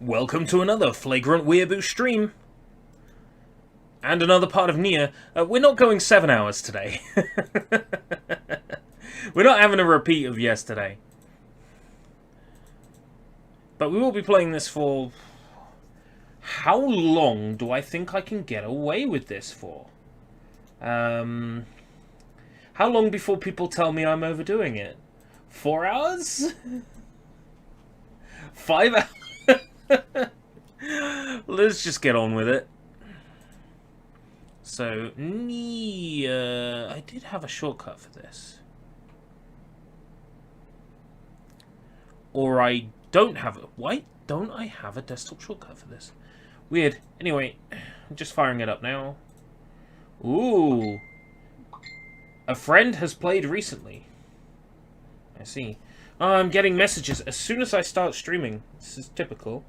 Welcome to another FlagrantWeeaboo stream. And another part of NieR. We're not going 7 hours today. We're not having a repeat of yesterday. But we will be playing this for... How long do I think I can get away with this for? How long before people tell me I'm overdoing it? 4 hours? 5 hours? Let's just get on with it. So, NieR... I did have a shortcut for this. Or I don't have it. Why don't I have a desktop shortcut for this? Weird. Anyway, I'm just firing it up now. Ooh. A friend has played recently. I see. I'm getting messages as soon as I start streaming. This is typical.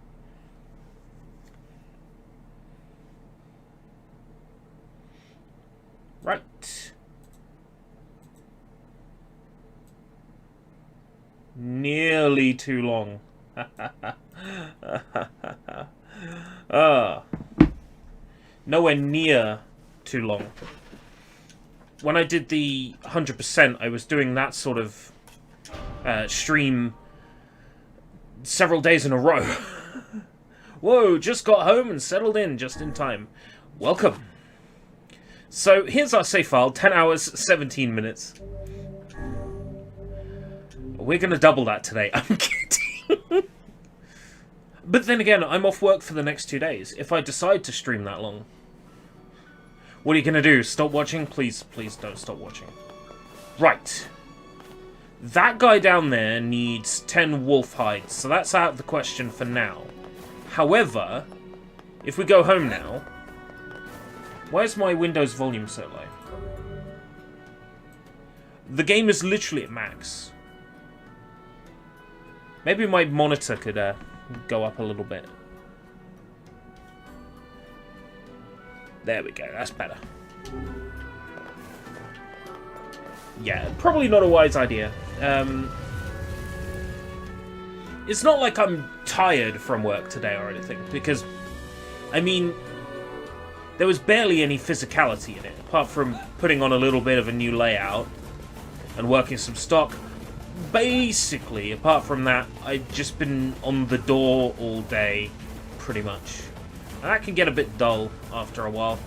Right. Nearly too long. Nowhere near too long. When I did the 100%, I was doing that sort of stream several days in a row. Whoa, just got home and settled in just in time. Welcome. So here's our save file, 10 hours, 17 minutes. We're going to double that today. I'm kidding. But then again, I'm off work for the next 2 days. If I decide to stream that long. What are you going to do? Stop watching? Please, please don't stop watching. Right. That guy down there needs 10 wolf hides, so that's out of the question for now. However, if we go home now... Why is my Windows volume so low? The game is literally at max. Maybe my monitor could go up a little bit. There we go, that's better. Yeah, probably not a wise idea. It's not like I'm tired from work today or anything, because, I mean, there was barely any physicality in it, apart from putting on a little bit of a new layout and working some stock. Basically, apart from that, I've just been on the door all day, pretty much. And that can get a bit dull after a while.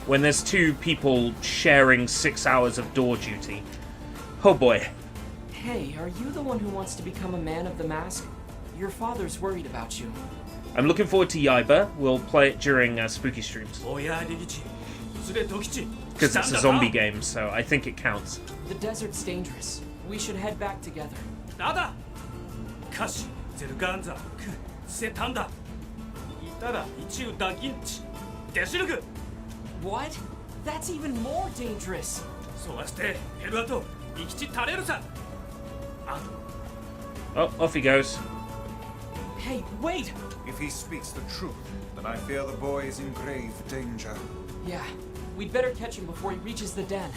When there's two people sharing 6 hours of door duty. Oh boy. Hey, are you the one who wants to become a man of the mask? Your father's worried about you. I'm looking forward to Yaiba. We'll play it during spooky streams. Because it's a zombie game, so I think it counts. The desert's dangerous. We should head back together. What? That's even more dangerous. Oh, off he goes. Hey, wait! If he speaks the truth, then I fear the boy is in grave danger. Yeah, we'd better catch him before he reaches the den.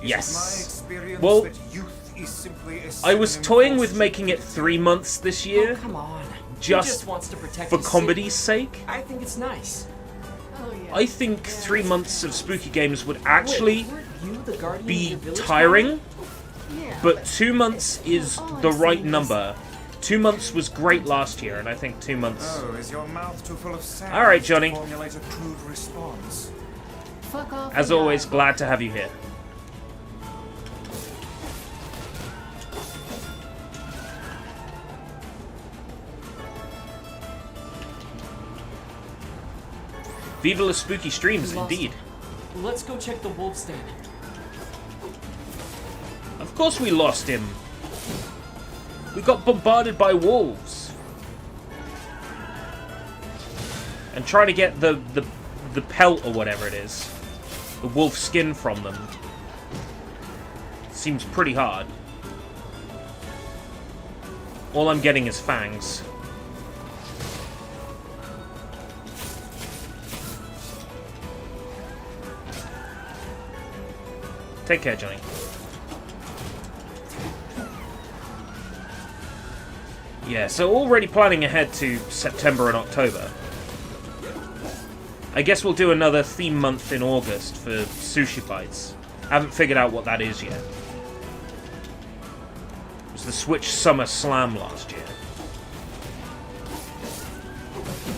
Yes. Is it my experience well, that youth is simply a I was toying with making it 3 months this year. Oh, come on. Just wants to protect for his comedy's city. sake. I think it's nice. Oh, yeah. I think 3 months of spooky games would actually be be tiring, but 2 months is the right number. 2 months was great last year, and I think 2 months... Oh, is your mouth too full of sand? All right, Johnny. To formulate a crude response? Fuck off. As always, glad to have you here. Viva la spooky streams, indeed. Let's go check the wolf stand. Of course we lost him. We got bombarded by wolves. And trying to get the pelt or whatever it is. The wolf skin from them. Seems pretty hard. All I'm getting is fangs. Take care, Johnny. Yeah, so already planning ahead to September and October. I guess we'll do another theme month in August for SushiBites. I haven't figured out what that is yet. It was the Switch Summer Slam last year.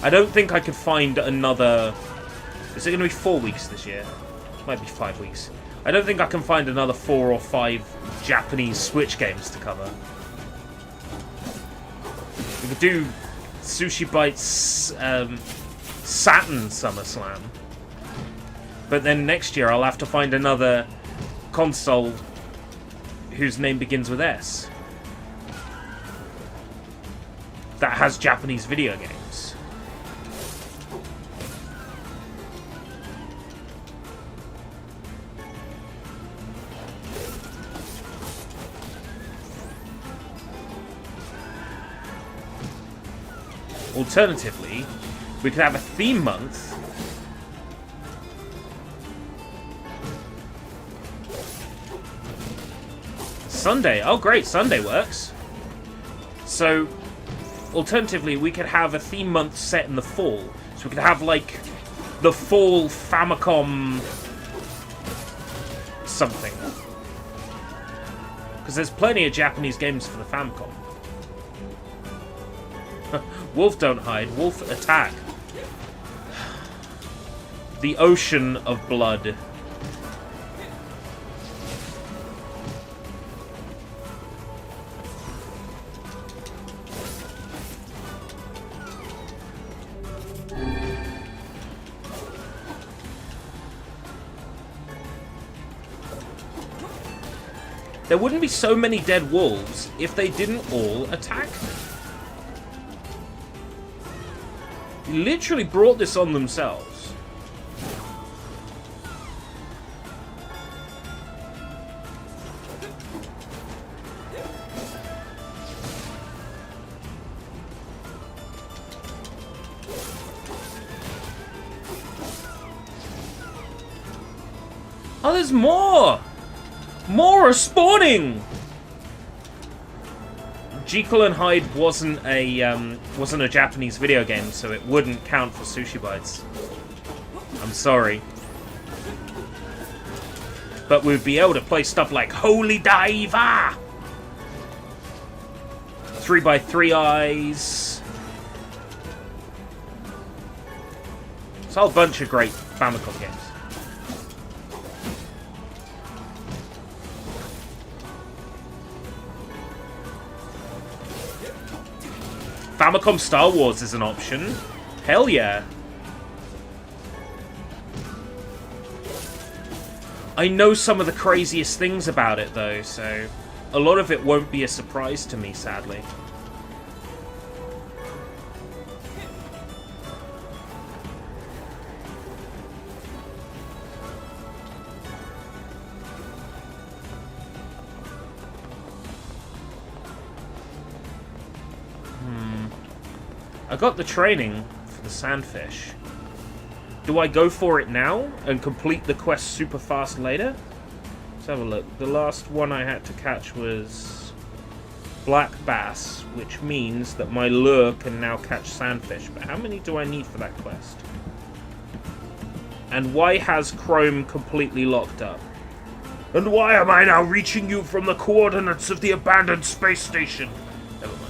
I don't think I could find another... Is it going to be 4 weeks this year? It might be 5 weeks. I don't think I can find another 4 or 5 Japanese Switch games to cover. We could do SushiBites Saturn Summer Slam. But then next year I'll have to find another console whose name begins with S. That has Japanese video games. Alternatively, we could have a theme month Sunday. Oh great, Sunday works. So, alternatively, we could have a theme month set in the fall. So we could have, like, the fall Famicom something. Because there's plenty of Japanese games for the Famicom. Wolf don't hide, wolf attack. The ocean of blood. There wouldn't be so many dead wolves if they didn't all attack me. They literally brought this on themselves. Oh, there's more! More are spawning! Jekyll and Hyde wasn't a Japanese video game, so it wouldn't count for SushiBites. I'm sorry. But we'd be able to play stuff like Holy Diver! 3x3 Eyes. It's a whole bunch of great Famicom games. Famicom Star Wars is an option. Hell yeah. I know some of the craziest things about it though, so a lot of it won't be a surprise to me, sadly. I got the training for the sandfish. Do I go for it now and complete the quest super fast later? Let's have a look. The last one I had to catch was black bass, which means that my lure can now catch sandfish. But how many do I need for that quest? And why has Chrome completely locked up? And why am I now reaching you from the coordinates of the abandoned space station? Never mind.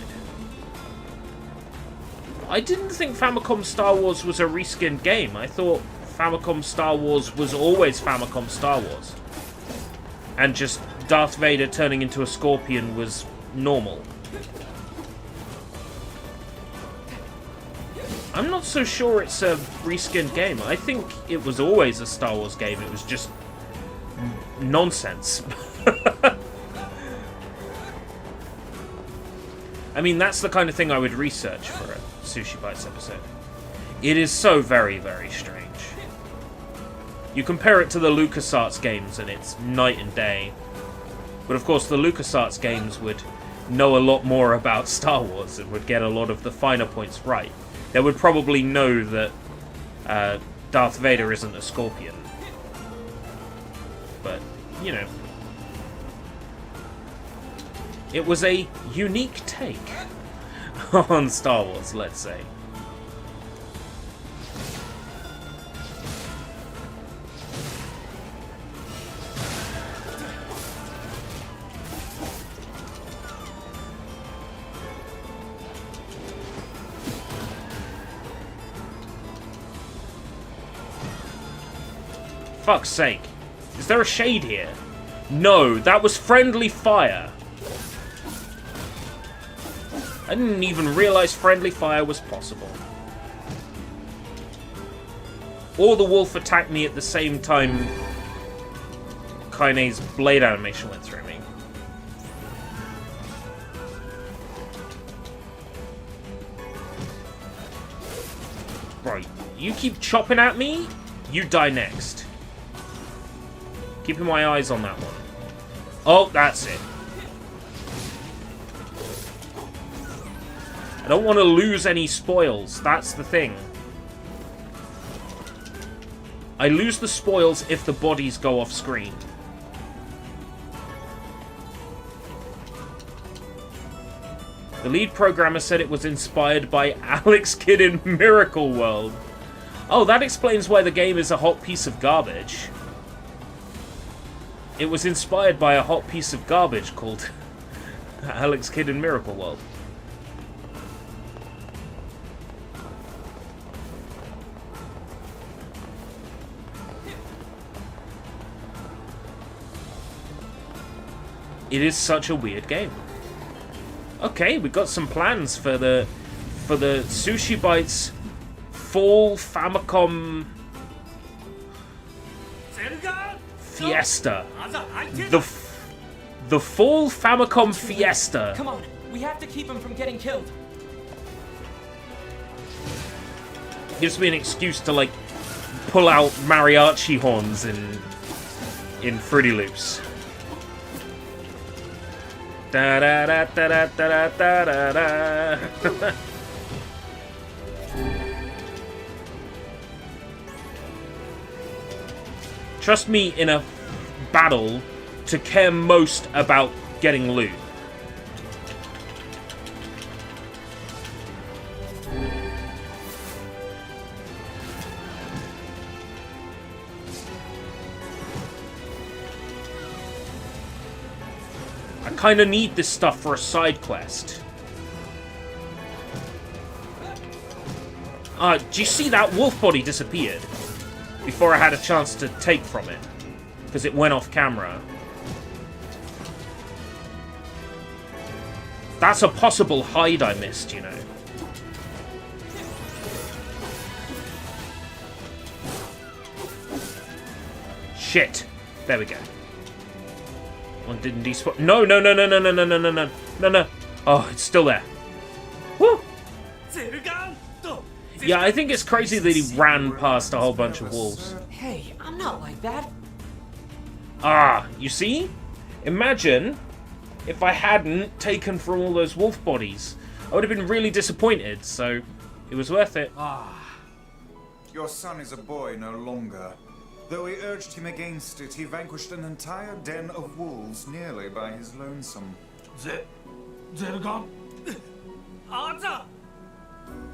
I didn't think Famicom Star Wars was a reskinned game. I thought Famicom Star Wars was always Famicom Star Wars. And just Darth Vader turning into a scorpion was normal. I'm not so sure it's a reskinned game. I think it was always a Star Wars game. It was just nonsense. I mean, that's the kind of thing I would research for a SushiBites episode. It is so very, very strange. You compare it to the LucasArts games and it's night and day. But of course the LucasArts games would know a lot more about Star Wars and would get a lot of the finer points right. They would probably know that Darth Vader isn't a scorpion. But, you know. It was a unique take. on Star Wars, let's say. Fuck's sake. Is there a shade here? No, that was friendly fire. I didn't even realize friendly fire was possible. Or the wolf attacked me at the same time Kaine's blade animation went through me. Right, you keep chopping at me, you die next. Keeping my eyes on that one. Oh, that's it. I don't want to lose any spoils. That's the thing. I lose the spoils if the bodies go off screen. The lead programmer said it was inspired by Alex Kidd in Miracle World. Oh, that explains why the game is a hot piece of garbage. It was inspired by a hot piece of garbage called Alex Kidd in Miracle World. It is such a weird game. Okay, we got some plans for the SushiBites Fall Famicom Fiesta. The Fall Famicom Fiesta. Come on, we have to keep him from getting killed. Gives me an excuse to like pull out mariachi horns in Fruity Loops. Da da da da da da da da. Trust me in a battle to care most about getting loot. I kinda need this stuff for a side quest. Do you see that wolf body disappeared? Before I had a chance to take from it. Because it went off camera. That's a possible hide I missed, you know. Shit. There we go. One didn't despawn. No, no, no, no, no, no, no, no, no, no, no, no. Oh, it's still there. Woo! Yeah, I think it's crazy that he ran past a whole bunch of wolves. Hey, I'm not like that. Ah, you see? Imagine if I hadn't taken from all those wolf bodies. I would have been really disappointed, so it was worth it. Your son is a boy no longer. Though we urged him against it, he vanquished an entire den of wolves nearly by his lonesome. Zergan? Aza!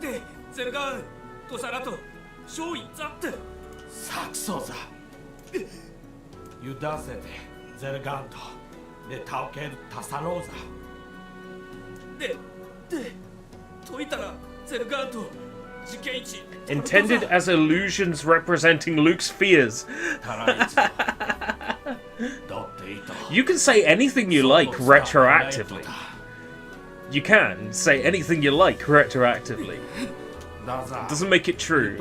De Zergan to Sarato, show that. Saksoza. Yudasete, Zerganto, de Tauker Tasarosa. De Toitara, Zerganto, Jikeichi. Intended as illusions representing Luke's fears. You can say anything you like retroactively. You can say anything you like retroactively. It doesn't make it true.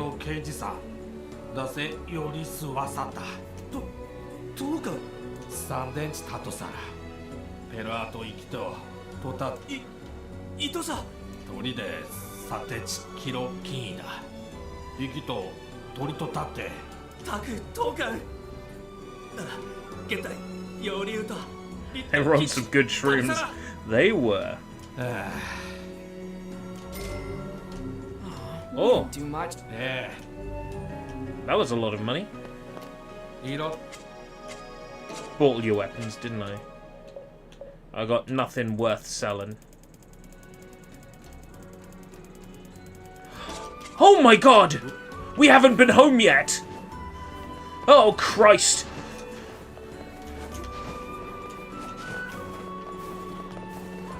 They were on some good shrooms. They were. Oh, Too much. that was a lot of money. Bought all your weapons, didn't I? I got nothing worth selling. Oh my god! We haven't been home yet! Oh, Christ!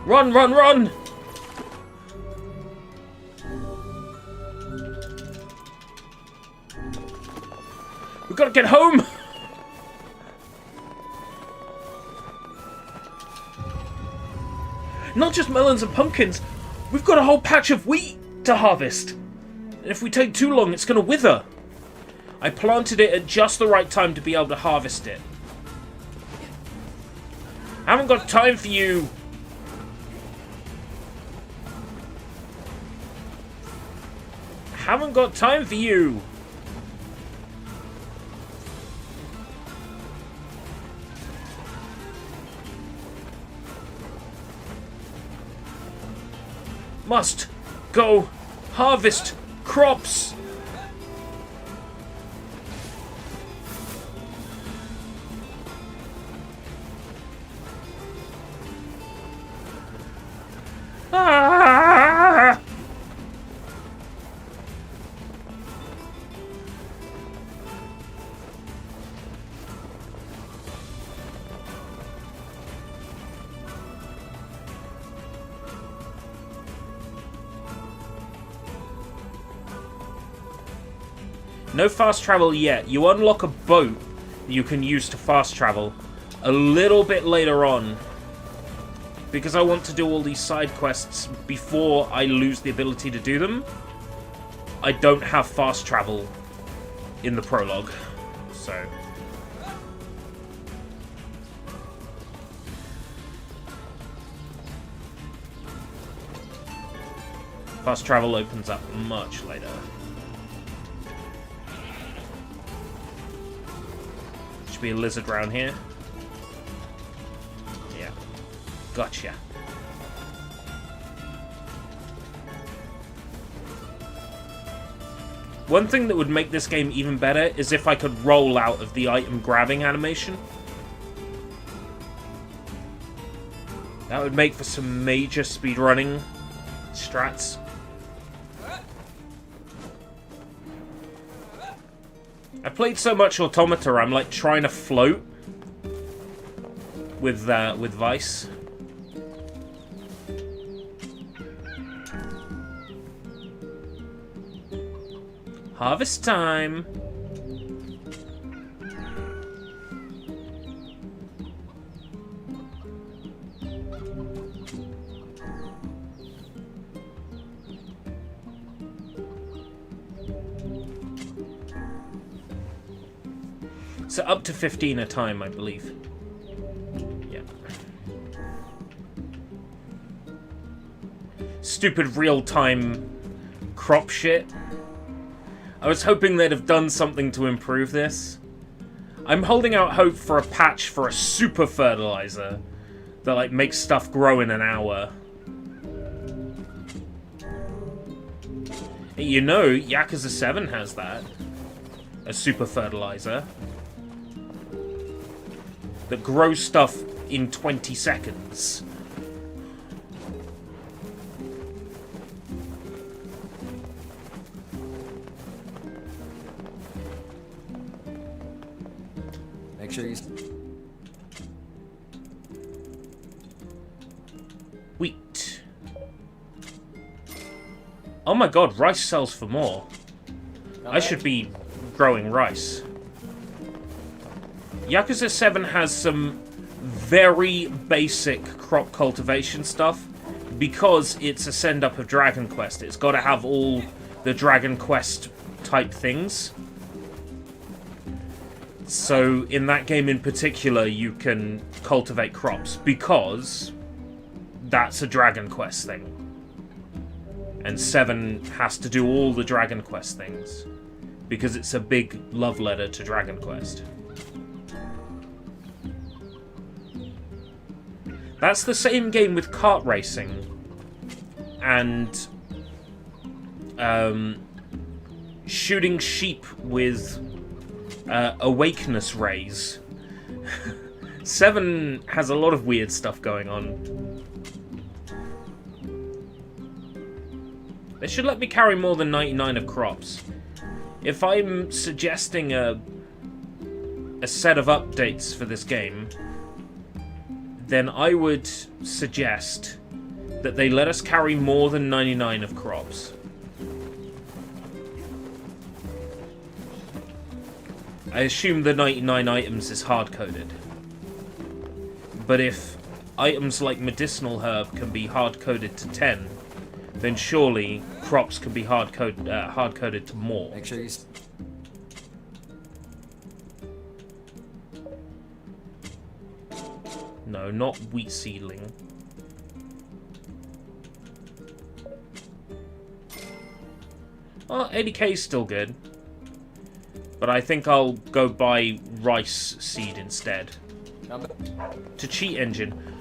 Run, run, run! We gotta get home! Not just melons and pumpkins, we've got a whole patch of wheat to harvest. And if we take too long, it's gonna wither. I planted it at just the right time to be able to harvest it. I haven't got time for you. Haven't got time for you. Must go harvest crops. Ah! No fast travel yet. You unlock a boat you can use to fast travel a little bit later on. Because I want to do all these side quests before I lose the ability to do them. I don't have fast travel in the prologue. So... fast travel opens up much later. Should be a lizard around here. Yeah. Gotcha. One thing that would make this game even better is if I could roll out of the item grabbing animation. That would make for some major speedrunning strats. I played so much Automata, I'm like trying to float with Vice. Harvest time. So up to 15 a time, I believe. Yeah. Stupid real-time crop shit. I was hoping they'd have done something to improve this. I'm holding out hope for a patch for a super fertilizer that like makes stuff grow in an hour. You know, Yakuza 7 has that. A super fertilizer that grows stuff in 20 seconds. Make sure you... Wheat. Oh my god, rice sells for more. I should be growing rice. Yakuza 7 has some very basic crop cultivation stuff because it's a send-up of Dragon Quest. It's got to have all the Dragon Quest type things. So in that game in particular, you can cultivate crops because that's a Dragon Quest thing. And 7 has to do all the Dragon Quest things because it's a big love letter to Dragon Quest. That's the same game with kart racing and shooting sheep with awakeness rays. 7 has a lot of weird stuff going on. They should let me carry more than 99 of crops. If I'm suggesting a set of updates for this game, then I would suggest that they let us carry more than 99 of crops. I assume the 99 items is hard-coded. But if items like medicinal herb can be hard-coded to 10, then surely crops can be hard-coded to more. Make sure you... No, not wheat seedling. Well, 80k is still good. But I think I'll go buy rice seed instead. To cheat engine.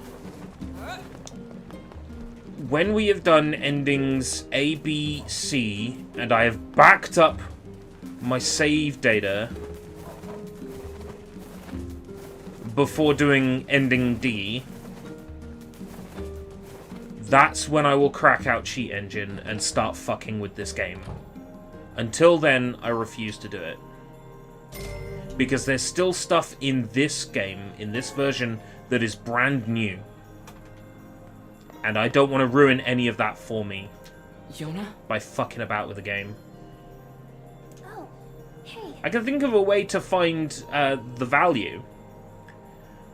When we have done endings A, B, C, and I have backed up my save data before doing ending D, that's when I will crack out cheat engine and start fucking with this game. Until then, I refuse to do it. Because there's still stuff in this game, in this version, that is brand new. And I don't want to ruin any of that for me. Yona? By fucking about with the game. Oh, hey. I can think of a way to find the value.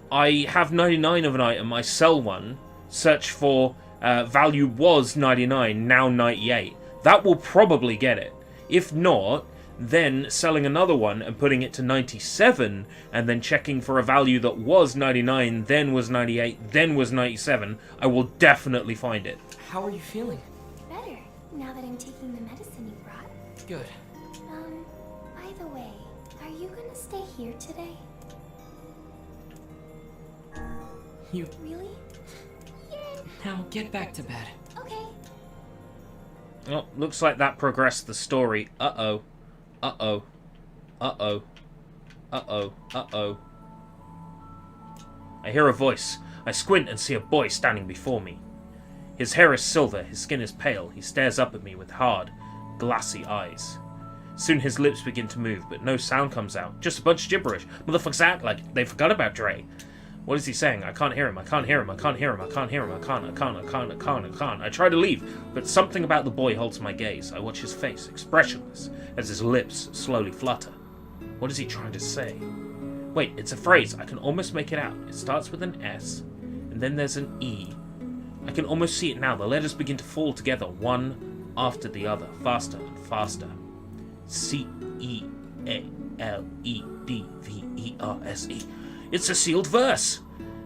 I have 99 of an item, I sell one, search for value was 99, now 98. That will probably get it. If not, then selling another one and putting it to 97, and then checking for a value that was 99, then was 98, then was 97, I will definitely find it. How are you feeling? Better, now that I'm taking the medicine you brought. Good. By the way, are you gonna stay here today? You... Really? Yay! Now get back to bed. Okay. Well, looks like that progressed the story. Uh-oh. Uh-oh. Uh-oh. Uh-oh. Uh-oh. I hear a voice. I squint and see a boy standing before me. His hair is silver, his skin is pale. He stares up at me with hard, glassy eyes. Soon his lips begin to move, but no sound comes out. Just a bunch of gibberish. Motherfuckers act like they forgot about Dre. What is he saying? I can't hear him. I can't hear him. I can't hear him. I can't hear him. I can't. I try to leave, but something about the boy holds my gaze. I watch his face, expressionless, as his lips slowly flutter. What is he trying to say? Wait, it's a phrase. I can almost make it out. It starts with an S, and then there's an E. I can almost see it now. The letters begin to fall together, one after the other, faster and faster. C-E-A-L-E-D-V-E-R-S-E. It's a sealed verse!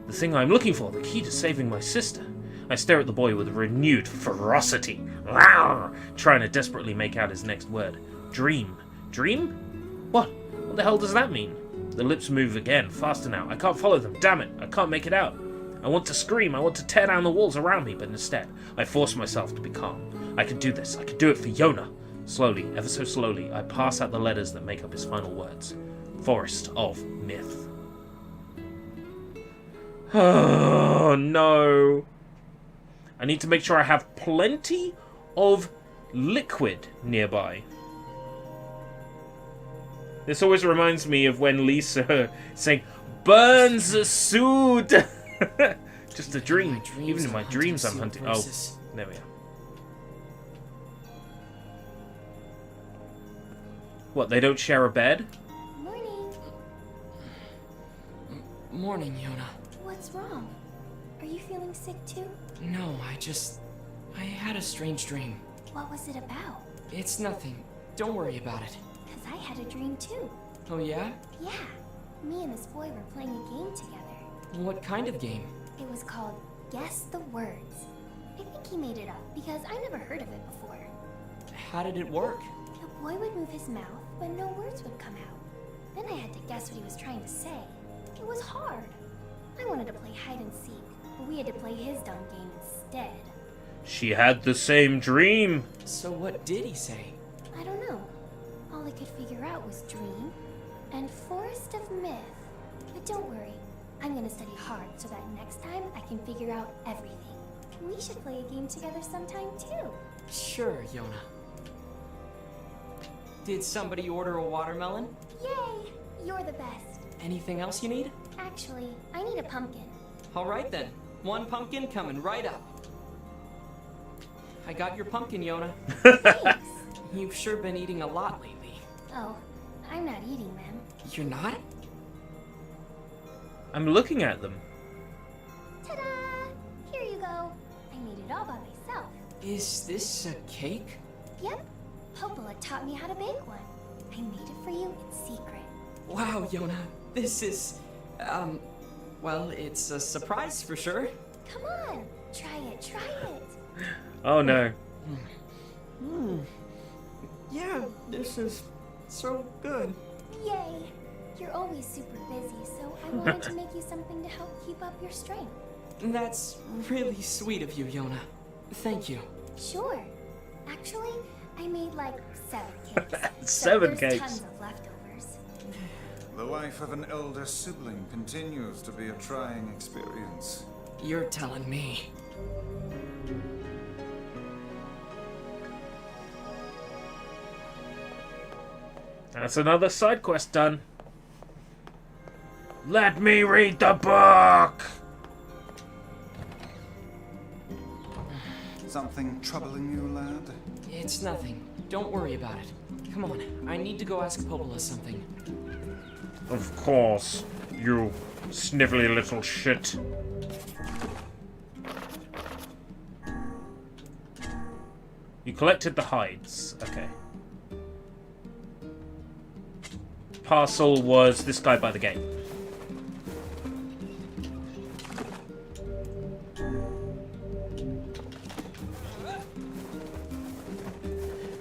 The thing I'm looking for, the key to saving my sister. I stare at the boy with renewed ferocity, trying to desperately make out his next word. Dream. Dream? What? What the hell does that mean? The lips move again, faster now. I can't follow them, damn it. I can't make it out. I want to scream, I want to tear down the walls around me, but instead, I force myself to be calm. I can do this, I can do it for Yona. Slowly, ever so slowly, I pass out the letters that make up his final words. Forest of Myth. Oh, no. I need to make sure I have plenty of liquid nearby. This always reminds me of when Lisa saying, "Burns a suit." Just a dream. Even in my dreams I'm hunting. Oh, there we are. What, they don't share a bed? Morning. Morning, Yona. What's wrong? Are you feeling sick too? No, I had a strange dream. What was it about? It's nothing. Don't worry about it. Because I had a dream too. Oh, yeah? Yeah. Me and this boy were playing a game together. What kind of game? It was called Guess the Words. I think he made it up because I never heard of it before. How did it work? The boy would move his mouth, but no words would come out. Then I had to guess what he was trying to say. It was hard. I wanted to play hide and seek, but we had to play his dumb game instead. She had the same dream. So what did he say? I don't know. All I could figure out was dream and Forest of Myth. But don't worry, I'm gonna study hard so that next time I can figure out everything. We should play a game together sometime too. Sure, Yona. Did somebody order a watermelon? Yay! You're the best. Anything else you need? Actually, I need a pumpkin. All right then. One pumpkin coming right up. I got your pumpkin, Yona. Thanks. You've sure been eating a lot lately. Oh, I'm not eating them. You're not? I'm looking at them. Ta-da! Here you go. I made it all by myself. Is this a cake? Yep. Popola taught me how to bake one. I made it for you in secret. Wow, Yona. This is, well, it's a surprise for sure. Come on, try it, try it. Oh no. Yeah, this is so good. Yay! You're always super busy, so I wanted to make you something to help keep up your strength. That's really sweet of you, Yona. Thank you. Sure. Actually, I made like 7 cakes. Seven so there's cakes. tons of leftovers. The life of an elder sibling continues to be a trying experience. You're telling me. That's another side quest done. Let me read the book! Something troubling you, lad? It's nothing. Don't worry about it. Come on, I need to go ask Popola something. Of course, you snivelly little shit. You collected the hides. Okay. Parcel was this guy by the gate.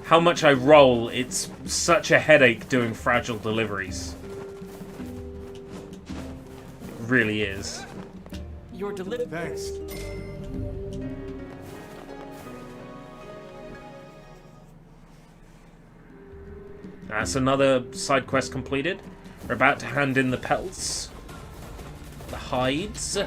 How much I roll, it's such a headache doing fragile deliveries. It really is. Your delivery. Thanks. That's another side quest completed. We're about to hand in the pelts. The hides.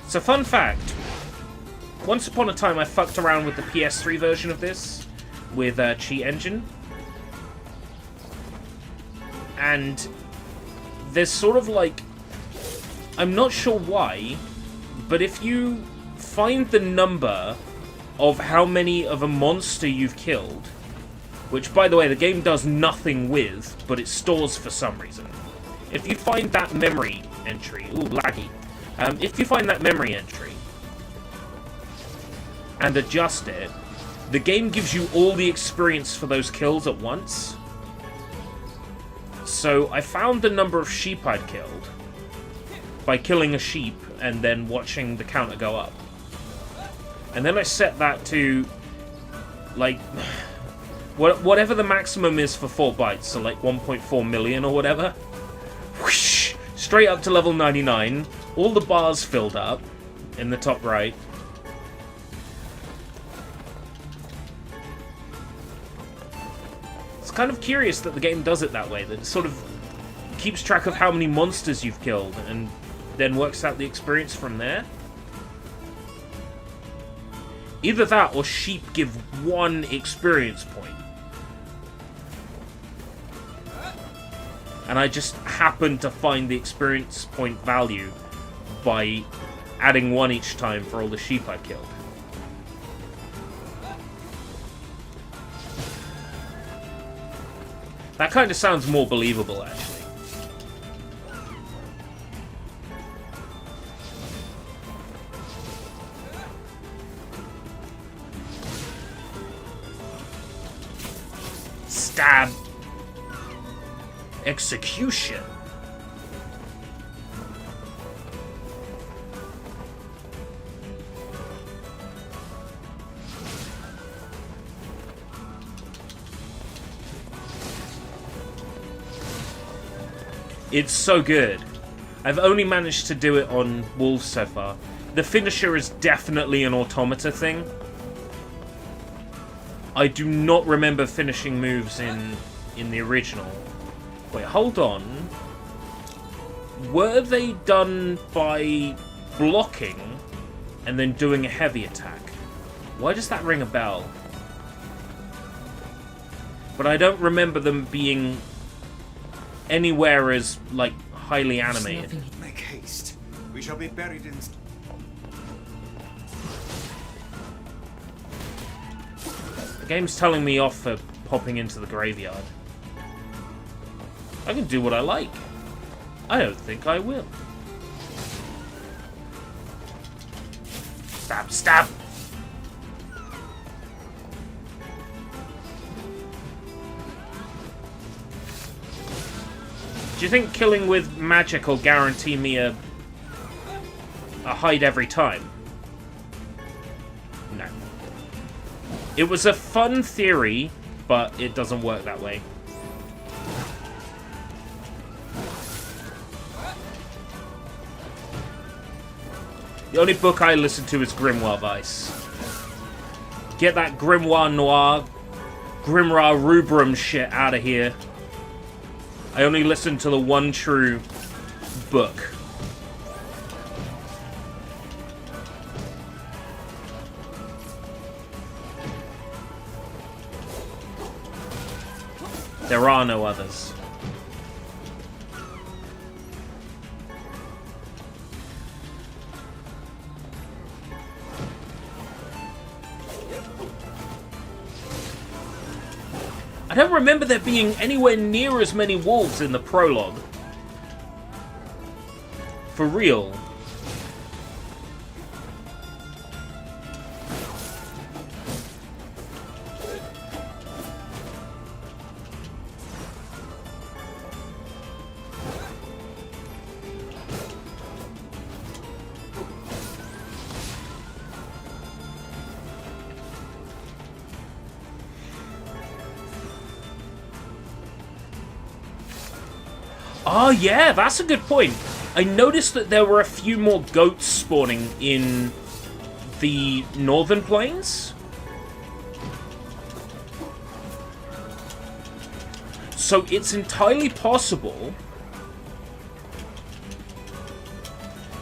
So, fun fact. Once upon a time I fucked around with the PS3 version of this with Cheat Engine. And there's sort of like, I'm not sure why, but if you find the number of how many of a monster you've killed, which by the way the game does nothing with, but it stores for some reason. If you find that memory entry, ooh, laggy. If you find that memory entry and adjust it, the game gives you all the experience for those kills at once. So I found the number of sheep I'd killed by killing a sheep and then watching the counter go up. And then I set that to, like, whatever the maximum is for 4 bytes, so like 1.4 million or whatever. Whoosh, straight up to level 99. All the bars filled up in the top right. It's kind of curious that the game does it that way, that it sort of keeps track of how many monsters you've killed and then works out the experience from there. Either that or sheep give 1 experience point. And I just happened to find the experience point value by adding 1 each time for all the sheep I killed. That kind of sounds more believable, actually. Stab. Execution. It's so good. I've only managed to do it on wolves so far. The finisher is definitely an automata thing. I do not remember finishing moves in the original. Wait, hold on. Were they done by blocking and then doing a heavy attack? Why does that ring a bell? But I don't remember them being anywhere as, like, highly animated. Make haste. We shall be buried in... The game's telling me off for popping into the graveyard. I can do what I like. I don't think I will. Stab, stab! Do you think killing with magic will guarantee me a hide every time? No. It was a fun theory, but it doesn't work that way. The only book I listen to is Grimoire Vice. Get that Grimoire Noir, Grimoire Rubrum shit out of here. I only listen to the one true book. There are no others. I don't remember there being anywhere near as many wolves in the prologue. For real. Oh yeah, that's a good point. I noticed that there were a few more goats spawning in the northern plains. So it's entirely possible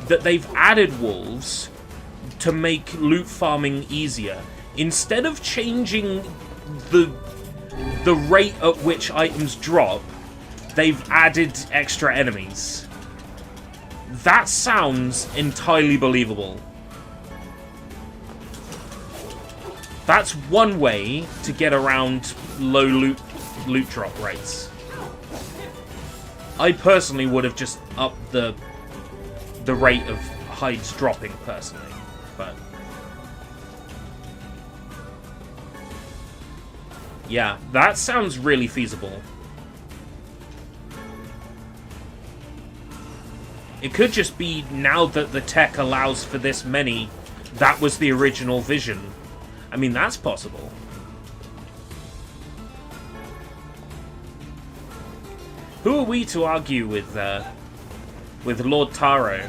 that they've added wolves to make loot farming easier. Instead of changing the rate at which items drop, they've added extra enemies. That sounds entirely believable. That's one way to get around low loot drop rates. I personally would have just upped the rate of hides dropping personally, but yeah, that sounds really feasible. It could just be, now that the tech allows for this many, that was the original vision. I mean, that's possible. Who are we to argue with Lord Taro?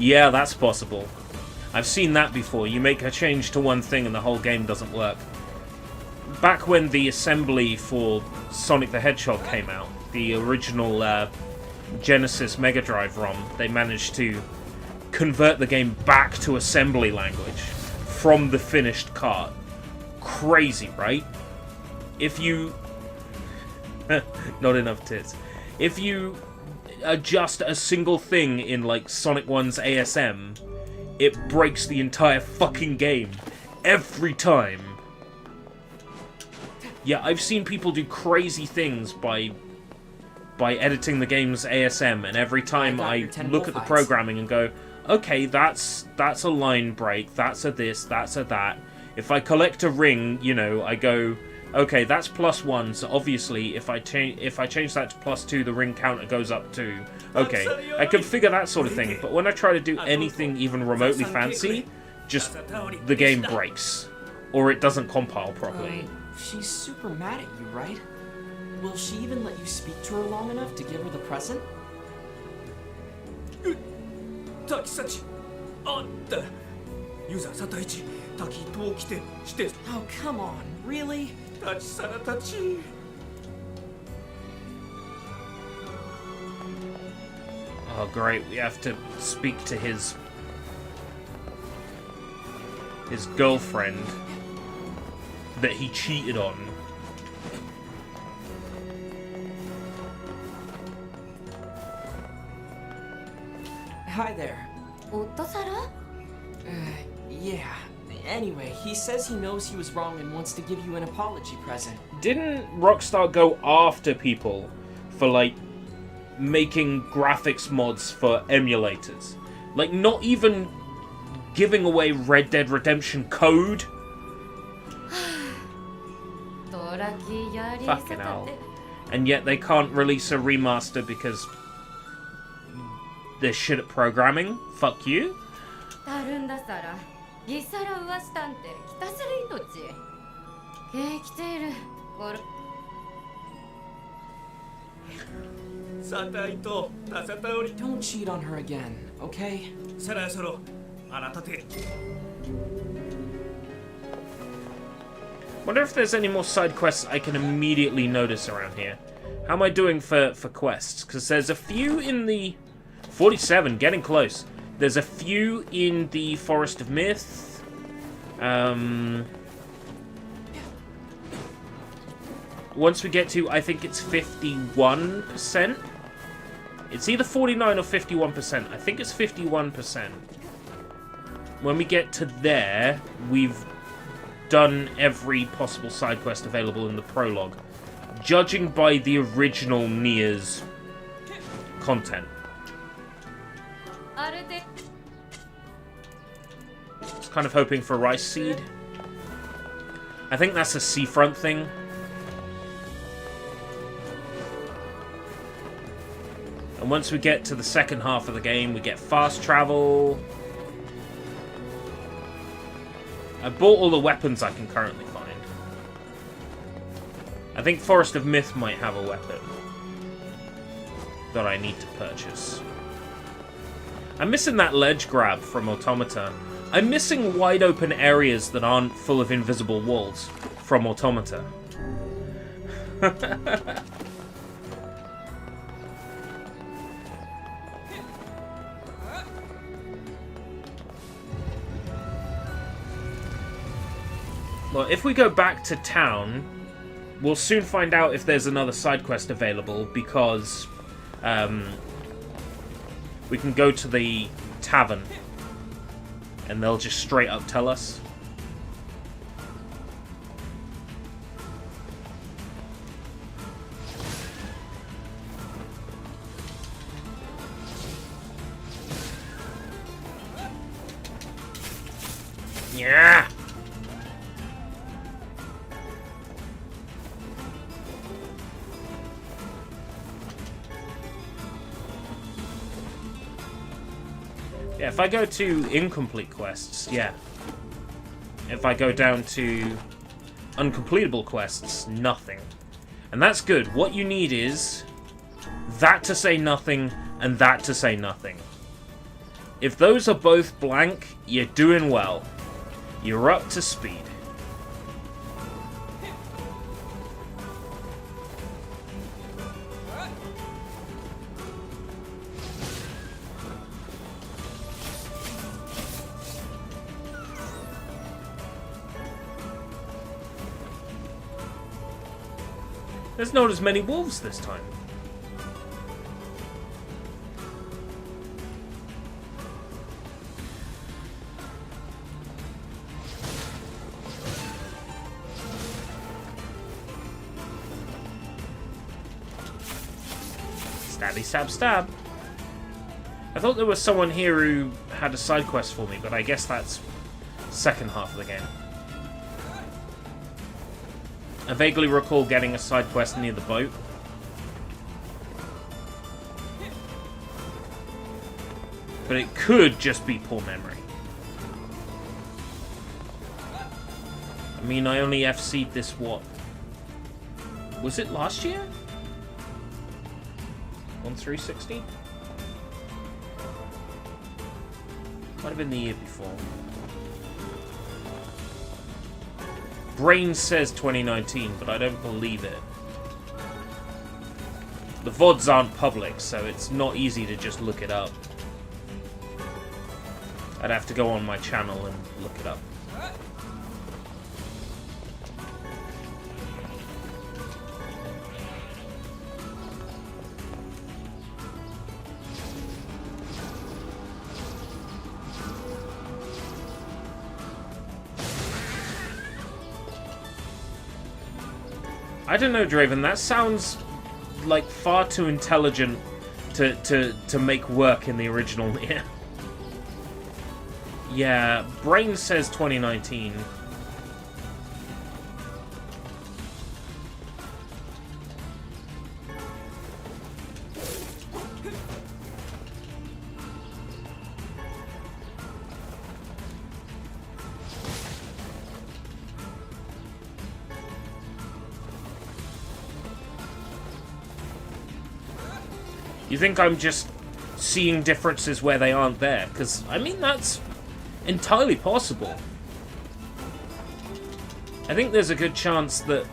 Yeah, that's possible. I've seen that before. You make a change to one thing and the whole game doesn't work. Back when the assembly for Sonic the Hedgehog came out, the original Genesis Mega Drive ROM, they managed to convert the game back to assembly language from the finished cart. Crazy, right? If you... Not enough tits. If you adjust a single thing in, like, Sonic 1's ASM, it breaks the entire fucking game. Every time. Yeah, I've seen people do crazy things by editing the game's ASM, and every time I look at the programming and go, okay, that's a line break, that's a this, that's a that. If I collect a ring, you know, I go Okay, that's +1, so obviously if I change that to +2, the ring counter goes up too. Okay, I can figure that sort of thing, but when I try to do anything even remotely fancy, just the game breaks. Or it doesn't compile properly. She's super mad at you, right? Will she even let you speak to her long enough to give her the present? 滝幸あんたユーザーサタイチ滝と来てして Oh, come on, really? 立ちさら立ち Oh great, we have to speak to his girlfriend that he cheated on. Hi there. オットサラ Yeah. Anyway, he says he knows he was wrong and wants to give you an apology present. Didn't Rockstar go after people for, like, making graphics mods for emulators? Like, not even giving away Red Dead Redemption code? Fucking hell. And yet they can't release a remaster because they're shit at programming? Fuck you? たるんださら、ギサラウワシタンテ、きたする命。生きている。ゴロ。サタイとタサタオリ Don't cheat on her again, okay? そろそろあなたて Wonder if there's any more side quests I can immediately notice around here. How am I doing for quests? Because there's a few in the... 47, getting close. There's a few in the Forest of Myth. Once we get to, I think it's 51%. It's either 49 or 51%. I think it's 51%. When we get to there, we've done every possible side quest available in the prologue, judging by the original NieR's content. I was kind of hoping for a rice seed. I think that's a seafront thing. And once we get to the second half of the game, we get fast travel. I bought all the weapons I can currently find. I think Forest of Myth might have a weapon that I need to purchase. I'm missing that ledge grab from Automata. I'm missing wide open areas that aren't full of invisible walls from Automata. Well, if we go back to town, we'll soon find out if there's another side quest available, because we can go to the tavern and they'll just straight up tell us. Yeah. Yeah, if I go to incomplete quests, yeah. If I go down to uncompletable quests, nothing. And that's good. What you need is that to say nothing and that to say nothing. If those are both blank, you're doing well. You're up to speed. There's not as many wolves this time. Stabby stab stab. I thought there was someone here who had a side quest for me, but I guess that's second half of the game. I vaguely recall getting a side quest near the boat. But it could just be poor memory. I mean, I only FC'd this, what? Was it last year? On 360? Might have been the year before. Brain says 2019, but I don't believe it. The VODs aren't public, so it's not easy to just look it up. I'd have to go on my channel and look it up. I don't know, Draven, that sounds like far too intelligent to make work in the original NieR. Yeah, Brain says 2019. You think I'm just seeing differences where they aren't there? Because, I mean, that's entirely possible. I think there's a good chance that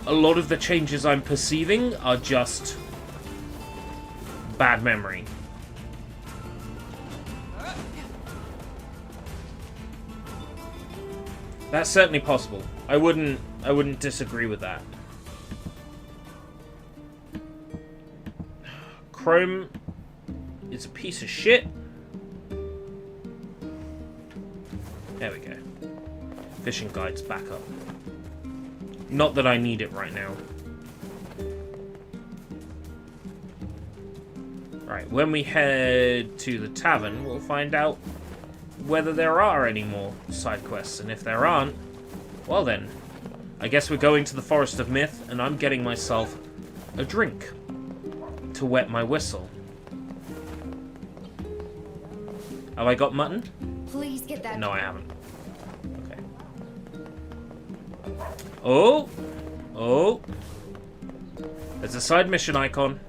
a lot of the changes I'm perceiving are just bad memory. That's certainly possible. I wouldn't disagree with that. Chrome is a piece of shit. There we go. Fishing guide's back up. Not that I need it right now. Right, when we head to the tavern, we'll find out whether there are any more side quests. And if there aren't, well then, I guess we're going to the Forest of Myth, and I'm getting myself a drink to wet my whistle. Have I got mutton? Please get that. No, I haven't. Okay. Oh! Oh! There's a side mission icon.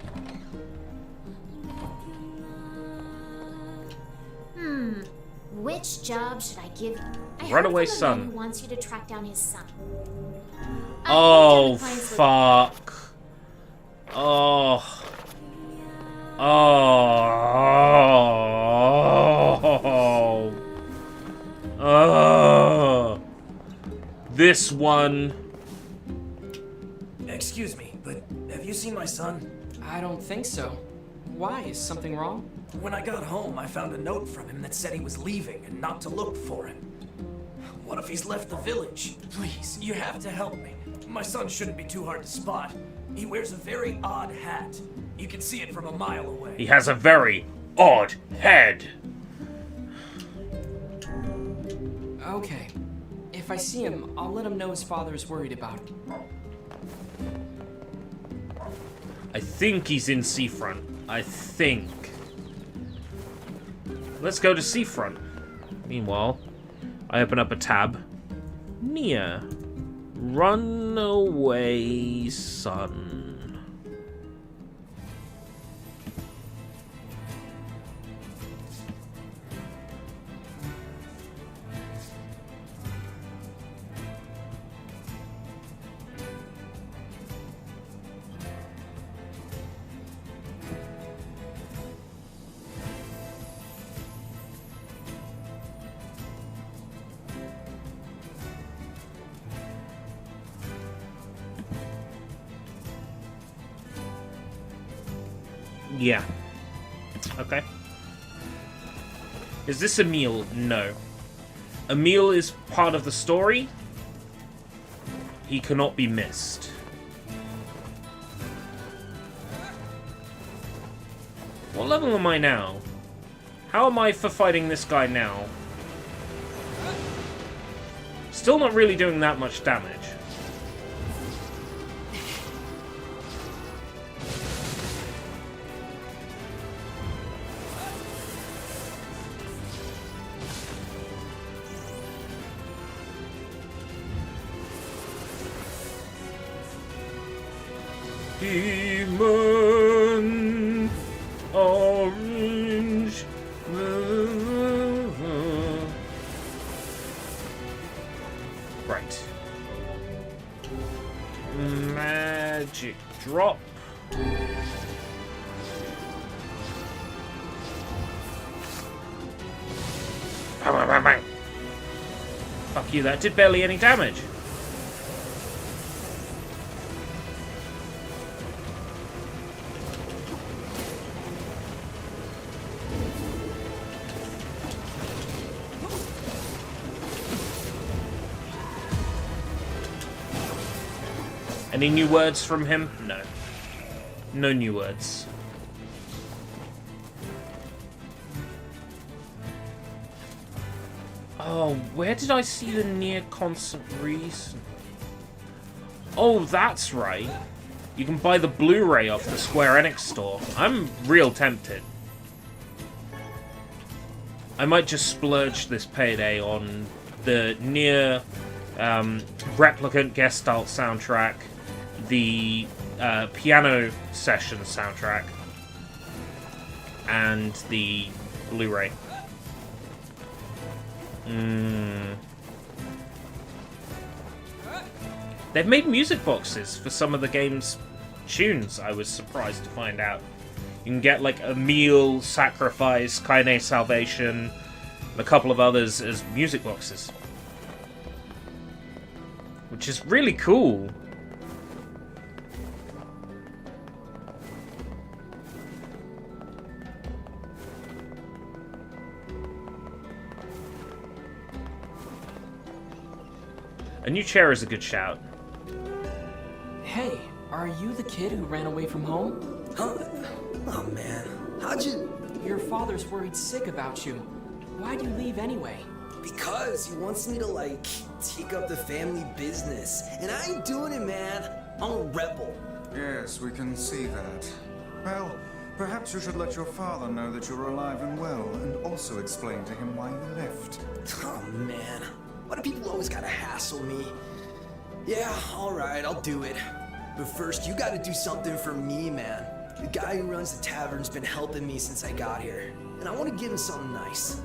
Which job should I give you? I Runaway heard from a son. man who wants you to track down his son. Oh, fuck. Oh. Oh. Oh. This one. Excuse me, but have you seen my son? I don't think so. Why? Is something wrong? When I got home, I found a note from him that said he was leaving and not to look for him. What if he's left the village? Please, you have to help me. My son shouldn't be too hard to spot. He wears a very odd hat. You can see it from a mile away. He has a very odd head. Okay. If I see him, I'll let him know his father is worried about him. I think he's in Seafront. I think. Let's go to Seafront. Meanwhile, I open up a tab. NieR. Runaway son. Yeah. Okay. Is this a meal? No. A meal is part of the story. He cannot be missed. What level am I now? How am I for fighting this guy now? Still not really doing that much damage. Demon Orange. Right. Magic drop. Bang, bang, bang, bang. Fuck you, that did barely any damage. Any new words from him? No. No new words. Oh, where did I see the NieR constant reason? Oh, that's right. You can buy the Blu-ray off the Square Enix store. I'm real tempted. I might just splurge this payday on the NieR Replicant guest style soundtrack, the piano session soundtrack, and the Blu-ray. They've made music boxes for some of the game's tunes, I was surprised to find out. You can get like a meal, sacrifice, Kaine Salvation, and a couple of others as music boxes. Which is really cool. A new chair is a good shout. Hey, are you the kid who ran away from home? Huh? Oh man, how'd you... Your father's worried sick about you. Why'd you leave anyway? Because he wants me to, like, take up the family business. And I ain't doing it, man. I'm a rebel. Yes, we can see that. Well, perhaps you should let your father know that you're alive and well, and also explain to him why you left. Oh man, why do people always gotta hassle me? Yeah, alright, I'll do it. But first, you gotta do something for me, man. The guy who runs the tavern's been helping me since I got here. And I want to give him something nice.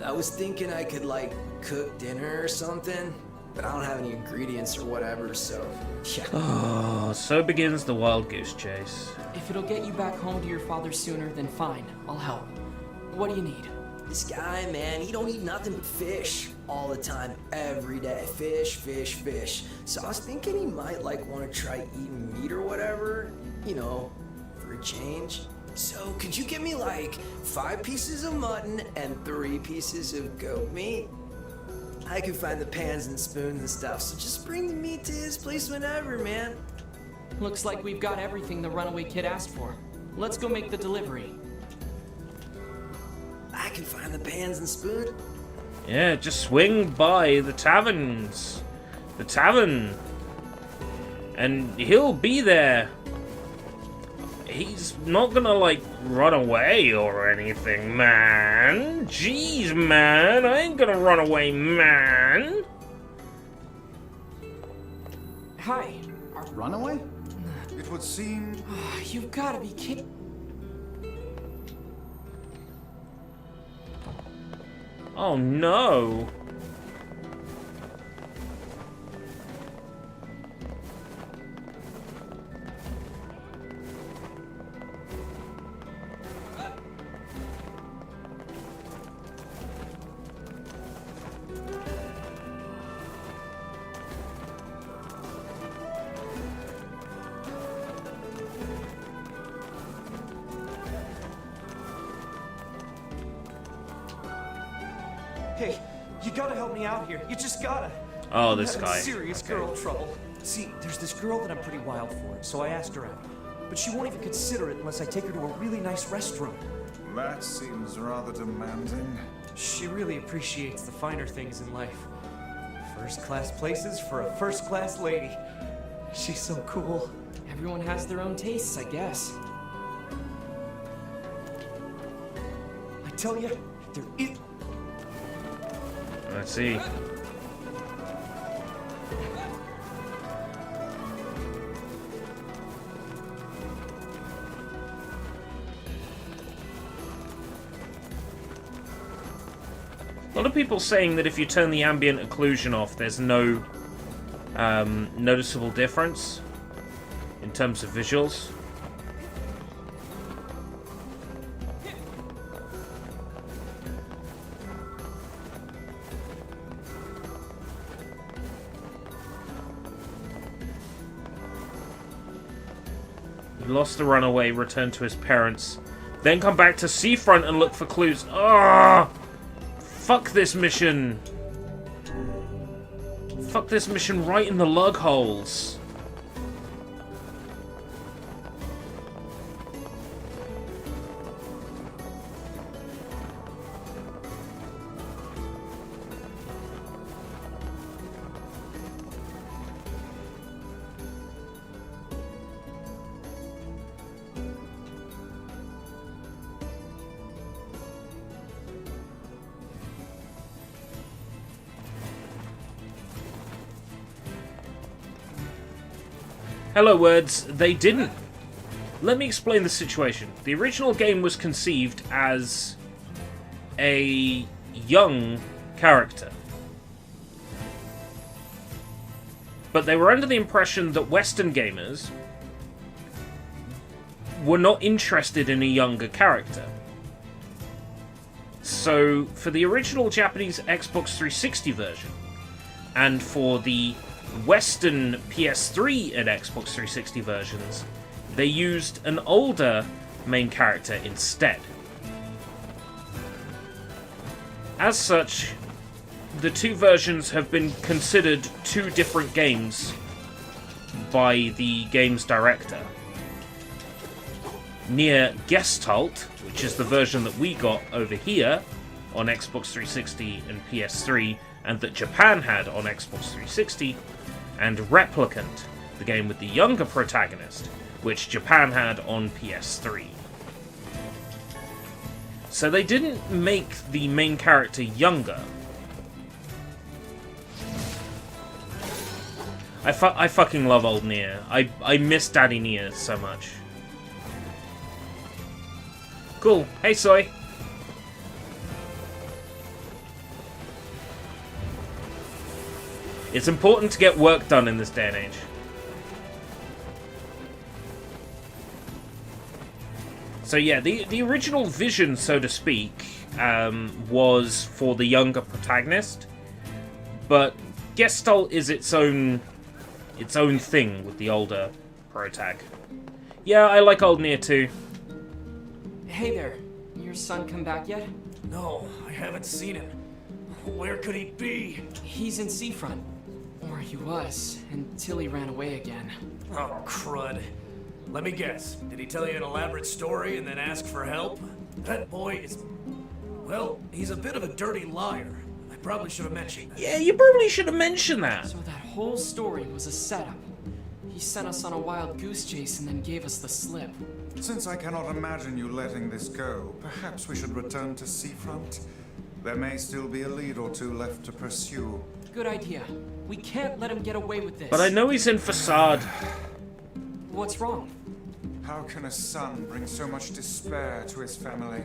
I was thinking I could, like, cook dinner or something, but I don't have any ingredients or whatever, so, yeah. Oh, so begins the wild goose chase. If it'll get you back home to your father sooner, then fine. I'll help. What do you need? This guy, man, he don't eat nothing but fish all the time, every day. Fish, fish, fish. So I was thinking he might, like, want to try eating meat or whatever, you know, for a change. So could you give me, like, 5 pieces of mutton and 3 pieces of goat meat? I can find the pans and spoons and stuff, so just bring the meat to his place whenever, man. Looks like we've got everything the runaway kid asked for. Let's go make the delivery. I can find the pans and spoons. Yeah, just swing by the taverns. The tavern. And he'll be there. He's not gonna, like, run away or anything, man. Jeez, man. I ain't gonna run away, man. Hi. Runaway? It would seem... You've gotta be kidding. Oh, no. Hey, you gotta help me out here. You just gotta. Oh, this I'm guy. in serious Okay. girl trouble. See, there's this girl that I'm pretty wild for, so I asked her out. But she won't even consider it unless I take her to a really nice restaurant. That seems rather demanding. She really appreciates the finer things in life. First-class places for a first-class lady. She's so cool. Everyone has their own tastes, I guess. I tell you, there is... Let's see. A lot of people saying that if you turn the ambient occlusion off, there's no noticeable difference in terms of visuals. He lost the runaway, returned to his parents, then come back to Seafront and look for clues. Ah! Fuck this mission! Fuck this mission right in the lug holes. Hello, words. They didn't. Let me explain the situation. The original game was conceived as a young character. But they were under the impression that Western gamers were not interested in a younger character. So, for the original Japanese Xbox 360 version, and for the Western PS3 and Xbox 360 versions, they used an older main character instead. As such, the two versions have been considered two different games by the game's director. NieR Gestalt, which is the version that we got over here on Xbox 360 and PS3, and that Japan had on Xbox 360, and Replicant, the game with the younger protagonist, which Japan had on PS3. So they didn't make the main character younger. I fucking love old NieR. I miss Daddy NieR so much. Cool. Hey, Soy. It's important to get work done in this day and age. So yeah, the original vision, so to speak, was for the younger protagonist, but Gestalt is its own thing with the older protag. Yeah, I like old NieR too. Hey there, your son come back yet? No, I haven't seen him. Where could he be? He's in Seafront. Or he was, until he ran away again. Oh, crud. Let me guess. Did he tell you an elaborate story and then ask for help? That boy is... well, he's a bit of a dirty liar. I probably should have mentioned that. Yeah, you probably should have mentioned that. So that whole story was a setup. He sent us on a wild goose chase and then gave us the slip. Since I cannot imagine you letting this go, perhaps we should return to Seafront. There may still be a lead or two left to pursue. Good idea. We can't let him get away with this. But I know he's in Facade. What's wrong? How can a son bring so much despair to his family?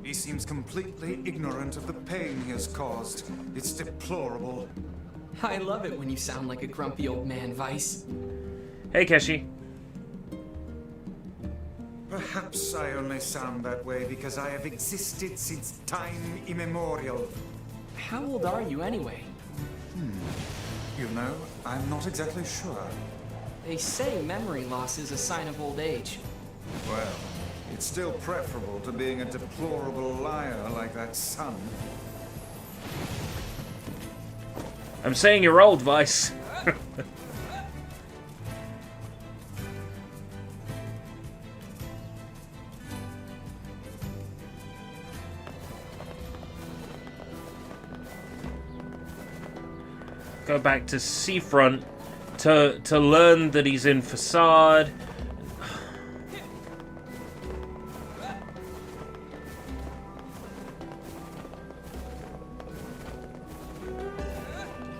He seems completely ignorant of the pain he has caused. It's deplorable. I love it when you sound like a grumpy old man, Vice. Hey, Keshi. Perhaps I only sound that way because I have existed since time immemorial. How old are you anyway? You know, I'm not exactly sure. They say memory loss is a sign of old age. Well, it's still preferable to being a deplorable liar like that son. I'm saying you're old, Vice. go back to Seafront to learn that he's in Facade.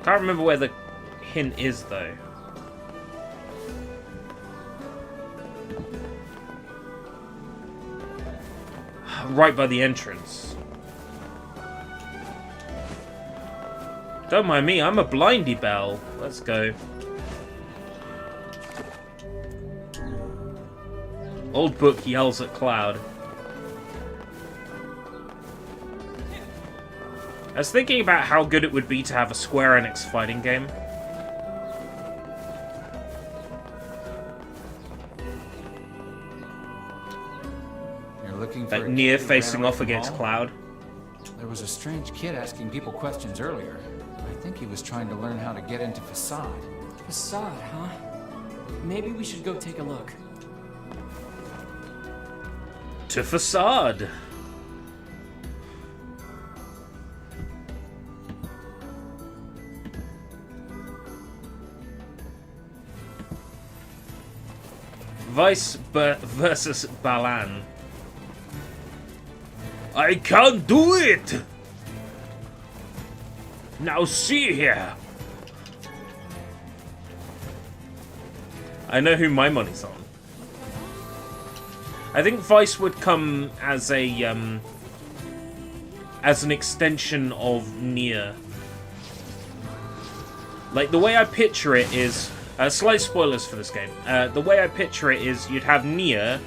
Can't remember where the hint is though. Right by the entrance. Don't mind me, I'm a blindy bell. Let's go. Old book yells at Cloud. I was thinking about how good it would be to have a Square Enix fighting game. Looking Like for a NieR kid who facing ran away off from against home? Cloud. There was a strange kid asking people questions earlier. I think he was trying to learn how to get into Facade. Facade, huh? Maybe we should go take a look. To Facade. Vice versus Balan. I can't do it! Now see here. I know who my money's on. I think Vice would come as a as an extension of NieR. Like the way I picture it is slight spoilers for this game. The way I picture it is you'd have NieR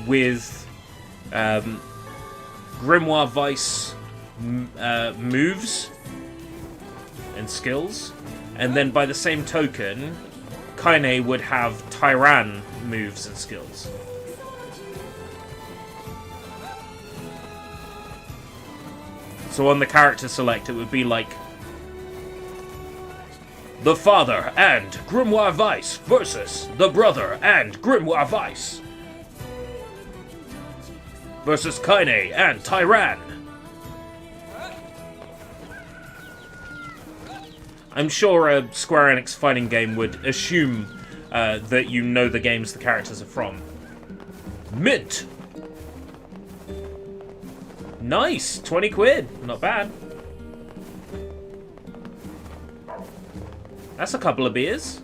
with Grimoire Vice moves and skills, and then by the same token, Kaine would have Tyran moves and skills. So on the character select, it would be like the father and Grimoire Vice versus the brother and Grimoire Vice versus Kaine and Tyran. I'm sure a Square Enix fighting game would assume that you know the games the characters are from. Mint! Nice! 20 quid. Not bad. That's a couple of beers.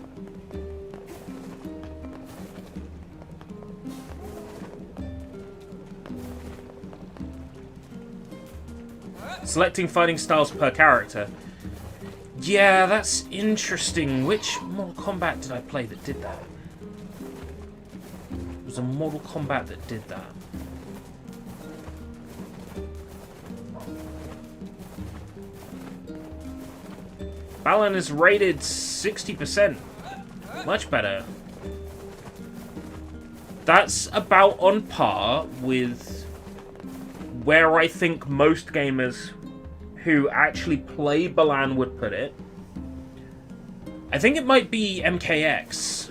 Selecting fighting styles per character. Yeah, that's interesting. Which Mortal Kombat did I play that did that? It was a Mortal Kombat that did that. Balan is rated 60%. Much better. That's about on par with where I think most gamers who actually play Balan would put it. I think it might be MKX.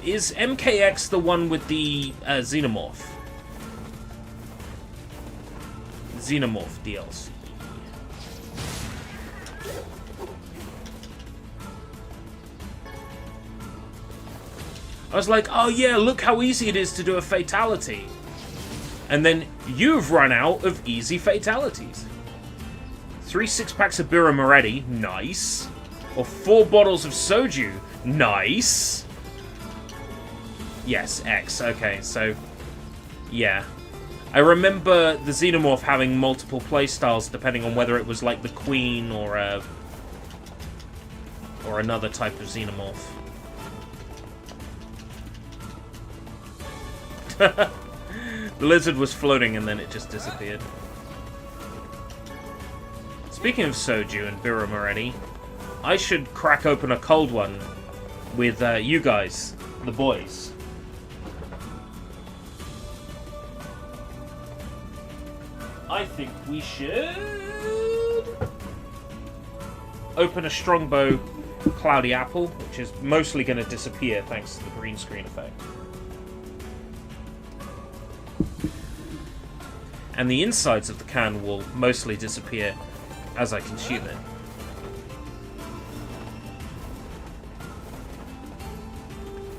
Is MKX the one with the Xenomorph? Xenomorph DLC. I was like, oh yeah, look how easy it is to do a fatality. And then you've run out of easy fatalities. 3 6-packs of Birra Moretti, nice. Or 4 bottles of soju, nice. Yes, X, okay, so, yeah. I remember the Xenomorph having multiple playstyles depending on whether it was like the Queen or another type of Xenomorph. The lizard was floating and then it just disappeared. Speaking of soju and Birra Moretti, I should crack open a cold one with you guys, the boys. I think we should open a Strongbow Cloudy Apple, which is mostly going to disappear thanks to the green screen effect. And the insides of the can will mostly disappear as I consume it.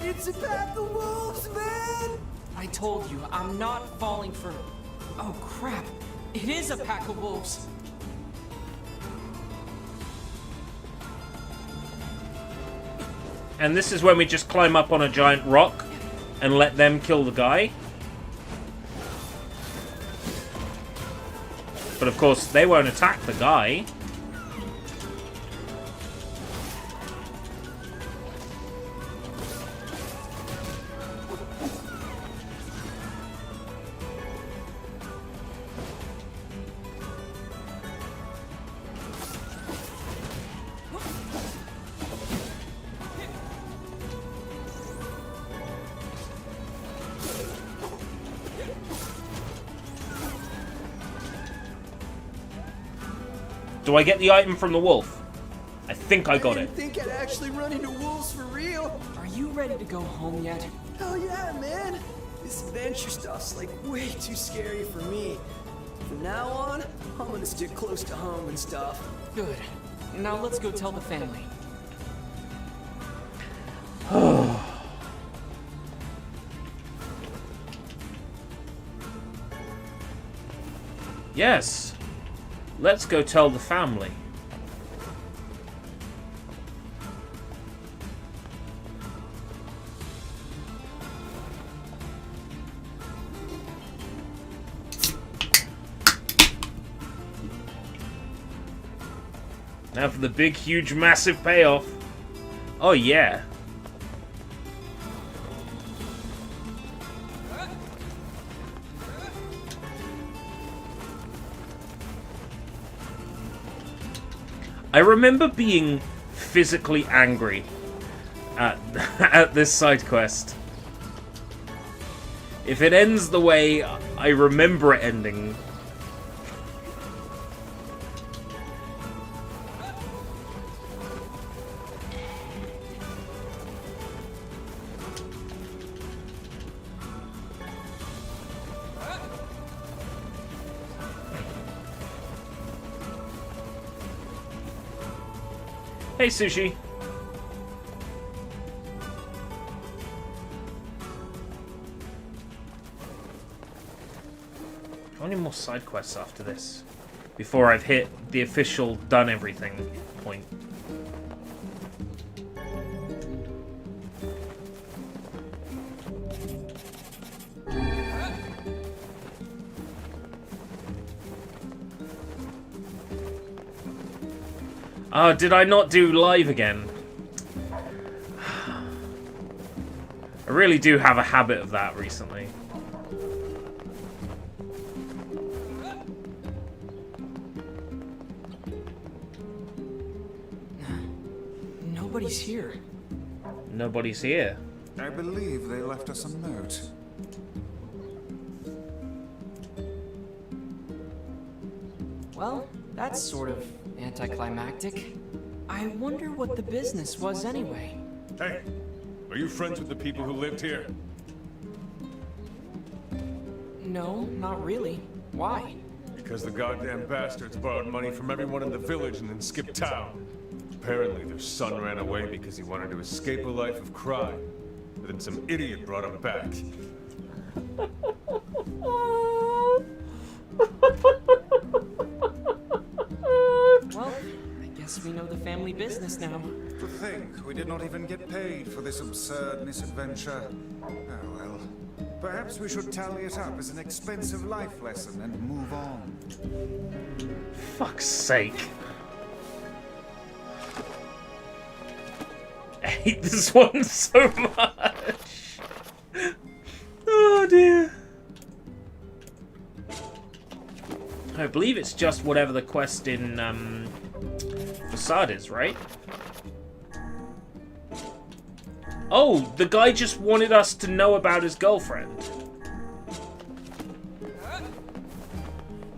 It's a pack of wolves, man! I told you, I'm not falling for... Oh, crap. It is a pack of wolves. And this is when we just climb up on a giant rock and let them kill the guy. But of course, they won't attack the guy. Do I get the item from the wolf? I think I got it. I didn't think I'd actually run into wolves for real. Are you ready to go home yet? Hell yeah, man. This adventure stuff's like way too scary for me. From now on, I'm gonna stick close to home and stuff. Good. Now let's go tell the family. Yes. Let's go tell the family. Now for the big, huge, massive payoff. Oh, yeah. I remember being physically angry at this side quest. If it ends the way I remember it ending... Hey, Sushi. How many more side quests after this? Before I've hit the official done everything point. Oh, did I not do live again? I really do have a habit of that recently. Nobody's here. Nobody's here. I believe they left us a note. Well, that's sort of anticlimactic. I wonder what the business was anyway. Hey, are you friends with the people who lived here? No, not really. Why? Because the goddamn bastards borrowed money from everyone in the village and then skipped town. Apparently their son ran away because he wanted to escape a life of crime. But then some idiot brought him back. Well, I guess we know the family business now. To think we did not even get paid for this absurd misadventure. Oh well. Perhaps we should tally it up as an expensive life lesson and move on. Fuck's sake. I hate this one so much. Oh dear. I believe it's just whatever the quest in Facade is, right? Oh, the guy just wanted us to know about his girlfriend.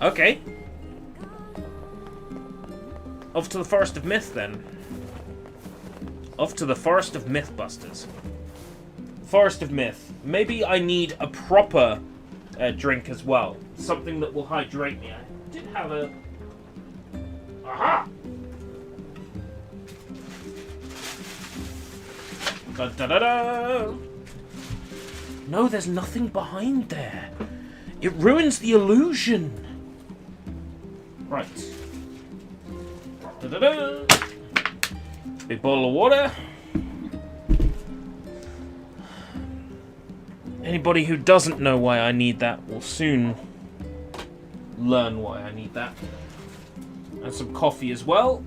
Okay. Off to the Forest of Myth, then. Off to the Forest of Mythbusters. Forest of Myth. Maybe I need a proper drink as well. Something that will hydrate me. I did have a... Aha! Da da da da! No, there's nothing behind there. It ruins the illusion. Right. Da da da! Big bottle of water. Anybody who doesn't know why I need that will soon learn why I need that. And some coffee as well,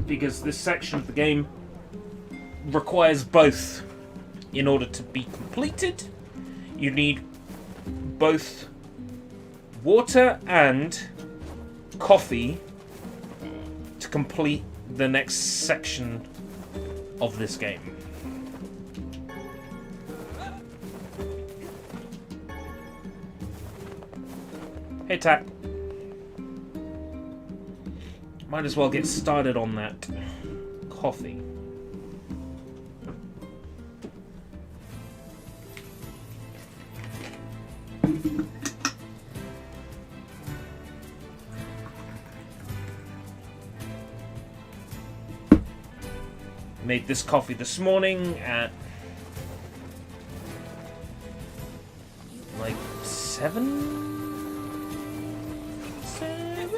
because this section of the game requires both in order to be completed. You need both water and coffee to complete the next section of this game. Hey, Tack. Might as well get started on that coffee. Made this coffee this morning at like 7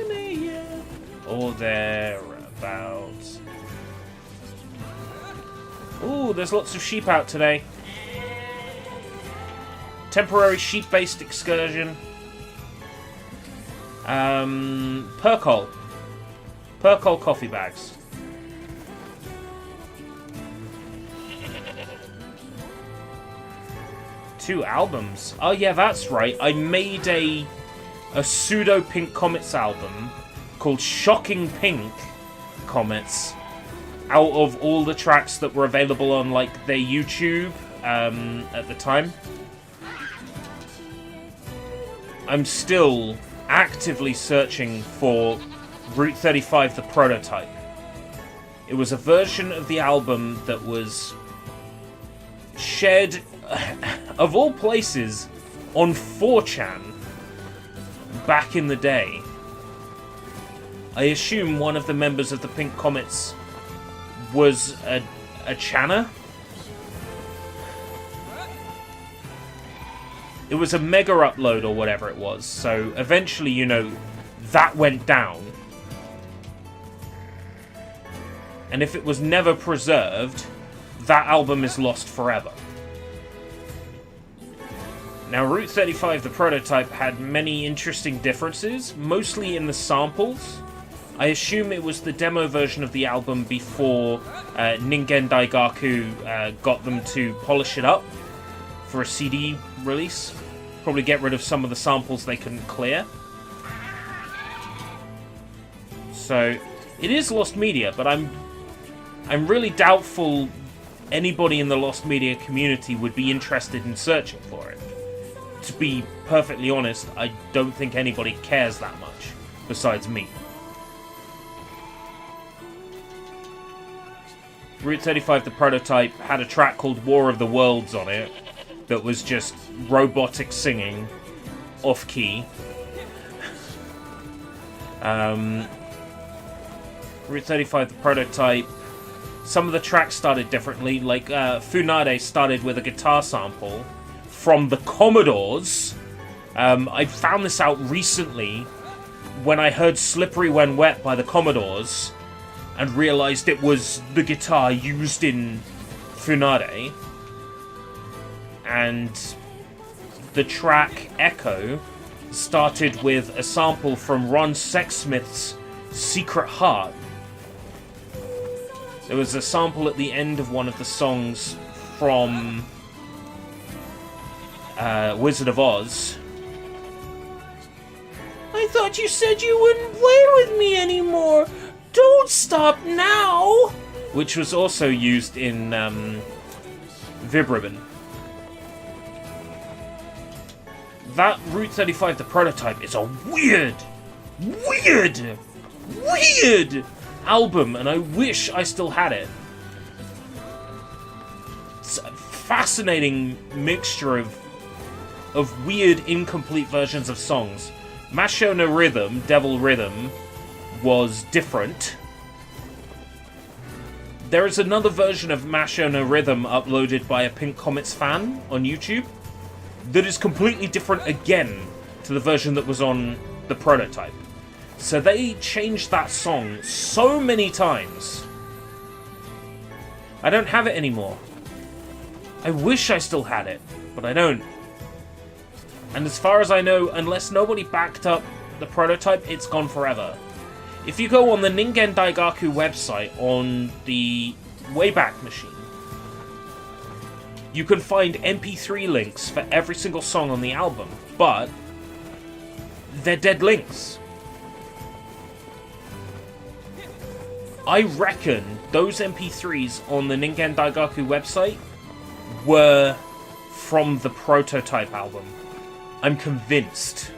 a.m. or thereabouts. Ooh, there's lots of sheep out today. Temporary sheep-based excursion. Percol coffee bags. Two albums. Oh yeah, that's right. I made a pseudo Pink Comets album called Shocking Pink Comets out of all the tracks that were available on like their YouTube at the time. I'm still actively searching for Route 35 the prototype. It was a version of the album that was shared of all places on 4chan back in the day. I assume one of the members of the Pink Comets was a channer. It was a mega upload or whatever it was, so eventually, you know, that went down. And if it was never preserved, that album is lost forever. Now, Route 35, the prototype, had many interesting differences, mostly in the samples. I assume it was the demo version of the album before Ningen Daigaku got them to polish it up for a CD release. Probably get rid of some of the samples they couldn't clear. So, it is lost media, but I'm really doubtful anybody in the lost media community would be interested in searching for it. To be perfectly honest, I don't think anybody cares that much, besides me. Route 35, the prototype, had a track called War of the Worlds on it that was just robotic singing, off-key. Route 35, the prototype, some of the tracks started differently, like Funade started with a guitar sample from the Commodores. I found this out recently when I heard Slippery When Wet by the Commodores and realized it was the guitar used in Funade. And the track Echo started with a sample from Ron Sexsmith's Secret Heart. There was a sample at the end of one of the songs from Wizard of Oz. I thought you said you wouldn't play with me anymore. Don't stop now! Which was also used in Vibribbon. That Route 35, the prototype, is a weird album, and I wish I still had it. It's a fascinating mixture of of weird, incomplete versions of songs. Masho no Rhythm, Devil Rhythm, was different. There is another version of Masho no Rhythm uploaded by a Pink Comets fan on YouTube that is completely different again to the version that was on the prototype. So they changed that song so many times. I don't have it anymore. I wish I still had it, but I don't. And as far as I know, unless nobody backed up the prototype, it's gone forever. If you go on the Ningen Daigaku website on the Wayback Machine, you can find MP3 links for every single song on the album, but they're dead links. I reckon those MP3s on the Ningen Daigaku website were from the prototype album. I'm convinced.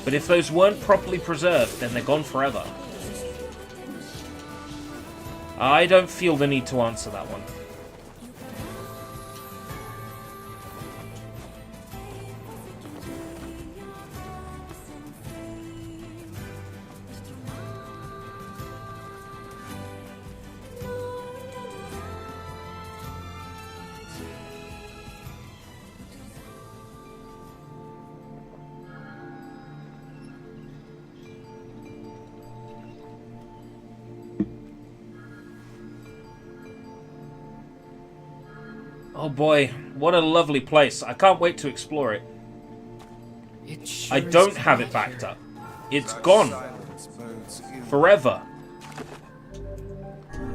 But if those weren't properly preserved, then they're gone forever. I don't feel the need to answer that one. Oh boy, what a lovely place. I can't wait to explore it. I don't have it backed up. It's gone. Forever.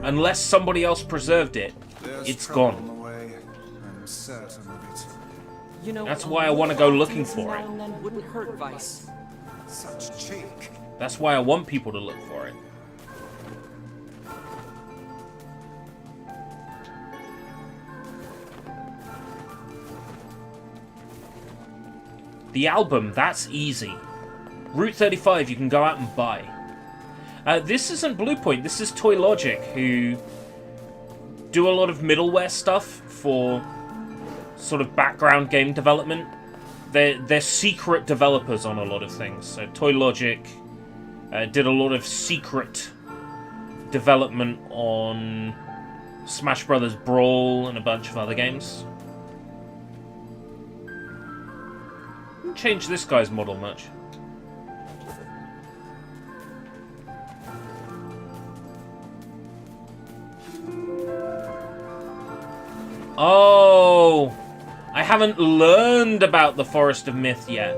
Unless somebody else preserved it, it's gone. You know, that's why I want to go looking for it. Wouldn't hurt, Vice. Such cheek. That's why I want people to look for it. The album, that's easy. Route 35 you can go out and buy. This isn't Bluepoint, this is Toy Logic, who do a lot of middleware stuff for sort of background game development. They're secret developers on a lot of things. So Toy Logic did a lot of secret development on Smash Brothers Brawl and a bunch of other games. Change this guy's model much. Oh, I haven't learned about the Forest of Myth yet.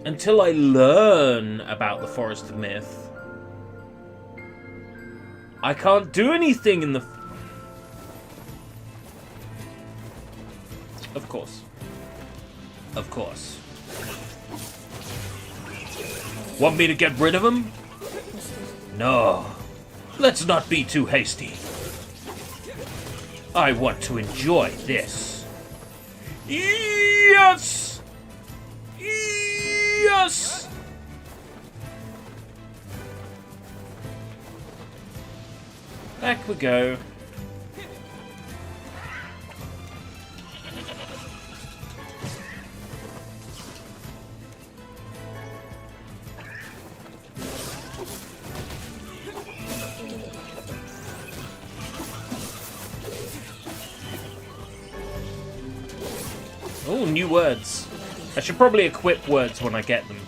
Until I learn about the Forest of Myth, I can't do anything in the... Of course. Of course. Want me to get rid of him? No. Let's not be too hasty. I want to enjoy this. Yes! Yes! Back we go. Oh, new words. I should probably equip words when I get them.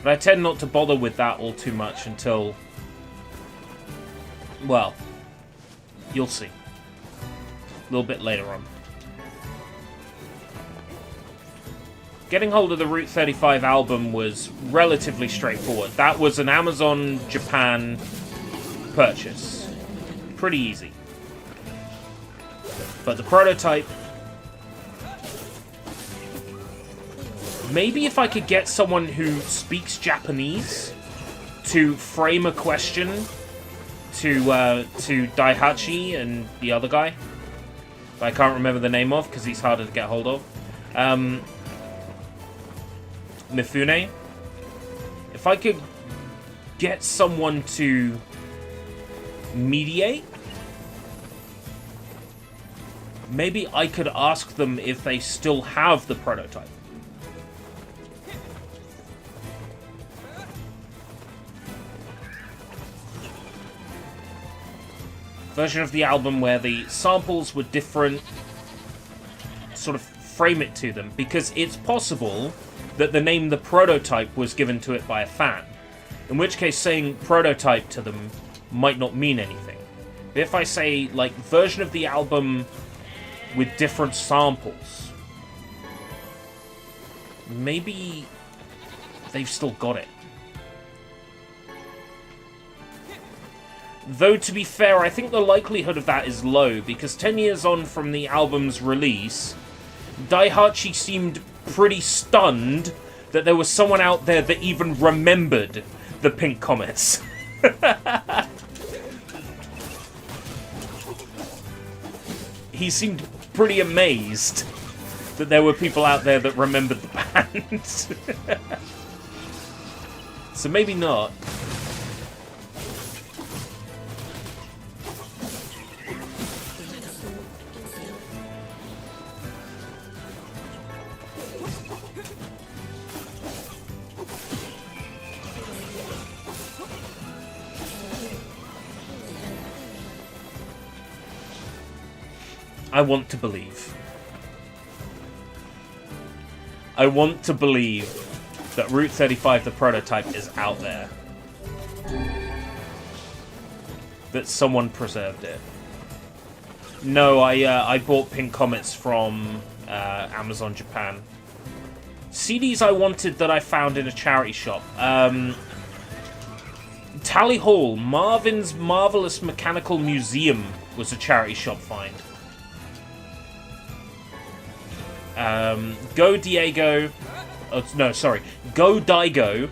But I tend not to bother with that all too much until... well, you'll see. A little bit later on. Getting hold of the Route 35 album was relatively straightforward. That was an Amazon Japan purchase. Pretty easy. But the prototype... maybe if I could get someone who speaks Japanese to frame a question to Daihachi and the other guy, that I can't remember the name of because he's harder to get hold of. Mifune. If I could get someone to mediate. Maybe I could ask them if they still have the prototype. Version of the album where the samples were different, sort of frame it to them, because it's possible that the name The Prototype was given to it by a fan, in which case saying prototype to them might not mean anything. But if I say, like, version of the album with different samples, maybe they've still got it. Though, to be fair, I think the likelihood of that is low, because 10 years on from the album's release, Daihachi seemed pretty stunned that there was someone out there that even remembered the pink comets. He seemed pretty amazed that there were people out there that remembered the band. So maybe not. I want to believe. I want to believe that Route 35, the prototype, is out there. That someone preserved it. No, I bought Pink Comets from Amazon Japan. CDs I wanted that I found in a charity shop. Tally Hall, Marvin's Marvelous Mechanical Museum was a charity shop find. Go Diego... Oh, no, sorry. Go Daigo.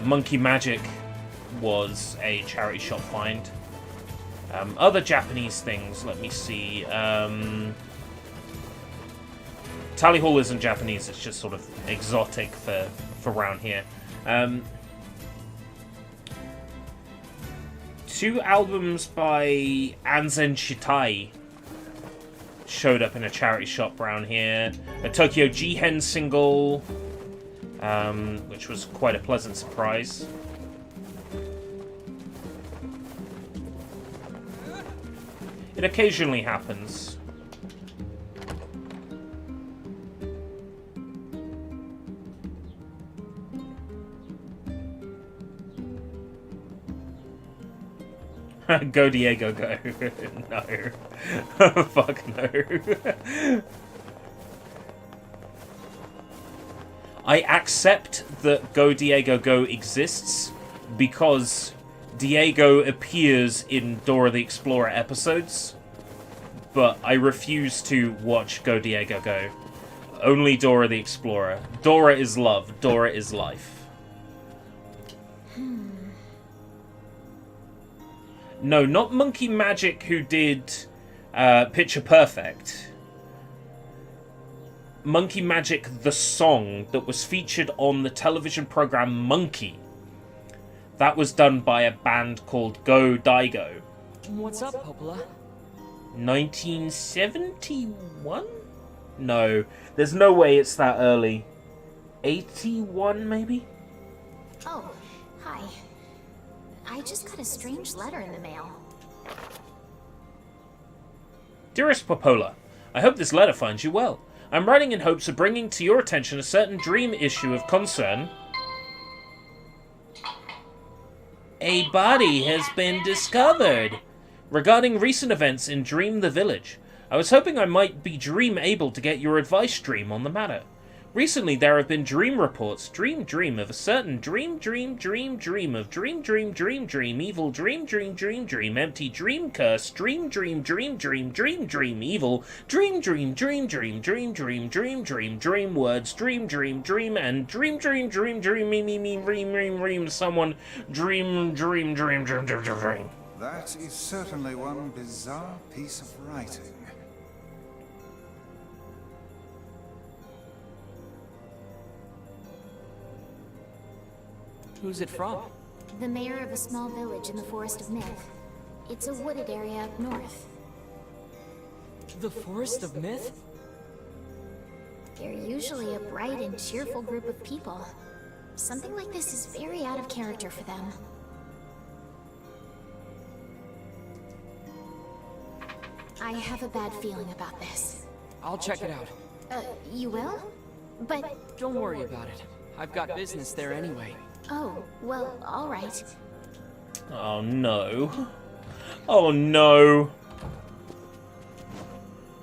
Monkey Magic was a charity shop find. Other Japanese things, let me see. Tally Hall isn't Japanese, it's just sort of exotic for around here. 2 albums by Anzen Shitai showed up in a charity shop around here. A Tokyo Jihen single, which was quite a pleasant surprise. It occasionally happens. Go Diego, go. No. Fuck no. I accept that Go Diego Go exists because Diego appears in Dora the Explorer episodes, but I refuse to watch Go Diego Go. Only Dora the Explorer. Dora is love. Dora is life. No, not Monkey Magic, who did Picture Perfect. Monkey Magic, the song that was featured on the television program Monkey. That was done by a band called Go Daigo. What's up, Popola? 1971? No, there's no way it's that early. 81, maybe? Oh, hi. I just got a strange letter in the mail. Dearest Popola, I hope this letter finds you well. I'm writing in hopes of bringing to your attention a certain dream issue of concern. A body has been discovered. Regarding recent events in Dream the Village, I was hoping I might be dream able to get your advice, Dream, on the matter. Recently, there have been dream reports, dream of a certain dream of dream, evil, dream, empty, dream, curse, dream, evil, dream, words, dream, and dream, someone, dream. That is certainly one bizarre piece of writing. Who's it from? The mayor of a small village in the Forest of Myth. It's a wooded area up north. The Forest of Myth? They're usually a bright and cheerful group of people. Something like this is very out of character for them. I have a bad feeling about this. I'll check it out. You will? But... Don't worry about it. I've got business there anyway. Oh, well, alright. Oh no. Oh no.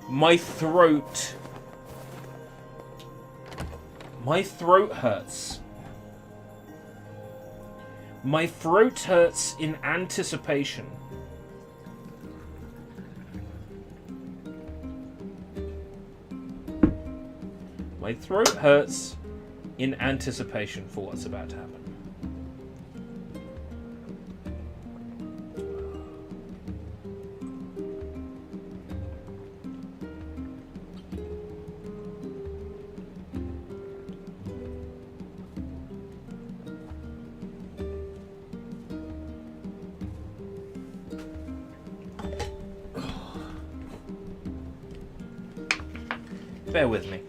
My throat. My throat hurts. My throat hurts in anticipation. My throat hurts in anticipation for what's about to happen. Bear with me.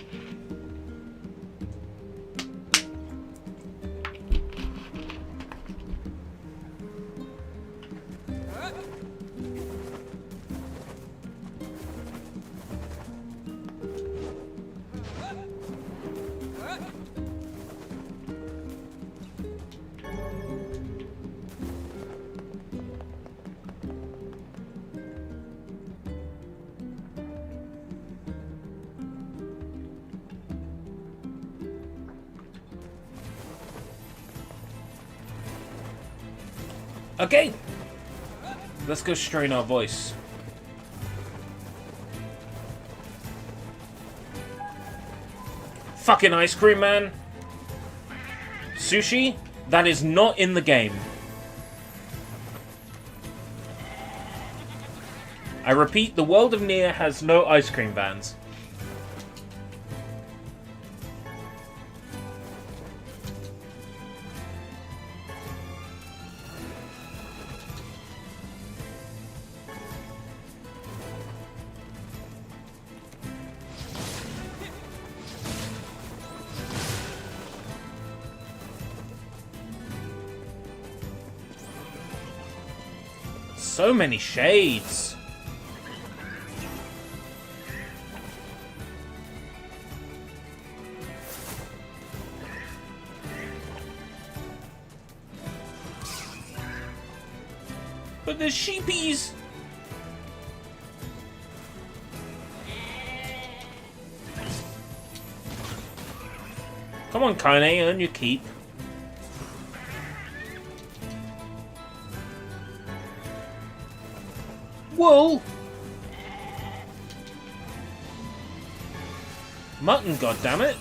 Okay, let's go strain our voice. Fucking ice cream man. Sushi? That is not in the game. I repeat, the world of NieR has no ice cream vans. So many shades. But there's sheepies. Come on, Kaine, earn your keep. Wool! Mutton, goddammit!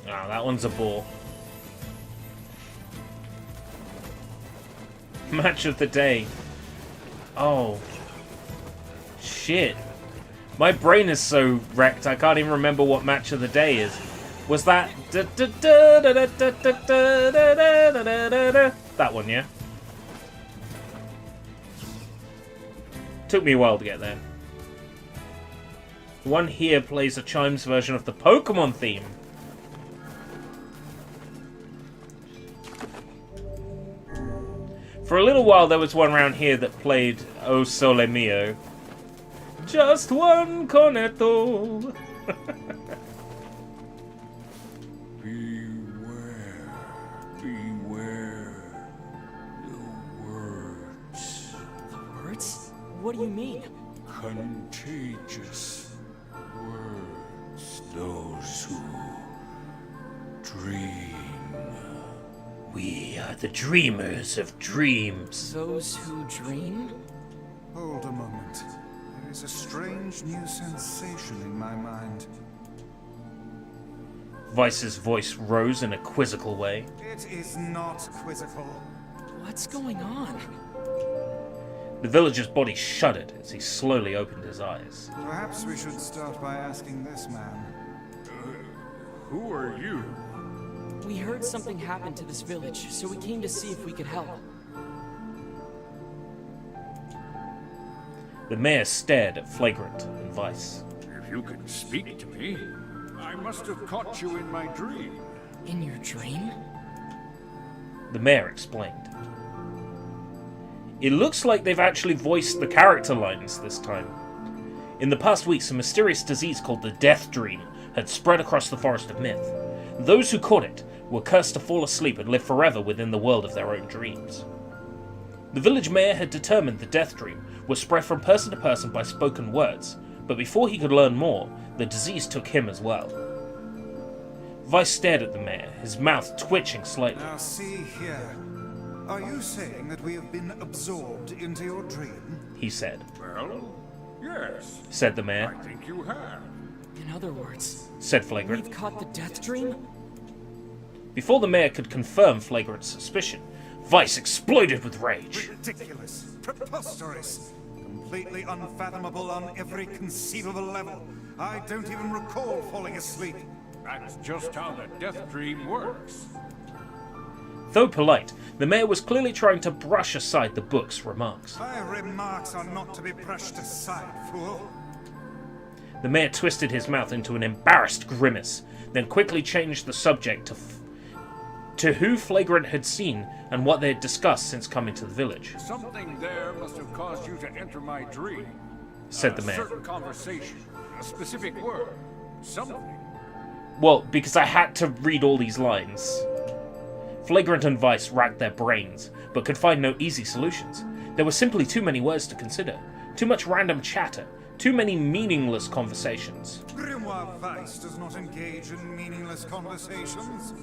Ah, that one's a bore. Match of the day. Oh. Shit. My brain is so wrecked I can't even remember what match of the day is. Was that... That one, yeah? Took me a while to get there. The one here plays a Chimes version of the Pokemon theme. For a little while, there was one around here that played O Sole Mio. Just one cornetto. Beware, beware the words. The words? What do you mean? Contagious words. Those who dream. We are the dreamers of dreams. Those who dream? Hold a moment. There is a strange new sensation in my mind. Vice's voice rose in a quizzical way. It is not quizzical. What's going on? The villager's body shuddered as he slowly opened his eyes. Perhaps we should start by asking this man. Who are you? We heard something happened to this village, so we came to see if we could help. The mayor stared at Flagrant and Vice. If you can speak to me, I must have caught you in my dream. In your dream? The mayor explained. It looks like they've actually voiced the character lines this time. In the past weeks, a mysterious disease called the Death Dream had spread across the Forest of Myth. Those who caught it were cursed to fall asleep and live forever within the world of their own dreams. The village mayor had determined the Death Dream was spread from person to person by spoken words, but before he could learn more, the disease took him as well. Vice stared at the mayor, his mouth twitching slightly. Now see here. Are you saying that we have been absorbed into your dream? He said. Well, yes. Said the mayor. I think you have. In other words, said Flagrant. we've caught the Death Dream? Before the mayor could confirm Flagrant's suspicion, Vice exploded with rage. Ridiculous. Preposterous. Completely unfathomable on every conceivable level. I don't even recall falling asleep. That's just how the death dream works. Though polite, the mayor was clearly trying to brush aside the book's remarks. My remarks are not to be brushed aside, fool. The mayor twisted his mouth into an embarrassed grimace, then quickly changed the subject to who Flagrant had seen and what they had discussed since coming to the village. Something there must have caused you to enter my dream. Said the mayor. A certain conversation, a specific word, something. Well, because I had to read all these lines. Flagrant and Vice racked their brains, but could find no easy solutions. There were simply too many words to consider, too much random chatter, too many meaningless conversations. Grimoire Vice does not engage in meaningless conversations.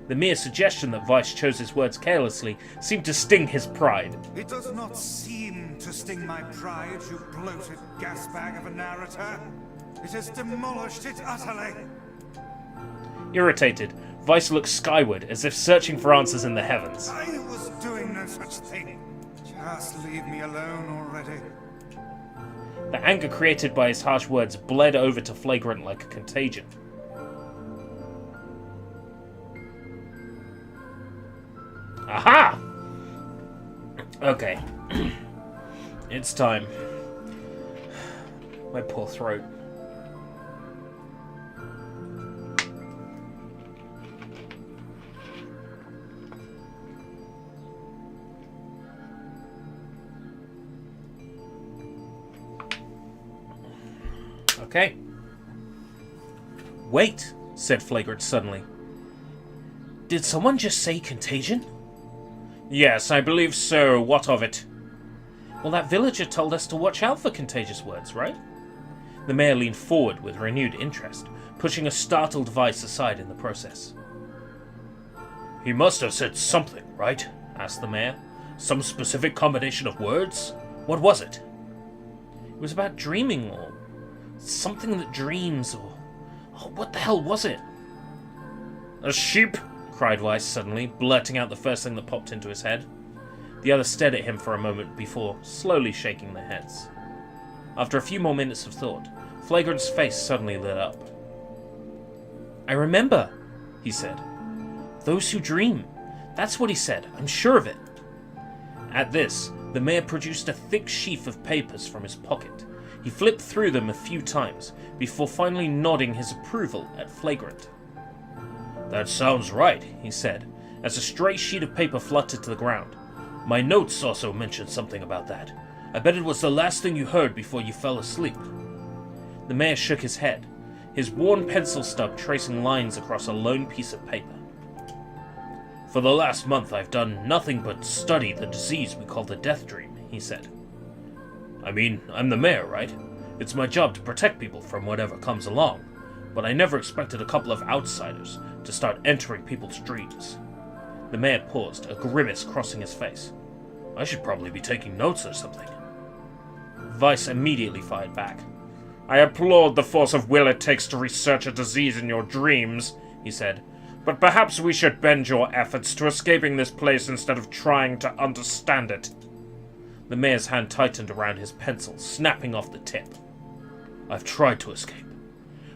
The mere suggestion that Vice chose his words carelessly seemed to sting his pride. It does not seem to sting my pride, you bloated gasbag of a narrator. It has demolished it utterly. Irritated, Vice looked skyward as if searching for answers in the heavens. I was doing no such thing. Just leave me alone already. The anger created by his harsh words bled over to Flagrant like a contagion. Aha! Okay. It's time. My poor throat. Okay. Wait, said Flagrant suddenly. Did someone just say contagion? Yes, I believe so. What of it? Well, that villager told us to watch out for contagious words, right? The mayor leaned forward with renewed interest, pushing a startled Vice aside in the process. He must have said something, right? Asked the mayor. Some specific combination of words? What was it? It was about dreaming, or something that dreams, or... Oh, what the hell was it? A sheep? Cried Vice suddenly, blurting out the first thing that popped into his head. The others stared at him for a moment before slowly shaking their heads. After a few more minutes of thought, Flagrant's face suddenly lit up. I remember, he said. Those who dream. That's what he said, I'm sure of it. At this, the mayor produced a thick sheaf of papers from his pocket. He flipped through them a few times, before finally nodding his approval at Flagrant. That sounds right, he said, as a stray sheet of paper fluttered to the ground. My notes also mentioned something about that. I bet it was the last thing you heard before you fell asleep. The mayor shook his head, his worn pencil stub tracing lines across a lone piece of paper. For the last month I've done nothing but study the disease we call the Death Dream, he said. I mean, I'm the mayor, right? It's my job to protect people from whatever comes along, but I never expected a couple of outsiders to start entering people's dreams. The mayor paused, a grimace crossing his face. I should probably be taking notes or something. Vice immediately fired back. I applaud the force of will it takes to research a disease in your dreams, he said. But perhaps we should bend your efforts to escaping this place instead of trying to understand it. The mayor's hand tightened around his pencil, snapping off the tip. I've tried to escape.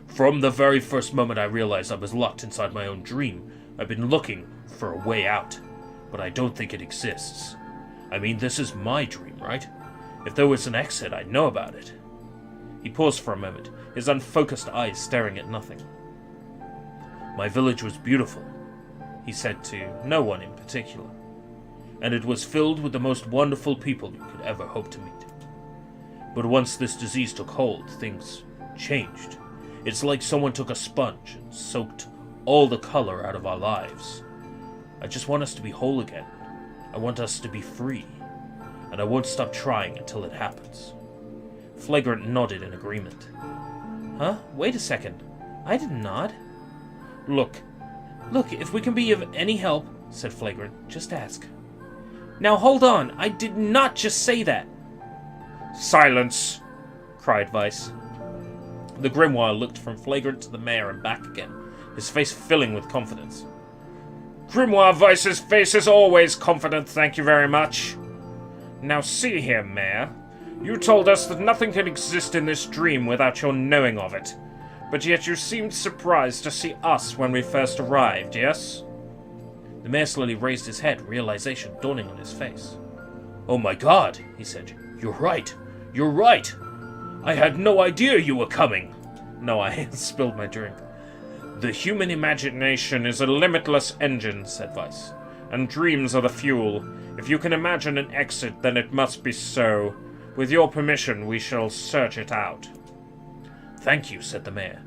From the very first moment I realized I was locked inside my own dream, I've been looking for a way out, but I don't think it exists. I mean, this is my dream, right? If there was an exit, I'd know about it. He paused for a moment, his unfocused eyes staring at nothing. My village was beautiful, he said to no one in particular, and it was filled with the most wonderful people you could ever hope to meet. But once this disease took hold, things changed. It's like someone took a sponge and soaked all the color out of our lives. I just want us to be whole again. I want us to be free. And I won't stop trying until it happens. Flagrant nodded in agreement. Huh? Wait a second. I didn't nod. Look, if we can be of any help, said Flagrant, just ask. Now hold on, I did not just say that. Silence, cried Vice. The Grimoire looked from Flagrant to the mayor and back again, his face filling with confidence. Grimoire Vice's face is always confident, thank you very much. Now see here, Mayor. You told us that nothing can exist in this dream without your knowing of it. But yet you seemed surprised to see us when we first arrived, yes? The mayor slowly raised his head, realization dawning on his face. Oh my god, he said. You're right. You're right. I had no idea you were coming. No, I spilled my drink. The human imagination is a limitless engine, said Vice. And dreams are the fuel. If you can imagine an exit, then it must be so. With your permission, we shall search it out. Thank you, said the mayor.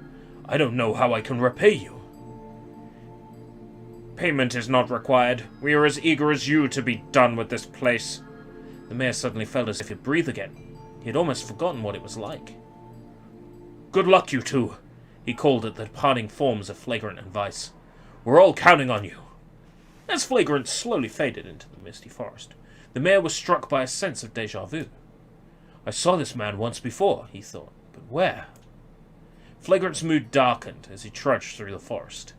I don't know how I can repay you. Payment is not required. We are as eager as you to be done with this place. The mayor suddenly felt as if he'd breathe again. He had almost forgotten what it was like. Good luck, you two, he called at the departing forms of Flagrant and Vice. We're all counting on you. As Flagrant slowly faded into the misty forest, the mayor was struck by a sense of déjà vu. I saw this man once before, he thought, but where? Flagrant's mood darkened as he trudged through the forest.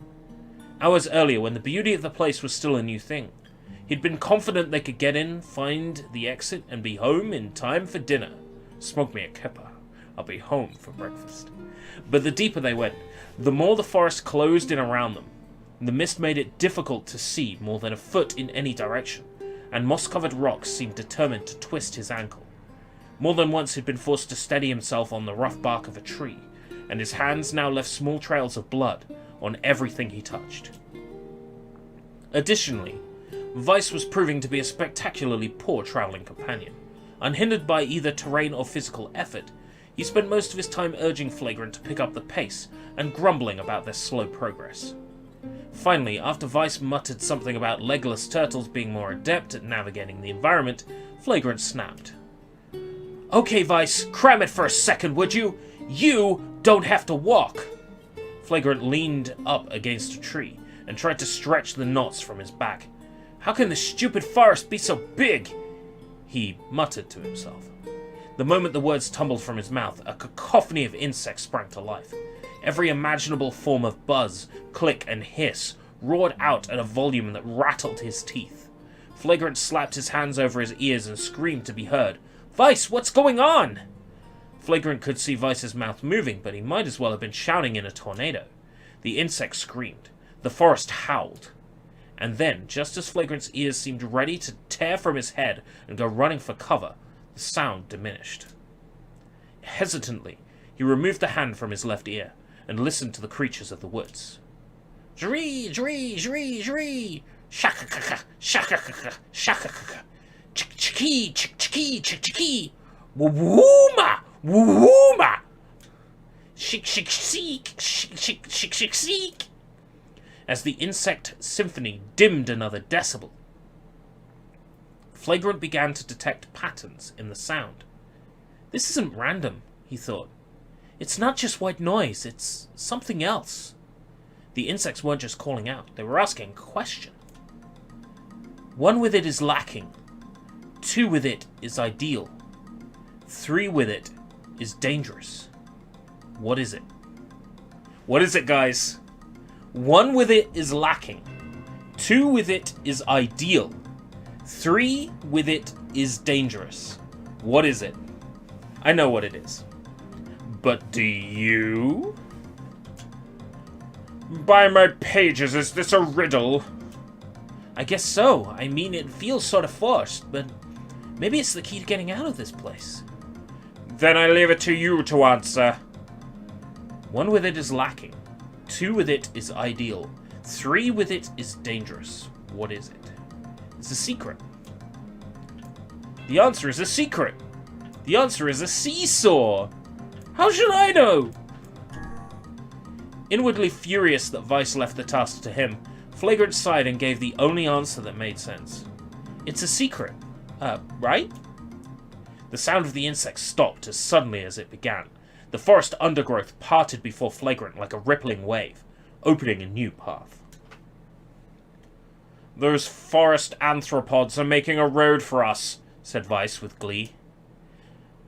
Hours earlier, when the beauty of the place was still a new thing, he'd been confident they could get in, find the exit, and be home in time for dinner. Smoke me a kipper. I'll be home for breakfast. But the deeper they went, the more the forest closed in around them. The mist made it difficult to see more than a foot in any direction, and moss-covered rocks seemed determined to twist his ankle. More than once he'd been forced to steady himself on the rough bark of a tree, and his hands now left small trails of blood on everything he touched. Additionally, Vice was proving to be a spectacularly poor traveling companion. Unhindered by either terrain or physical effort, he spent most of his time urging Flagrant to pick up the pace and grumbling about their slow progress. Finally, after Vice muttered something about legless turtles being more adept at navigating the environment, Flagrant snapped. Okay, Vice, cram it for a second, would you? You don't have to walk! Flagrant leaned up against a tree and tried to stretch the knots from his back. How can this stupid forest be so big? He muttered to himself. The moment the words tumbled from his mouth, a cacophony of insects sprang to life. Every imaginable form of buzz, click, and hiss roared out at a volume that rattled his teeth. Flagrant slapped his hands over his ears and screamed to be heard. Vice, what's going on? Flagrant could see Vice's mouth moving, but he might as well have been shouting in a tornado. The insects screamed. The forest howled. And then, just as Flagrant's ears seemed ready to tear from his head and go running for cover, the sound diminished. Hesitantly, he removed the hand from his left ear and listened to the creatures of the woods. Jree, jree, jree, jree! Shakakaka, shakakaka, shakakaka! Chick-chicky, chick-chicky, chick-chicky! Woo-wooma! Woo-wooma! Shik-shik-seek, shik-shik-shik-shik-seek! As the insect symphony dimmed another decibel, Flagrant began to detect patterns in the sound. This isn't random, he thought. It's not just white noise, it's something else. The insects weren't just calling out, they were asking a question. 1 with it is lacking. 2 with it is ideal. 3 with it is dangerous. What is it? What is it, guys? 1 with it is lacking. 2 with it is ideal. 3 with it is dangerous. What is it? I know what it is. But do you? By my pages, is this a riddle? I guess so. I mean, it feels sort of forced, but maybe it's the key to getting out of this place. Then I leave it to you to answer. 1 with it is lacking. 2 with it is ideal. 3 with it is dangerous. What is it? It's a secret. The answer is a secret. The answer is a seesaw. How should I know? Inwardly furious that Vice left the task to him, Flagrant sighed and gave the only answer that made sense. It's a secret. Right? The sound of the insect stopped as suddenly as it began. The forest undergrowth parted before Flagrant like a rippling wave, opening a new path. Those forest anthropods are making a road for us, said Vice with glee.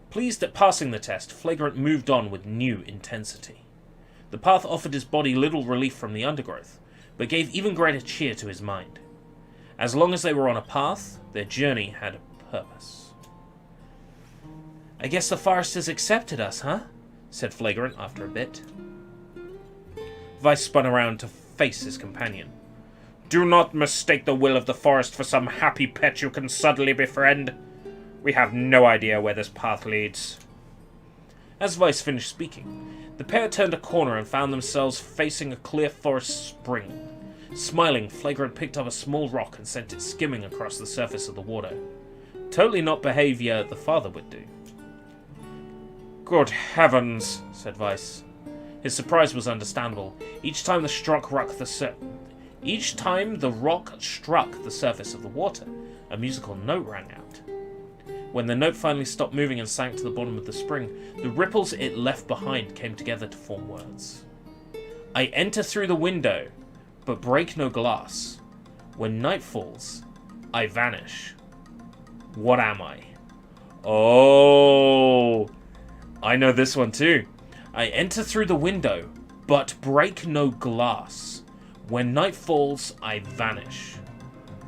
Pleased at passing the test, Flagrant moved on with new intensity. The path offered his body little relief from the undergrowth, but gave even greater cheer to his mind. As long as they were on a path, their journey had a purpose. I guess the forest has accepted us, huh? Said Flagrant after a bit. Vice spun around to face his companion. Do not mistake the will of the forest for some happy pet you can suddenly befriend. We have no idea where this path leads. As Vice finished speaking, the pair turned a corner and found themselves facing a clear forest spring. Smiling, Flagrant picked up a small rock and sent it skimming across the surface of the water. Totally not behavior the father would do. Good heavens, said Vice. His surprise was understandable. Each time the rock struck the surface of the water, a musical note rang out. When the note finally stopped moving and sank to the bottom of the spring, the ripples it left behind came together to form words. I enter through the window, but break no glass. When night falls, I vanish. What am I? Oh, I know this one too. I enter through the window, but break no glass. When night falls, I vanish.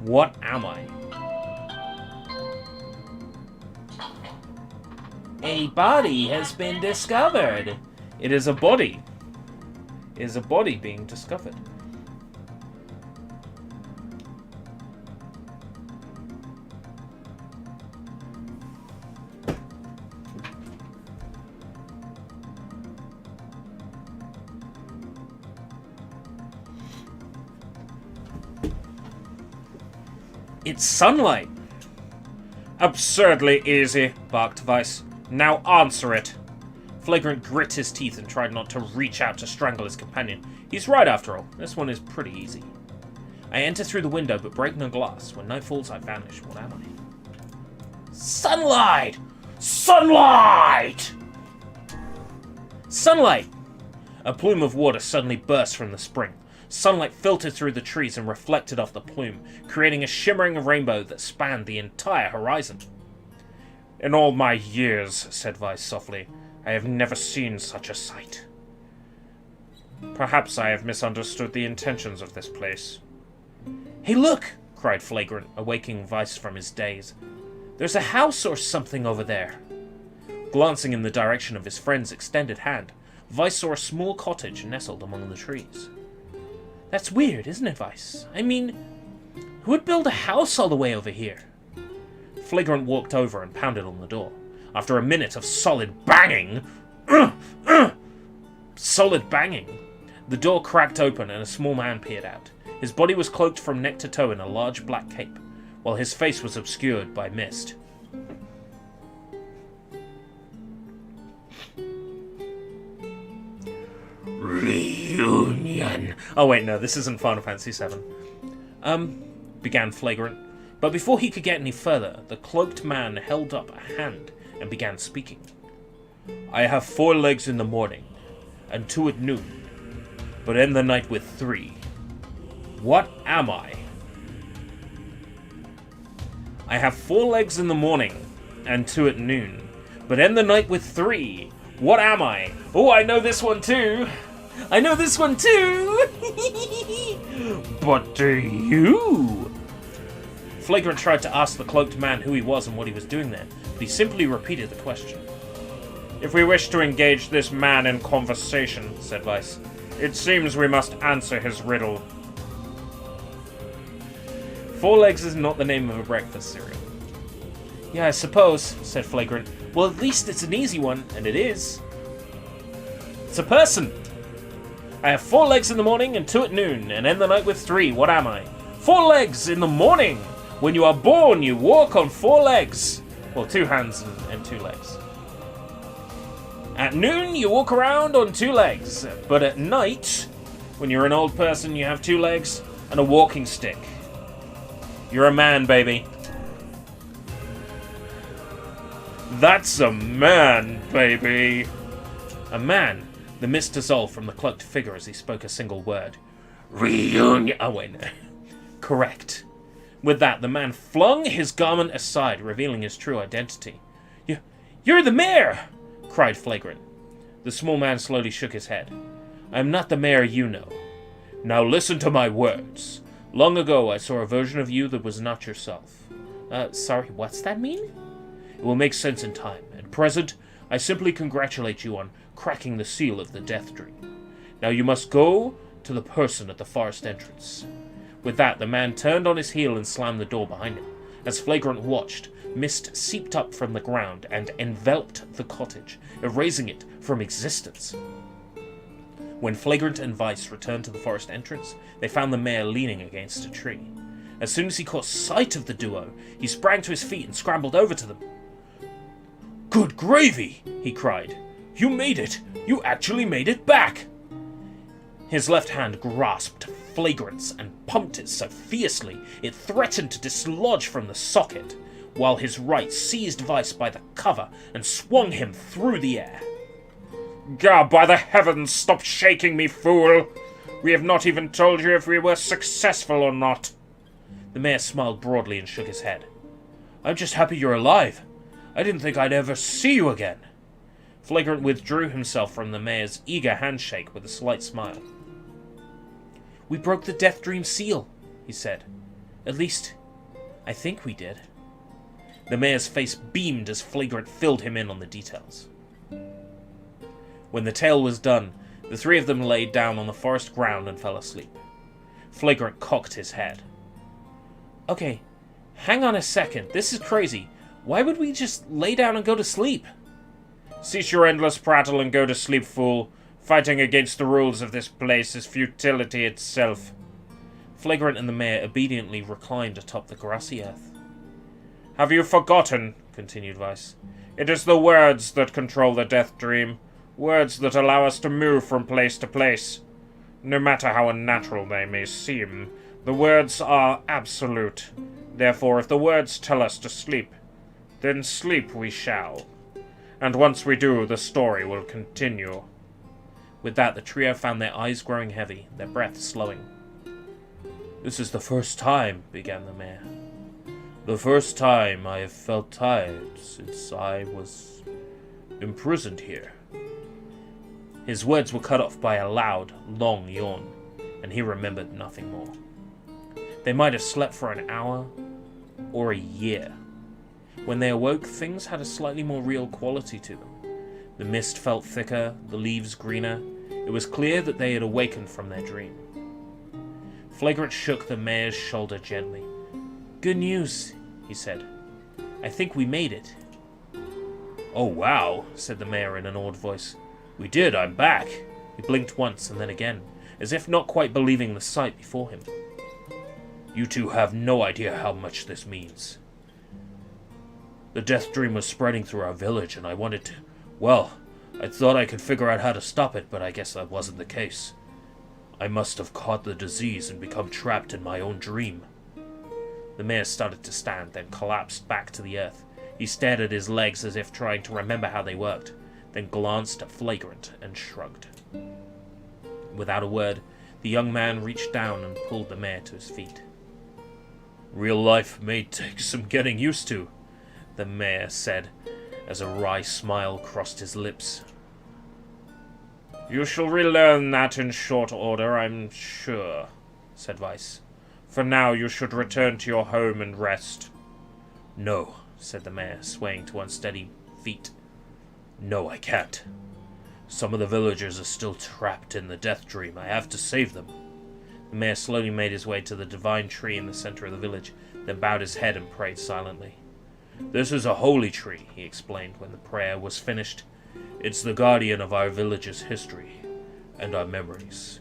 What am I? A body has been discovered. It is a body. It is a body being discovered. It's sunlight. Absurdly easy, barked Vice. Now answer it. Flagrant grit his teeth and tried not to reach out to strangle his companion. He's right after all. This one is pretty easy. I enter through the window but break no glass. When night falls, I vanish. What am I? Sunlight! Sunlight! Sunlight! A plume of water suddenly burst from the spring. Sunlight filtered through the trees and reflected off the plume, creating a shimmering rainbow that spanned the entire horizon. In all my years, said Vice softly, I have never seen such a sight. Perhaps I have misunderstood the intentions of this place. Hey, look! Cried Flagrant, awaking Vice from his daze. There's a house or something over there. Glancing in the direction of his friend's extended hand, Vice saw a small cottage nestled among the trees. That's weird, isn't it, Vice? I mean, who would build a house all the way over here? Flagrant walked over and pounded on the door. After a minute of solid banging, the door cracked open and a small man peered out. His body was cloaked from neck to toe in a large black cape, while his face was obscured by mist. Reunion. Oh wait, no, this isn't Final Fantasy VII. Began Flagrant. But before he could get any further, the cloaked man held up a hand and began speaking. I have 4 legs in the morning, and 2 at noon, but end the night with 3. What am I? I have 4 legs in the morning, and 2 at noon, but end the night with 3. What am I? Oh, I know this one too! I know this one too! But do you? Flagrant tried to ask the cloaked man who he was and what he was doing there, but he simply repeated the question. If we wish to engage this man in conversation, said Weiss, it seems we must answer his riddle. 4 Legs is not the name of a breakfast cereal. Yeah, I suppose, said Flagrant. Well, at least it's an easy one, and it is. It's a person. I have 4 legs in the morning and 2 at noon, and end the night with 3. What am I? 4 legs in the morning! When you are born, you walk on 4 legs. Well, 2 hands and 2 legs. At noon, you walk around on 2 legs. But at night, when you're an old person, you have 2 legs and a walking stick. You're a man, baby. That's a man, baby. A man. The mist dissolved from the cloaked figure as he spoke a single word. Reunion. Oh, wait, no. Correct. With that, the man flung his garment aside, revealing his true identity. You're the mayor! Cried Flagrant. The small man slowly shook his head. I am not the mayor you know. Now listen to my words. Long ago, I saw a version of you that was not yourself. Sorry, what's that mean? It will make sense in time. At present, I simply congratulate you on cracking the seal of the Death Dream. Now you must go to the person at the forest entrance. With that, the man turned on his heel and slammed the door behind him. As Flagrant watched, mist seeped up from the ground and enveloped the cottage, erasing it from existence. When Flagrant and Weiss returned to the forest entrance, they found the mayor leaning against a tree. As soon as he caught sight of the duo, he sprang to his feet and scrambled over to them. Good gravy! He cried. You made it! You actually made it back! His left hand grasped Flagrant's and pumped it so fiercely it threatened to dislodge from the socket, while his right seized Weiss by the cover and swung him through the air. God, by the heavens, stop shaking me, fool! We have not even told you if we were successful or not. The mayor smiled broadly and shook his head. I'm just happy you're alive. I didn't think I'd ever see you again. Flagrant withdrew himself from the mayor's eager handshake with a slight smile. We broke the Death Dream seal, he said. At least, I think we did. The mayor's face beamed as Flagrant filled him in on the details. When the tale was done, the 3 of them laid down on the forest ground and fell asleep. Flagrant cocked his head. Okay, hang on a second. This is crazy. Why would we just lay down and go to sleep? Cease your endless prattle and go to sleep, fool. Fighting against the rules of this place is futility itself. Flagrant and the mayor obediently reclined atop the grassy earth. Have you forgotten, continued Weiss, it is the words that control the Death Dream. Words that allow us to move from place to place. No matter how unnatural they may seem, the words are absolute. Therefore, if the words tell us to sleep, then sleep we shall. And once we do, the story will continue. With that, the trio found their eyes growing heavy, their breath slowing. This is the first time, began the mayor. The first time I have felt tired since I was imprisoned here. His words were cut off by a loud, long yawn, and he remembered nothing more. They might have slept for an hour or a year. When they awoke, things had a slightly more real quality to them. The mist felt thicker, the leaves greener. It was clear that they had awakened from their dream. Flagrant shook the mayor's shoulder gently. Good news, he said. I think we made it. Oh wow, said the mayor in an awed voice. We did, I'm back. He blinked once and then again, as if not quite believing the sight before him. You two have no idea how much this means. The Death Dream was spreading through our village, and I wanted to... Well, I thought I could figure out how to stop it, but I guess that wasn't the case. I must have caught the disease and become trapped in my own dream. The mayor started to stand, then collapsed back to the earth. He stared at his legs as if trying to remember how they worked, then glanced at Flagrant and shrugged. Without a word, the young man reached down and pulled the mayor to his feet. Real life may take some getting used to, the mayor said, as a wry smile crossed his lips. You shall relearn that in short order, I'm sure, said Weiss. For now, you should return to your home and rest. No, said the mayor, swaying to unsteady feet. No, I can't. Some of the villagers are still trapped in the death dream. I have to save them. The mayor slowly made his way to the divine tree in the center of the village, then bowed his head and prayed silently. This is a holy tree, he explained when the prayer was finished. It's the guardian of our village's history and our memories.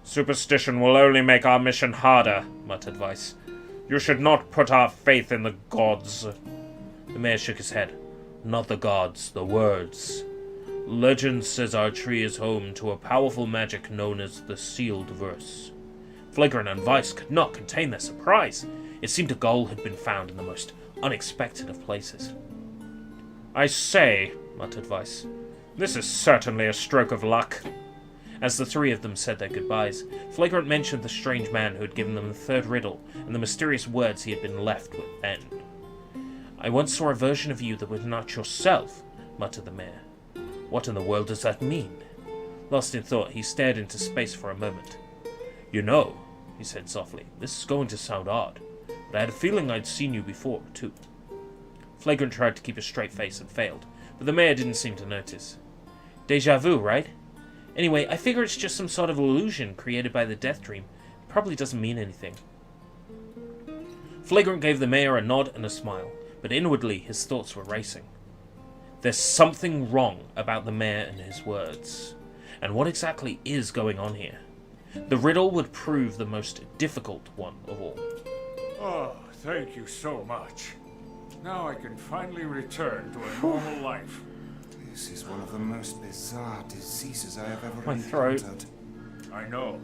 Superstition will only make our mission harder, muttered Weiss. You should not put our faith in the gods. The mayor shook his head. Not the gods, the words. Legend says our tree is home to a powerful magic known as the Sealed Verse. Flagrant and Weiss could not contain their surprise. It seemed a goal had been found in the most unexpected of places. I say, muttered Weiss, this is certainly a stroke of luck. As the three of them said their goodbyes, Flagrant mentioned the strange man who had given them the third riddle and the mysterious words he had been left with then. I once saw a version of you that was not yourself, muttered the mayor. What in the world does that mean? Lost in thought, he stared into space for a moment. You know, he said softly, this is going to sound odd, but I had a feeling I'd seen you before, too. Flagrant tried to keep a straight face and failed, but the mayor didn't seem to notice. Deja vu, right? Anyway, I figure it's just some sort of illusion created by the death dream. It probably doesn't mean anything. Flagrant gave the mayor a nod and a smile, but inwardly his thoughts were racing. There's something wrong about the mayor and his words. And what exactly is going on here? The riddle would prove the most difficult one of all. Oh, thank you so much. Now I can finally return to a normal life. This is one of the most bizarre diseases I have ever My throat. encountered. I know.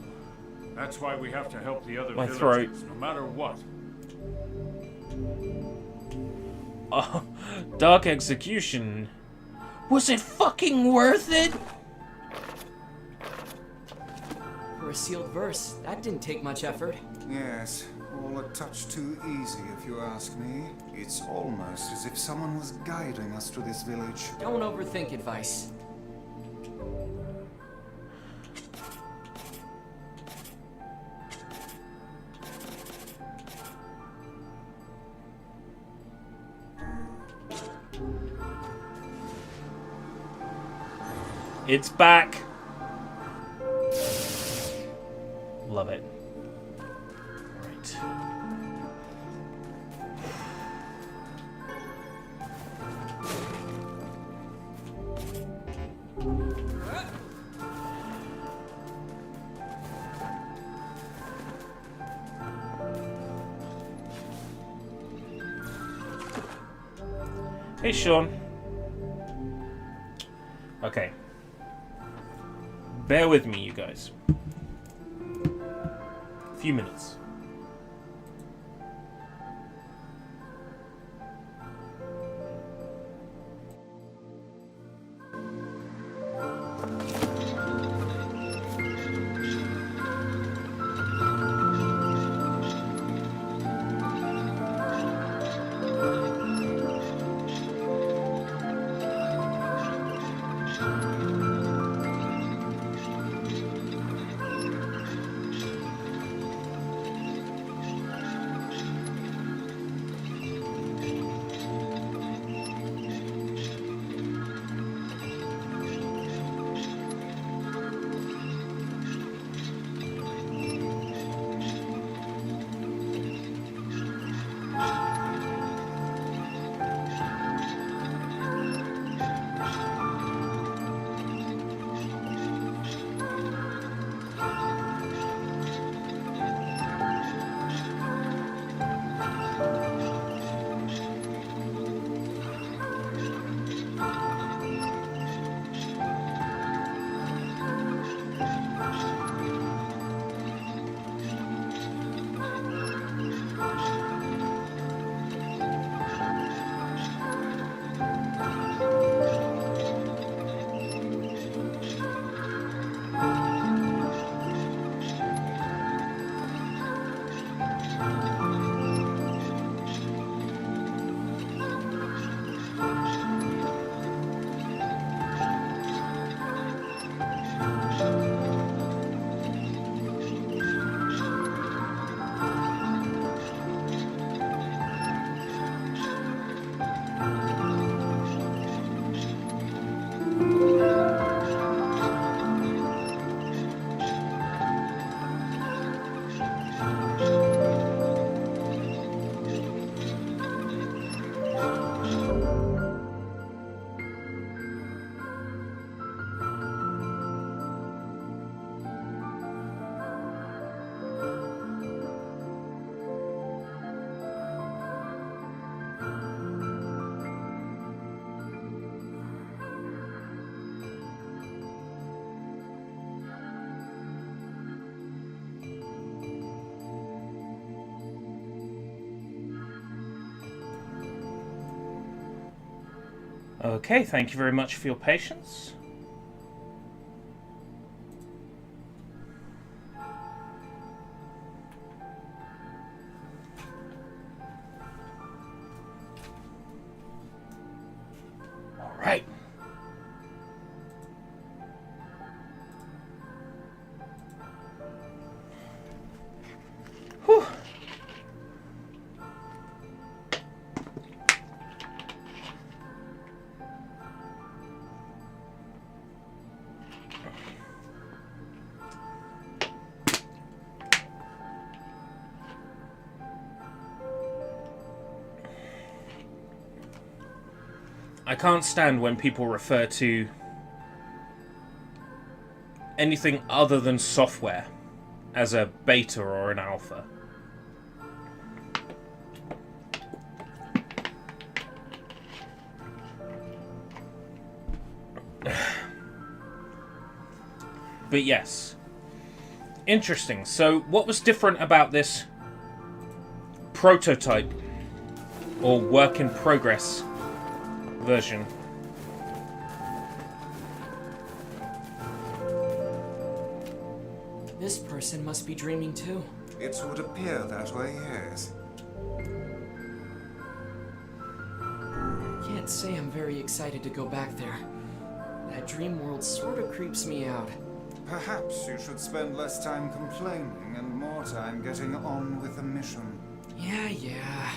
That's why we have to help the other My villagers, throat. no matter what. Oh, dark execution. Was it fucking worth it? For a sealed verse, that didn't take much effort. Yes, all a touch too easy if you ask me. It's almost as if someone was guiding us to this village. Don't overthink advice. It's back. Love it. Right. Hey, Sean. Okay. Bear with me, you guys. A few minutes. Okay, thank you very much for your patience. All right. Whew. I can't stand when people refer to anything other than software as a beta or an alpha. But yes. Interesting. So what was different about this prototype or work in progress version? This person must be dreaming too. It would appear that way, yes. Can't say I'm very excited to go back there. That dream world sort of creeps me out. Perhaps you should spend less time complaining and more time getting on with the mission. Yeah.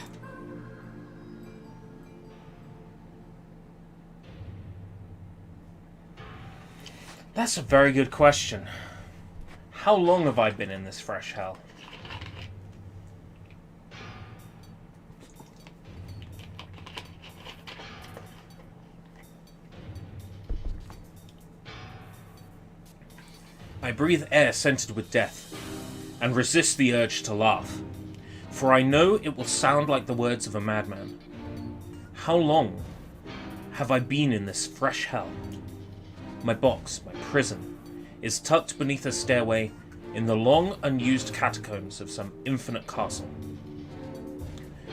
That's a very good question. How long have I been in this fresh hell? I breathe air scented with death, and resist the urge to laugh, for I know it will sound like the words of a madman. How long have I been in this fresh hell? My box, my prison, is tucked beneath a stairway in the long unused catacombs of some infinite castle.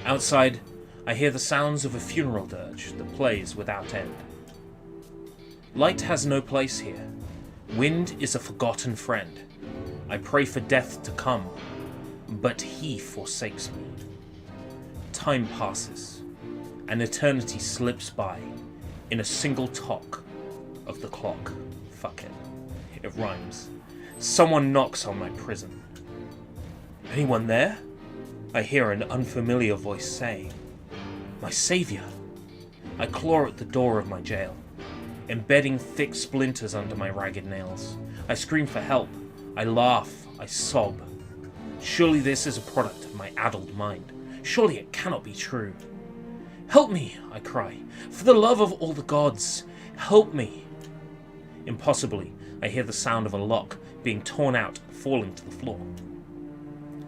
Outside, I hear the sounds of a funeral dirge that plays without end. Light has no place here. Wind is a forgotten friend. I pray for death to come, but he forsakes me. Time passes. An eternity slips by in a single tock of the clock. Fuck it. It rhymes. Someone knocks on my prison. Anyone there? I hear an unfamiliar voice say. My savior. I claw at the door of my jail, embedding thick splinters under my ragged nails. I scream for help. I laugh. I sob. Surely this is a product of my addled mind. Surely it cannot be true. Help me, I cry. For the love of all the gods, help me. Impossibly, I hear the sound of a lock being torn out and falling to the floor.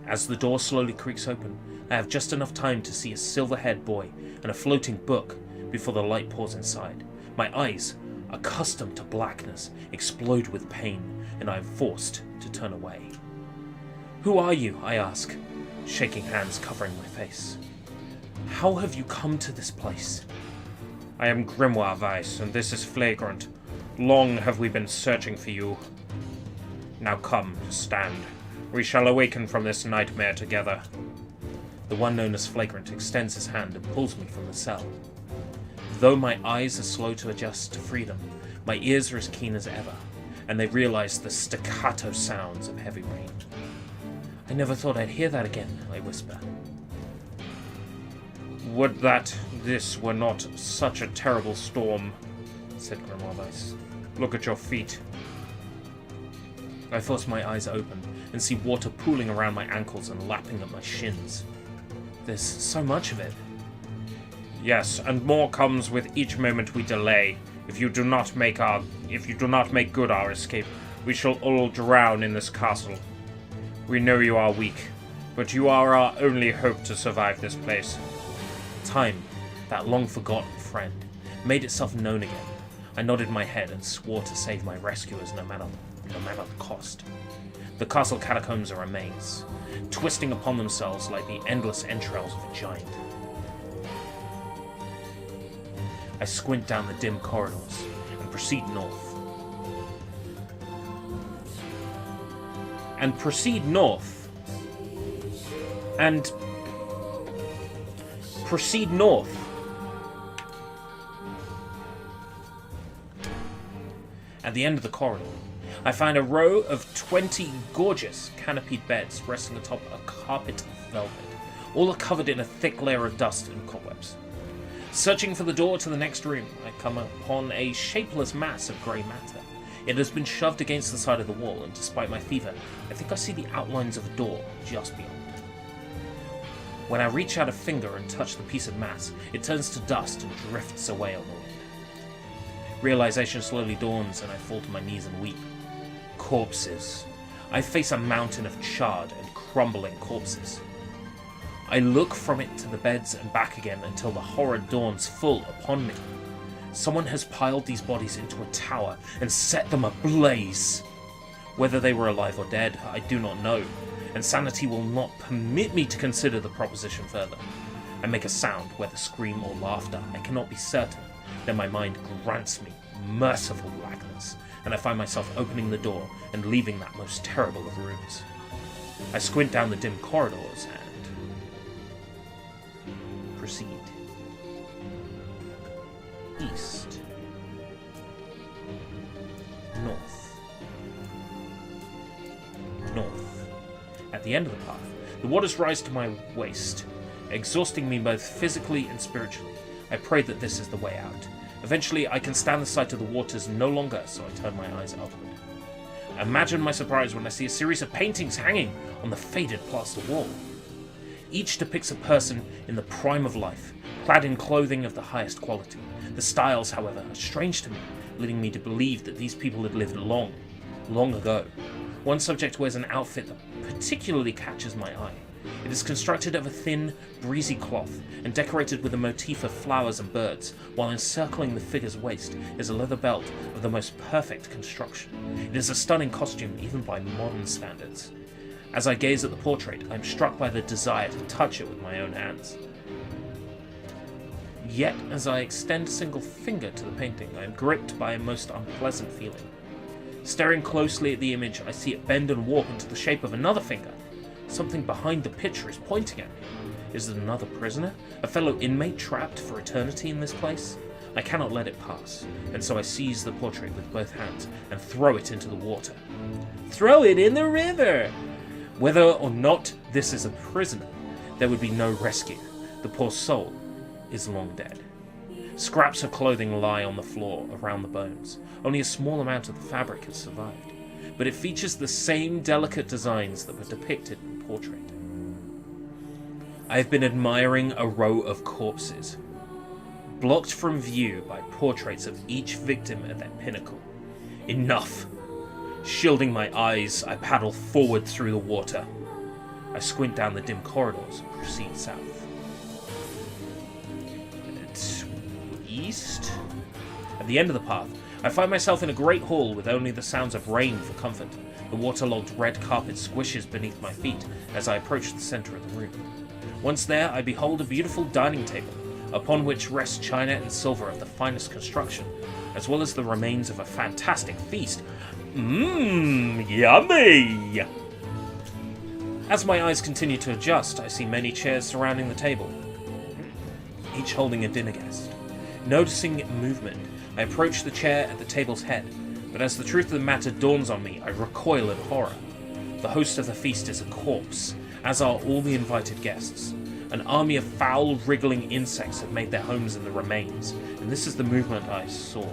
As the door slowly creaks open, I have just enough time to see a silver-haired boy and a floating book before the light pours inside. My eyes, accustomed to blackness, explode with pain, and I am forced to turn away. Who are you? I ask, shaking hands covering my face. How have you come to this place? I am Grimoire Weiss, and this is Flagrant. Long have we been searching for you. Now come, stand. We shall awaken from this nightmare together. The one known as Flagrant extends his hand and pulls me from the cell. Though my eyes are slow to adjust to freedom, my ears are as keen as ever, and they realize the staccato sounds of heavy rain. I never thought I'd hear that again, I whisper. Would that this were not such a terrible storm, said Grimoire Weiss. Look at your feet. I force my eyes open and see water pooling around my ankles and lapping at my shins. There's so much of it. Yes, and more comes with each moment we delay. If you do not make good our escape, we shall all drown in this castle. We know you are weak, but you are our only hope to survive this place. Time, that long-forgotten friend, made itself known again. I nodded my head and swore to save my rescuers no matter the cost. The castle catacombs are a maze, twisting upon themselves like the endless entrails of a giant. I squint down the dim corridors and proceed north. And proceed north. And proceed north. At the end of the corridor, I find a row of 20 gorgeous canopied beds resting atop a carpet of velvet. All are covered in a thick layer of dust and cobwebs. Searching for the door to the next room, I come upon a shapeless mass of grey matter. It has been shoved against the side of the wall, and despite my fever, I think I see the outlines of a door just beyond. When I reach out a finger and touch the piece of mass, it turns to dust and drifts away on the wind. Realization slowly dawns, and I fall to my knees and weep. Corpses. I face a mountain of charred and crumbling corpses. I look from it to the beds and back again until the horror dawns full upon me. Someone has piled these bodies into a tower and set them ablaze. Whether they were alive or dead, I do not know, and sanity will not permit me to consider the proposition further. I make a sound, whether scream or laughter, I cannot be certain. Then my mind grants me merciful blackness, and I find myself opening the door and leaving that most terrible of rooms. I squint down the dim corridors and proceed east, north, north. At the end of the path, the waters rise to my waist, exhausting me both physically and spiritually. I pray that this is the way out. Eventually, I can stand the sight of the waters no longer, so I turn my eyes upward. Imagine my surprise when I see a series of paintings hanging on the faded plaster wall. Each depicts a person in the prime of life, clad in clothing of the highest quality. The styles, however, are strange to me, leading me to believe that these people had lived long, long ago. One subject wears an outfit that particularly catches my eye. It is constructed of a thin, breezy cloth and decorated with a motif of flowers and birds, while encircling the figure's waist is a leather belt of the most perfect construction. It is a stunning costume even by modern standards. As I gaze at the portrait, I am struck by the desire to touch it with my own hands. Yet, as I extend a single finger to the painting, I am gripped by a most unpleasant feeling. Staring closely at the image, I see it bend and warp into the shape of another finger. Something behind the picture is pointing at me. Is it another prisoner? A fellow inmate trapped for eternity in this place? I cannot let it pass, and so I seize the portrait with both hands and throw it into the water. Throw it in the river! Whether or not this is a prisoner, there would be no rescue. The poor soul is long dead. Scraps of clothing lie on the floor around the bones. Only a small amount of the fabric has survived, but it features the same delicate designs that were depicted in the portrait. I have been admiring a row of corpses, blocked from view by portraits of each victim at their pinnacle. Enough! Shielding my eyes, I paddle forward through the water. I squint down the dim corridors and proceed south. East? At the end of the path, I find myself in a great hall with only the sounds of rain for comfort. The waterlogged red carpet squishes beneath my feet as I approach the center of the room. Once there, I behold a beautiful dining table, upon which rest china and silver of the finest construction, as well as the remains of a fantastic feast. Yummy! As my eyes continue to adjust, I see many chairs surrounding the table, each holding a dinner guest. Noticing movement, I approach the chair at the table's head, but as the truth of the matter dawns on me, I recoil in horror. The host of the feast is a corpse, as are all the invited guests. An army of foul, wriggling insects have made their homes in the remains, and this is the movement I saw.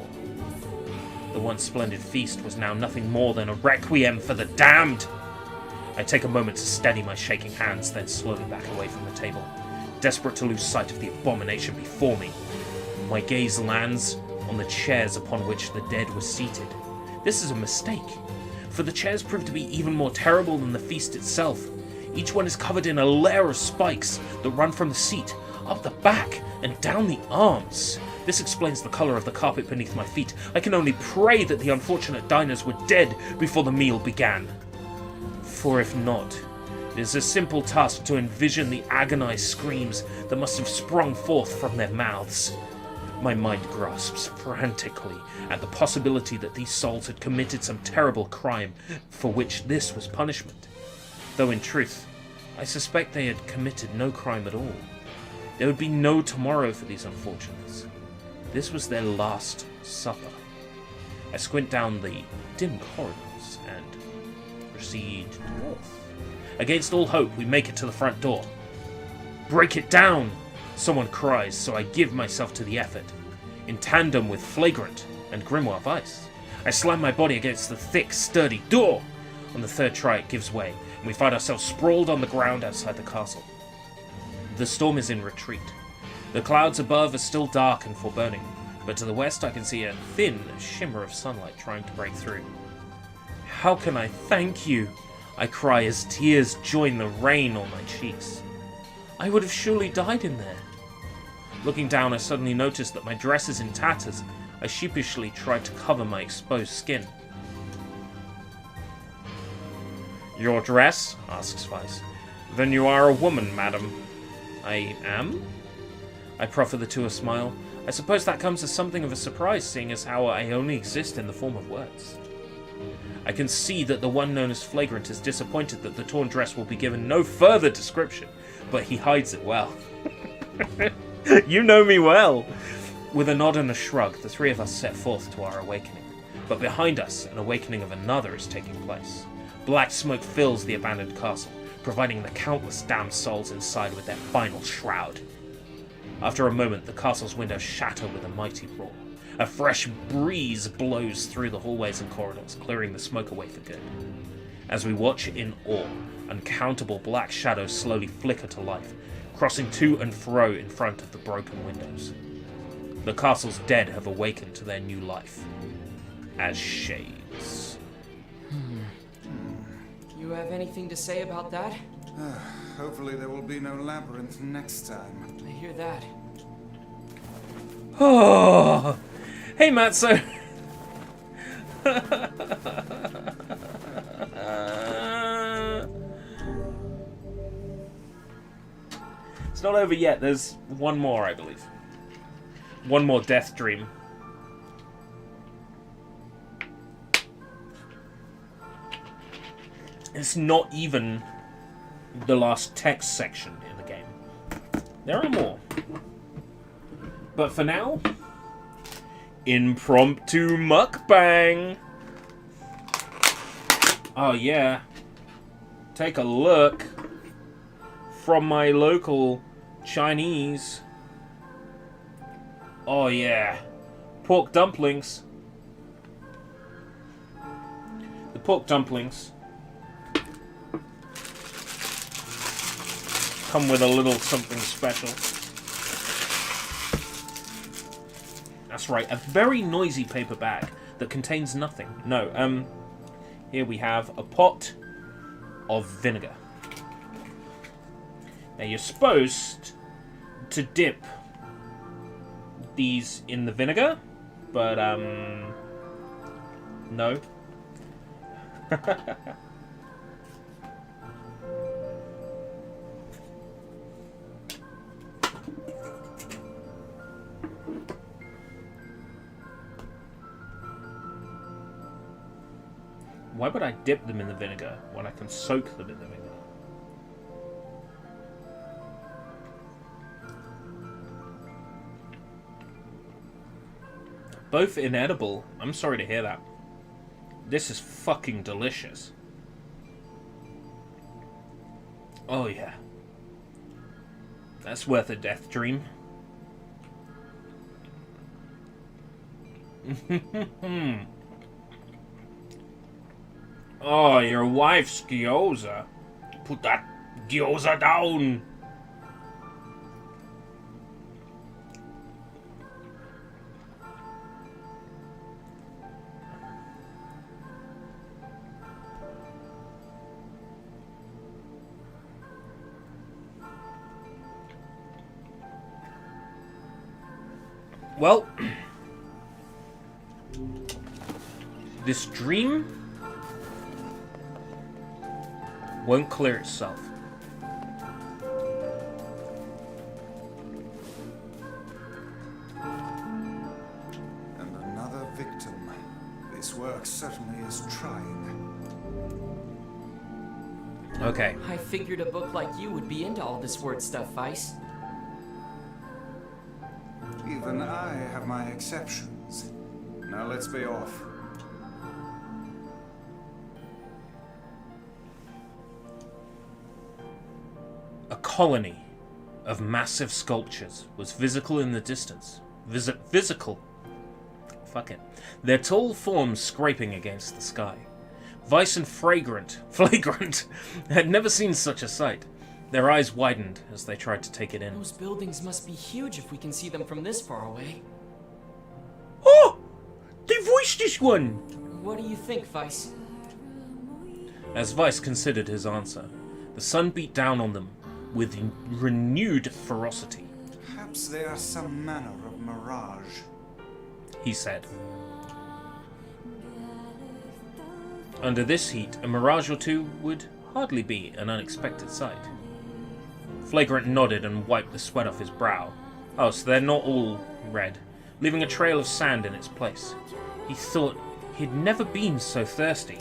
The once splendid feast was now nothing more than a requiem for the damned! I take a moment to steady my shaking hands, then slowly back away from the table, desperate to lose sight of the abomination before me. My gaze lands on the chairs upon which the dead were seated. This is a mistake, for the chairs prove to be even more terrible than the feast itself. Each one is covered in a layer of spikes that run from the seat, up the back, and down the arms. This explains the color of the carpet beneath my feet. I can only pray that the unfortunate diners were dead before the meal began. For if not, it is a simple task to envision the agonized screams that must have sprung forth from their mouths. My mind grasps frantically at the possibility that these souls had committed some terrible crime for which this was punishment. Though in truth, I suspect they had committed no crime at all. There would be no tomorrow for these unfortunates. This was their last supper. I squint down the dim corridors and proceed north. Against all hope, we make it to the front door. "Break it down!" someone cries, so I give myself to the effort. In tandem with Flagrant and Grimoire Vice, I slam my body against the thick, sturdy door. On the third try, it gives way, and we find ourselves sprawled on the ground outside the castle. The storm is in retreat. The clouds above are still dark and foreboding, but to the west I can see a thin shimmer of sunlight trying to break through. "How can I thank you?" I cry as tears join the rain on my cheeks. I would have surely died in there. Looking down, I suddenly notice that my dress is in tatters. I sheepishly try to cover my exposed skin. "Your dress?" asks Vice. "Then you are a woman, madam." "I am?" I proffer the two a smile. I suppose that comes as something of a surprise, seeing as how I only exist in the form of words. I can see that the one known as Flagrant is disappointed that the torn dress will be given no further description, but he hides it well. You know me well! With a nod and a shrug, the three of us set forth to our awakening. But behind us, an awakening of another is taking place. Black smoke fills the abandoned castle, providing the countless damned souls inside with their final shroud. After a moment, the castle's windows shatter with a mighty roar. A fresh breeze blows through the hallways and corridors, clearing the smoke away for good. As we watch in awe, uncountable black shadows slowly flicker to life, crossing to and fro in front of the broken windows. The castle's dead have awakened to their new life as shades. You have anything to say about that? Hopefully there will be no labyrinth next time. I hear that. Oh, hey Matzo. It's not over yet. There's one more, I believe. One more death dream. It's not even the last text section in the game. There are more. But for now, impromptu mukbang. Oh yeah. Take a look from my local Chinese. Oh yeah. Pork dumplings. The pork dumplings come with a little something special. That's right, a very noisy paper bag that contains nothing. No, here we have a pot of vinegar. Now you're supposed to dip these in the vinegar, but no. Why would I dip them in the vinegar when I can soak them in the vinegar? Both inedible. I'm sorry to hear that. This is fucking delicious. Oh yeah. That's worth a death dream. Oh, your wife's gyoza. Put that gyoza down. Well, this dream won't clear itself. This work certainly is trying. Okay. I figured a book like you would be into all this word stuff, Vice. Even I have my exceptions. Now let's be off. A colony of massive sculptures was visible in the distance. Physical. Fuck it. Their tall forms scraping against the sky. Vice and Flagrant had never seen such a sight. Their eyes widened as they tried to take it in. Those buildings must be huge if we can see them from this far away. Oh! They voiced this one! What do you think, Vice? As Vice considered his answer, the sun beat down on them with renewed ferocity. Perhaps they are some manner of mirage, he said. Under this heat, a mirage or two would hardly be an unexpected sight. Flagrant nodded and wiped the sweat off his brow. Oh, so they're not all red, leaving a trail of sand in its place. He thought he'd never been so thirsty.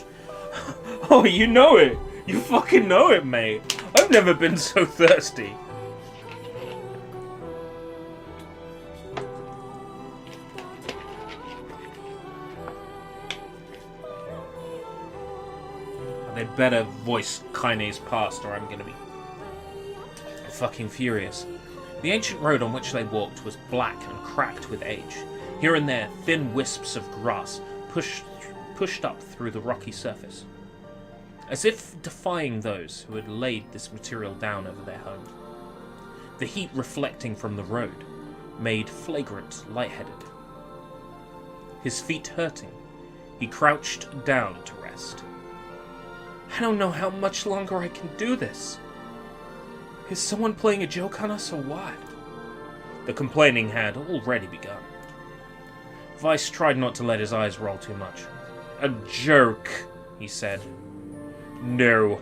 Oh, you know it! You fucking know it, mate! I've never been so thirsty! They'd better voice Kaine's past or I'm gonna be fucking furious. The ancient road on which they walked was black and cracked with age. Here and there, thin wisps of grass pushed up through the rocky surface, as if defying those who had laid this material down over their home. The heat reflecting from the road made Flagrant lightheaded. His feet hurting, he crouched down to rest. I don't know how much longer I can do this. Is someone playing a joke on us or what? The complaining had already begun. Vice tried not to let his eyes roll too much. A joke, he said. No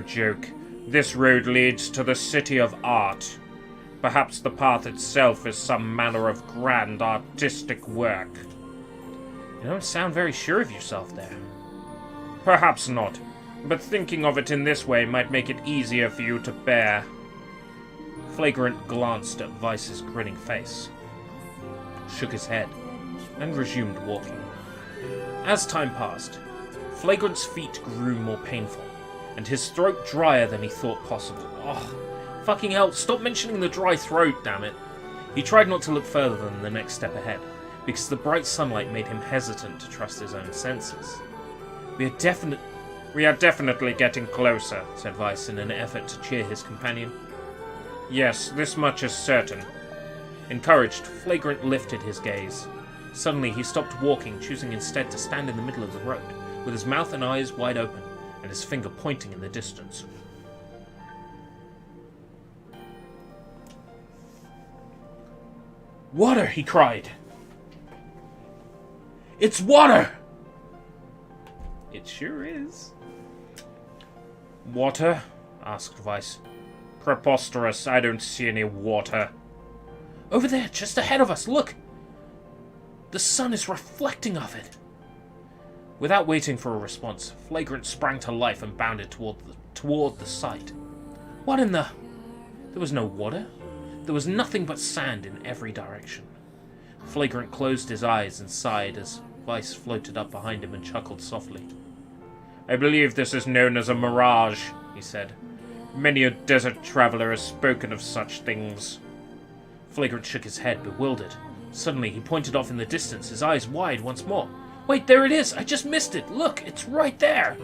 joke. This road leads to the city of art. Perhaps the path itself is some manner of grand artistic work. You don't sound very sure of yourself there. Perhaps not. But thinking of it in this way might make it easier for you to bear. Flagrant glanced at Vice's grinning face, shook his head, and resumed walking. As time passed, Flagrant's feet grew more painful, and his throat drier than he thought possible. Oh, fucking hell, stop mentioning the dry throat, damn it. He tried not to look further than the next step ahead, because the bright sunlight made him hesitant to trust his own senses. We are definitely getting closer, said Vice in an effort to cheer his companion. Yes, this much is certain. Encouraged, Flagrant lifted his gaze. Suddenly he stopped walking, choosing instead to stand in the middle of the road, with his mouth and eyes wide open, and his finger pointing in the distance. Water! He cried. It's water! It sure is. Water? Asked Vice. Preposterous, I don't see any water. Over there, just ahead of us, look! The sun is reflecting off it. Without waiting for a response, Flagrant sprang to life and bounded toward the sight. What in the... There was no water. There was nothing but sand in every direction. Flagrant closed his eyes and sighed as Vice floated up behind him and chuckled softly. I believe this is known as a mirage, he said. Many a desert traveler has spoken of such things. Flagrant shook his head, bewildered. Suddenly, he pointed off in the distance, his eyes wide once more. Wait, there it is! I just missed it! Look, it's right there!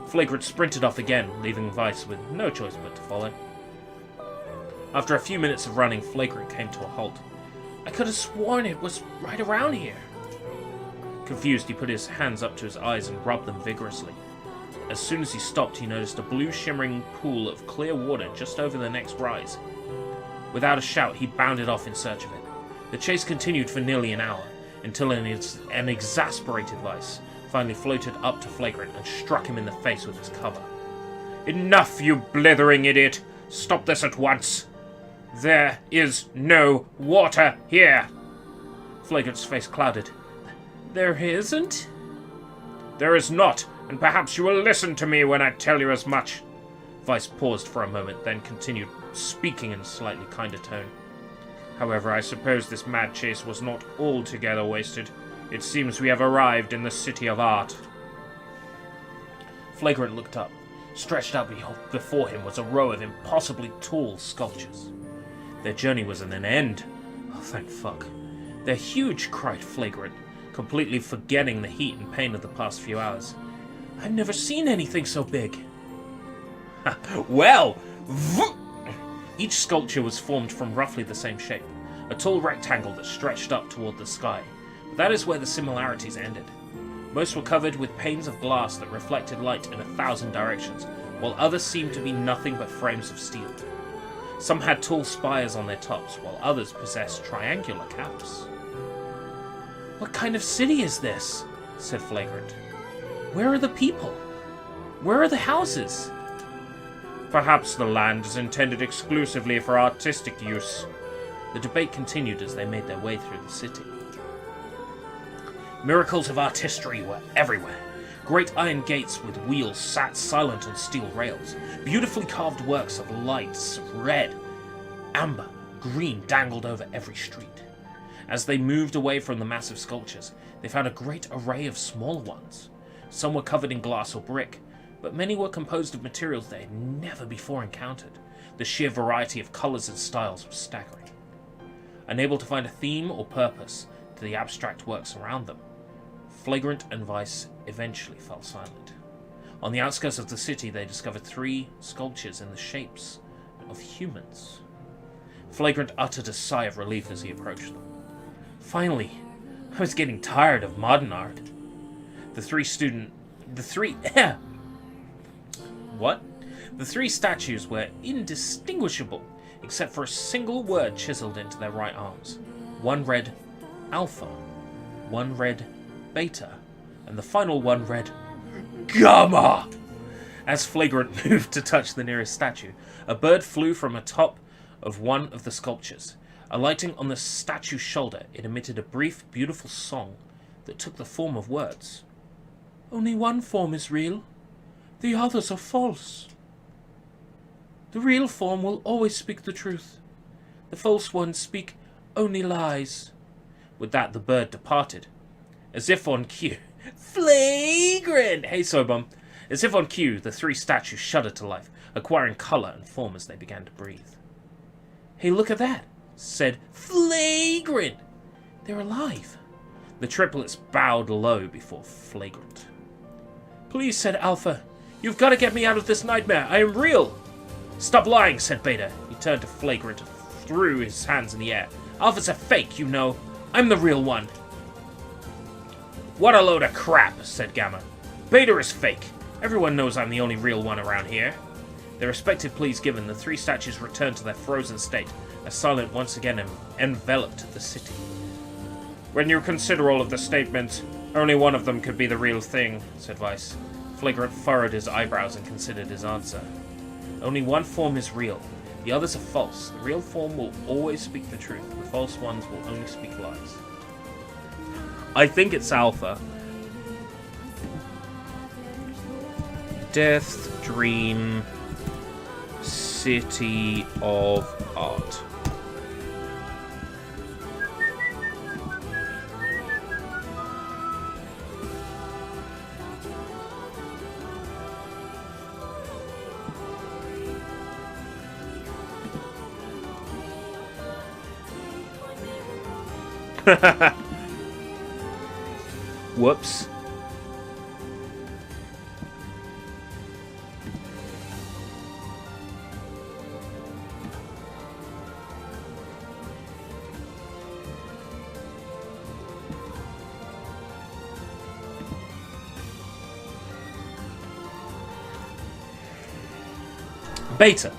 Flagrant sprinted off again, leaving Vice with no choice but to follow. After a few minutes of running, Flagrant came to a halt. I could have sworn it was right around here. Confused, he put his hands up to his eyes and rubbed them vigorously. As soon as he stopped, he noticed a blue shimmering pool of clear water just over the next rise. Without a shout, he bounded off in search of it. The chase continued for nearly an hour, until an exasperated Vice finally floated up to Flagrant and struck him in the face with his cover. Enough, you blithering idiot! Stop this at once! There is no water here! Flagrant's face clouded. There isn't? There is not, and perhaps you will listen to me when I tell you as much. Vice paused for a moment, then continued, speaking in a slightly kinder tone. However, I suppose this mad chase was not altogether wasted. It seems we have arrived in the City of Art. Flagrant looked up. Stretched out before him was a row of impossibly tall sculptures. Their journey was at an end. Oh, thank fuck. They're huge, cried Flagrant, completely forgetting the heat and pain of the past few hours. I've never seen anything so big. Well, each sculpture was formed from roughly the same shape, a tall rectangle that stretched up toward the sky. But that is where the similarities ended. Most were covered with panes of glass that reflected light in 1,000 directions, while others seemed to be nothing but frames of steel. Some had tall spires on their tops, while others possessed triangular caps. What kind of city is this? Said Flagrant. Where are the people? Where are the houses? Perhaps the land is intended exclusively for artistic use. The debate continued as they made their way through the city. Miracles of artistry were everywhere. Great iron gates with wheels sat silent on steel rails. Beautifully carved works of lights, red, amber, green dangled over every street. As they moved away from the massive sculptures, they found a great array of smaller ones. Some were covered in glass or brick, but many were composed of materials they had never before encountered. The sheer variety of colours and styles was staggering. Unable to find a theme or purpose to the abstract works around them, Flagrant and Vice eventually fell silent. On the outskirts of the city, they discovered 3 sculptures in the shapes of humans. Flagrant uttered a sigh of relief as he approached them. Finally, I was getting tired of modern art. The three statues were indistinguishable, except for a single word chiseled into their right arms. One read Alpha, one read Beta, and the final one read Gamma! As Flagrant moved to touch the nearest statue, a bird flew from atop of one of the sculptures. Alighting on the statue's shoulder, it emitted a brief, beautiful song that took the form of words. Only one form is real. The others are false. The real form will always speak the truth. The false ones speak only lies. With that, the bird departed. As if on cue... Flagrant! Hey, Sobum. As if on cue, the 3 statues shuddered to life, acquiring colour and form as they began to breathe. Hey, look at that, said Flagrant. They're alive. The triplets bowed low before Flagrant. Please, said Alpha. You've got to get me out of this nightmare. I am real. Stop lying, said Beta. He turned to Flagrant and threw his hands in the air. Alpha's a fake, you know. I'm the real one. What a load of crap, said Gamma. Beta is fake. Everyone knows I'm the only real one around here. Their respective pleas given, the 3 statues returned to their frozen state, as silence once again enveloped the city. When you consider all of the statements, only one of them could be the real thing, said Vice. Flagrant furrowed his eyebrows and considered his answer. Only one form is real. The others are false. The real form will always speak the truth. The false ones will only speak lies. I think it's Alpha. Death Dream City of Art. Whoops. Beta.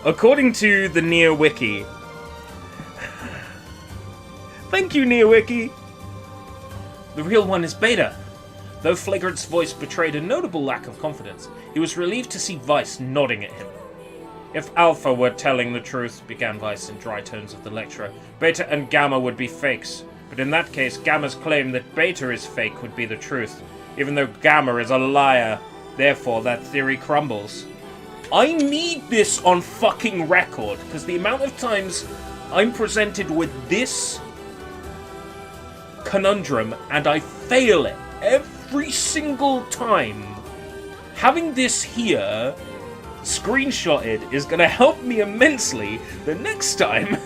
According to the NieR Wiki... Thank you, NieR Wiki! The real one is Beta. Though Flagrant's voice betrayed a notable lack of confidence, he was relieved to see Vice nodding at him. If Alpha were telling the truth, began Vice in dry tones of the lecturer, Beta and Gamma would be fakes. But in that case, Gamma's claim that Beta is fake would be the truth, even though Gamma is a liar. Therefore, that theory crumbles. I need this on fucking record, because the amount of times I'm presented with this conundrum and I fail it every single time. Having this here screenshotted is going to help me immensely the next time.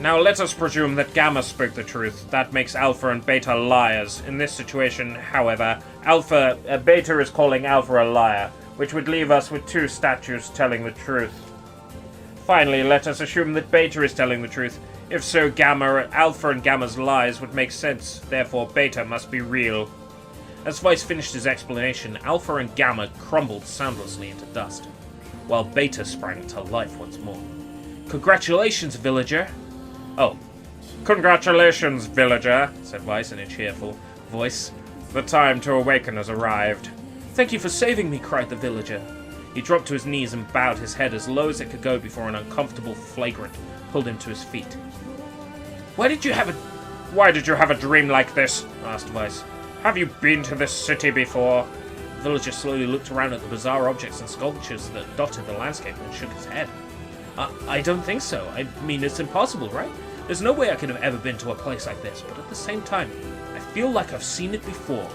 Now let us presume that Gamma spoke the truth. That makes Alpha and Beta liars. In this situation, however, Beta is calling Alpha a liar, which would leave us with two statues telling the truth. Finally, let us assume that Beta is telling the truth. If so, Alpha and Gamma's lies would make sense. Therefore, Beta must be real. As Vice finished his explanation, Alpha and Gamma crumbled soundlessly into dust, while Beta sprang to life once more. Congratulations, villager! Oh. Congratulations, villager, said Vice in a cheerful voice. The time to awaken has arrived. Thank you for saving me, cried the villager. He dropped to his knees and bowed his head as low as it could go before an uncomfortable flagrant pulled him to his feet. Why did you have a dream like this? Asked Vice. Have you been to this city before? The villager slowly looked around at the bizarre objects and sculptures that dotted the landscape and shook his head. I don't think so. I mean, it's impossible, right? There's no way I could have ever been to a place like this, but at the same time, I feel like I've seen it before.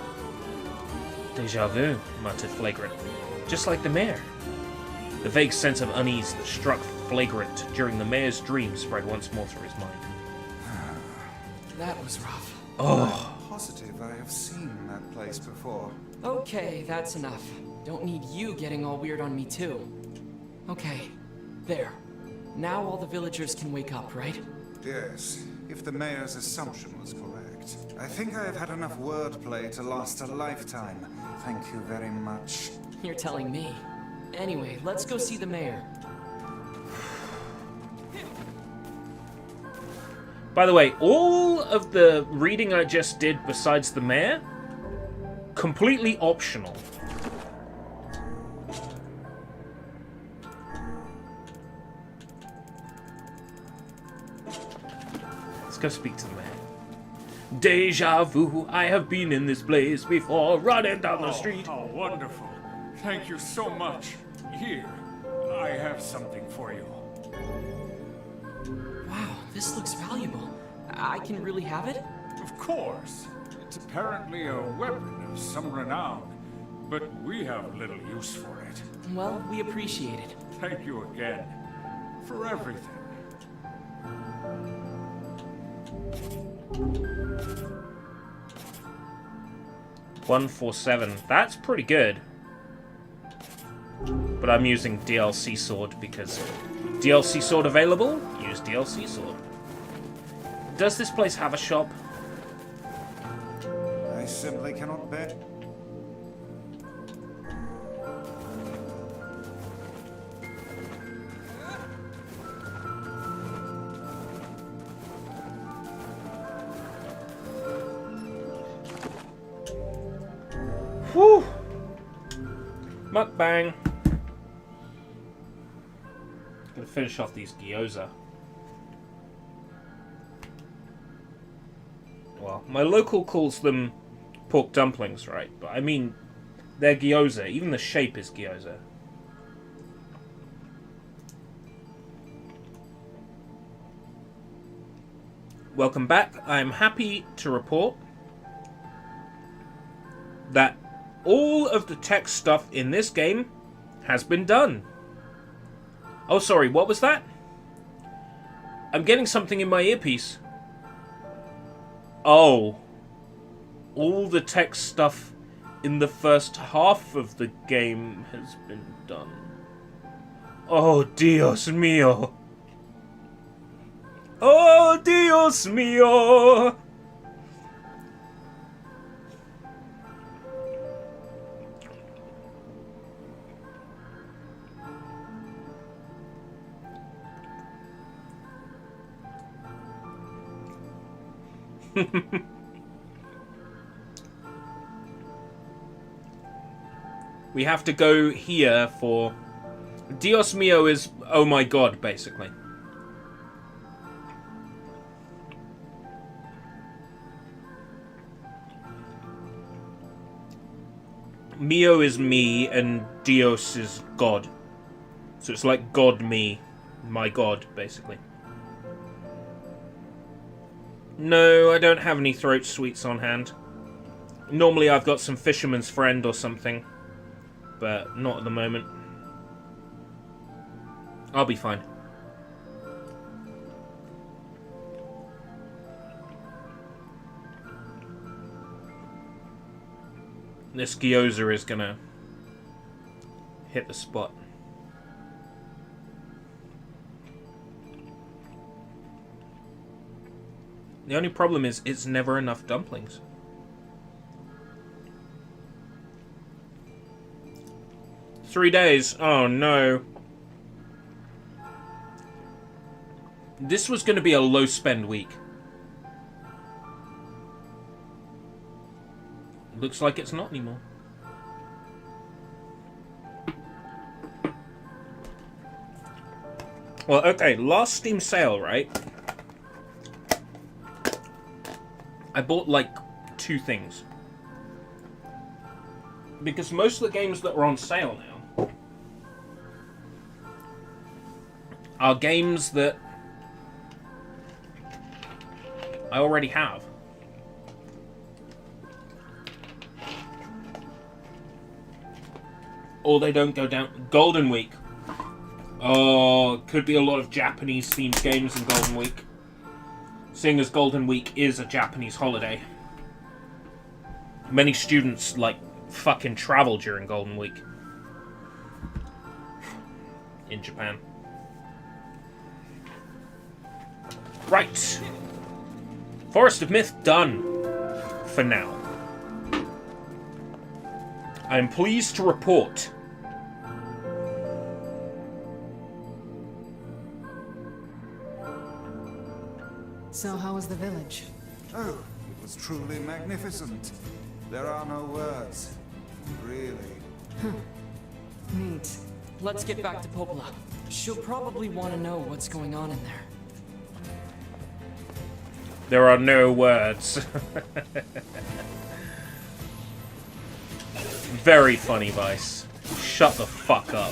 Deja vu, muttered Flagrant. Just like the mayor. The vague sense of unease that struck Flagrant during the mayor's dream spread once more through his mind. That was rough. Oh. I'm positive I have seen that place before. Okay, that's enough. Don't need you getting all weird on me too. Okay, there. Now all the villagers can wake up, right? Yes, if the mayor's assumption was correct. I think I have had enough wordplay to last a lifetime. Thank you very much. You're telling me. Anyway, let's go see the mayor. By the way, all of the reading I just did besides the mayor, completely optional. Let's go speak to the mayor. Deja vu, I have been in this place before, running down the street. Oh, wonderful. Thank you so much. Here, I have something for you. Wow, this looks valuable. I can really have it? Of course. It's apparently a weapon of some renown, but we have little use for it. Well, we appreciate it. Thank you again for everything. $147. That's pretty good. But I'm using DLC sword because DLC sword available? Use DLC sword. Does this place have a shop? I simply cannot bet. Whew! Mukbang. Gonna finish off these gyoza. Well, my local calls them pork dumplings, right? But I mean, they're gyoza. Even the shape is gyoza. Welcome back. I'm happy to report that all of the text stuff in this game has been done. Oh, sorry, what was that? I'm getting something in my earpiece. Oh. All the text stuff in the first half of the game has been done. Oh, Dios mío. Oh, Dios mío. We have to go here for... Dios mío is oh my god, basically. Mio is me, and Dios is God. So it's like God me, my God, basically. No, I don't have any throat sweets on hand. Normally I've got some Fisherman's Friend or something, but not at the moment. I'll be fine. This gyoza is gonna hit the spot. The only problem is it's never enough dumplings. Three days. Oh no. This was going to be a low spend week. Looks like it's not anymore. Well, okay, last Steam sale, right? I bought like 2 things. Because most of the games that are on sale now are games that I already have. Or they don't go down. Golden Week. Oh, could be a lot of Japanese themed games in Golden Week. Seeing as Golden Week is a Japanese holiday. Many students, like, fucking travel during Golden Week. In Japan. Right. Forest of Myth done. For now. I am pleased to report So how was the village? Oh, it was truly magnificent. There are no words. Really. Neat. Let's get back to Popola. She'll probably want to know what's going on in there. there are no words. Very funny, Vice. Shut the fuck up.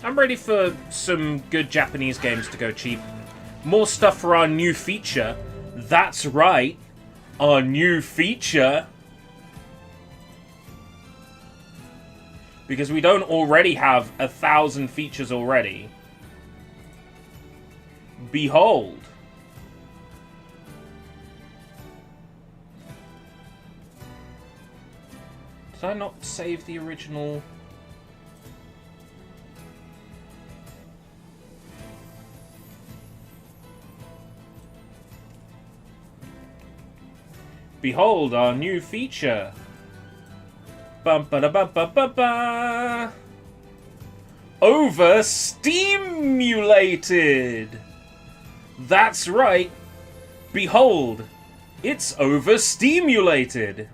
I'm ready for some good Japanese games to go cheap. More stuff for our new feature. That's right. Our new feature. Because we don't already have 1,000 features already. Behold. Did I not save the original? Behold our new feature. Bum ba da bum ba ba ba. Overstimulated. That's right. Behold, it's overstimulated.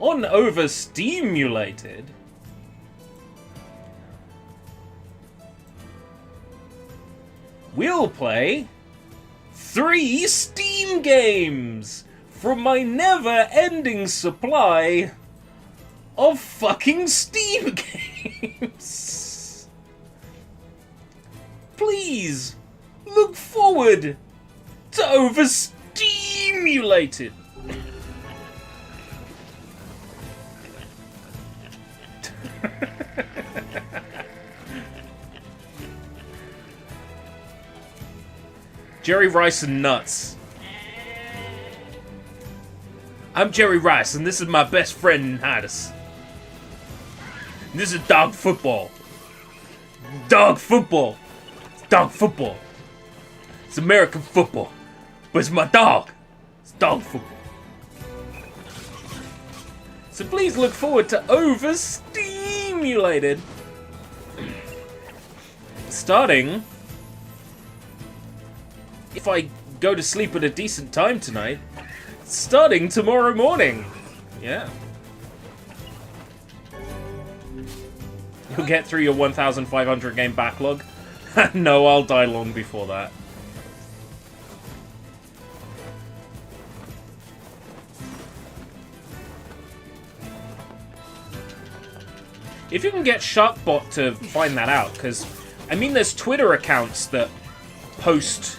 On overstimulated, we'll play 3 Steam games from my never-ending supply of fucking Steam games. Please, look forward to Overstimulated. Jerry Rice and Nuts. I'm Jerry Rice, and this is my best friend, Hadis. This is dog football. Dog football. It's dog football. It's American football. But it's my dog. It's dog football. So please look forward to Overstimulated. Starting, if I go to sleep at a decent time tonight, starting tomorrow morning. Yeah. You'll get through your 1,500 game backlog. No, I'll die long before that. If you can get Sharkbot to find that out, because, I mean, there's Twitter accounts that post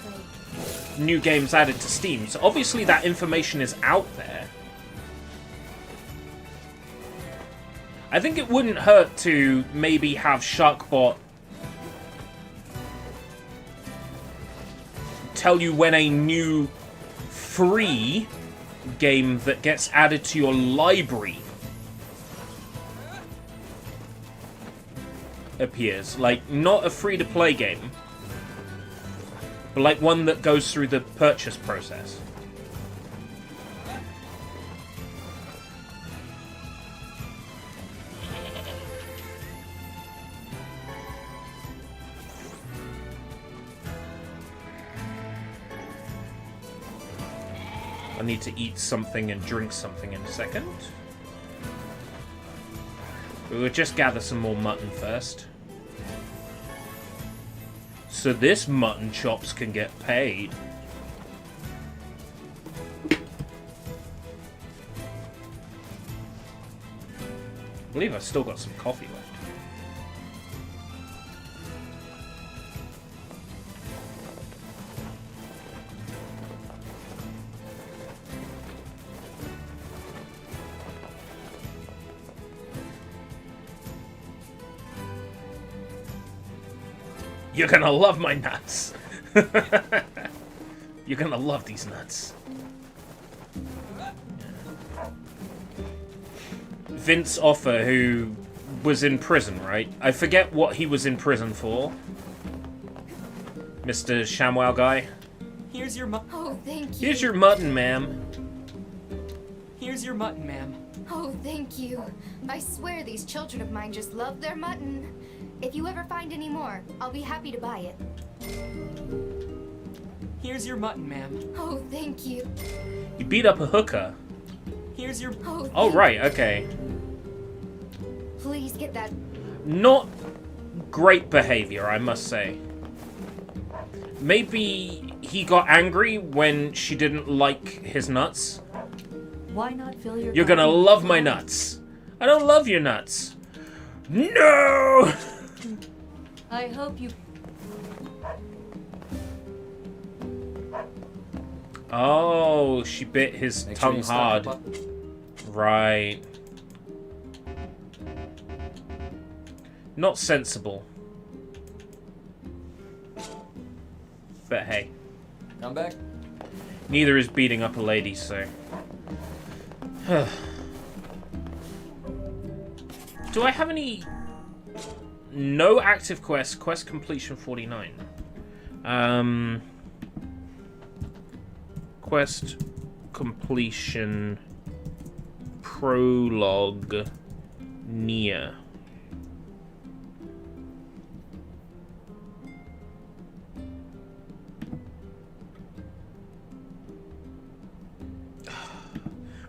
new games added to Steam, so obviously that information is out there. I think it wouldn't hurt to maybe have Sharkbot tell you when a new free game that gets added to your library appears. Like, not a free-to-play game, but like one that goes through the purchase process. I need to eat something and drink something in a second. We'll just gather some more mutton first. So this mutton chops can get paid. I believe I've still got some coffee left. You're gonna love my nuts. You're gonna love these nuts. Vince Offer, who was in prison, right? I forget what he was in prison for. Mr. ShamWow guy. Here's your Oh, thank you. Here's your mutton, ma'am. Here's your mutton, ma'am. Oh, thank you. I swear these children of mine just love their mutton. If you ever find any more, I'll be happy to buy it. Here's your mutton, ma'am. Oh, thank you. You beat up a hooker. Here's your... Oh, right, okay. Please get that. Not great behavior, I must say. Maybe he got angry when she didn't like his nuts. Why not fill your... You're gonna love my nuts. I don't love your nuts. No! I hope you... Oh, she bit his tongue hard. Right. Not sensible. But hey. Come back. Neither is beating up a lady, so... Do I have any... No active quests. Quest completion 49. Quest completion prologue NieR.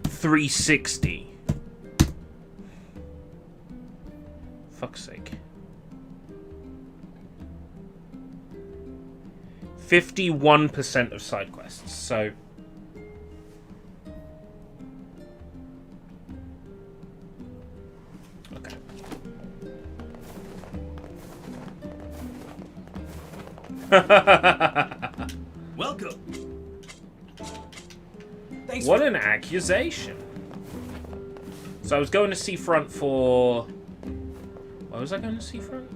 $360. Fuck's sake. 51% of side quests, so... Okay. Welcome. Thanks. What an accusation. So I was going to Seafront for... Why was I going to Seafront?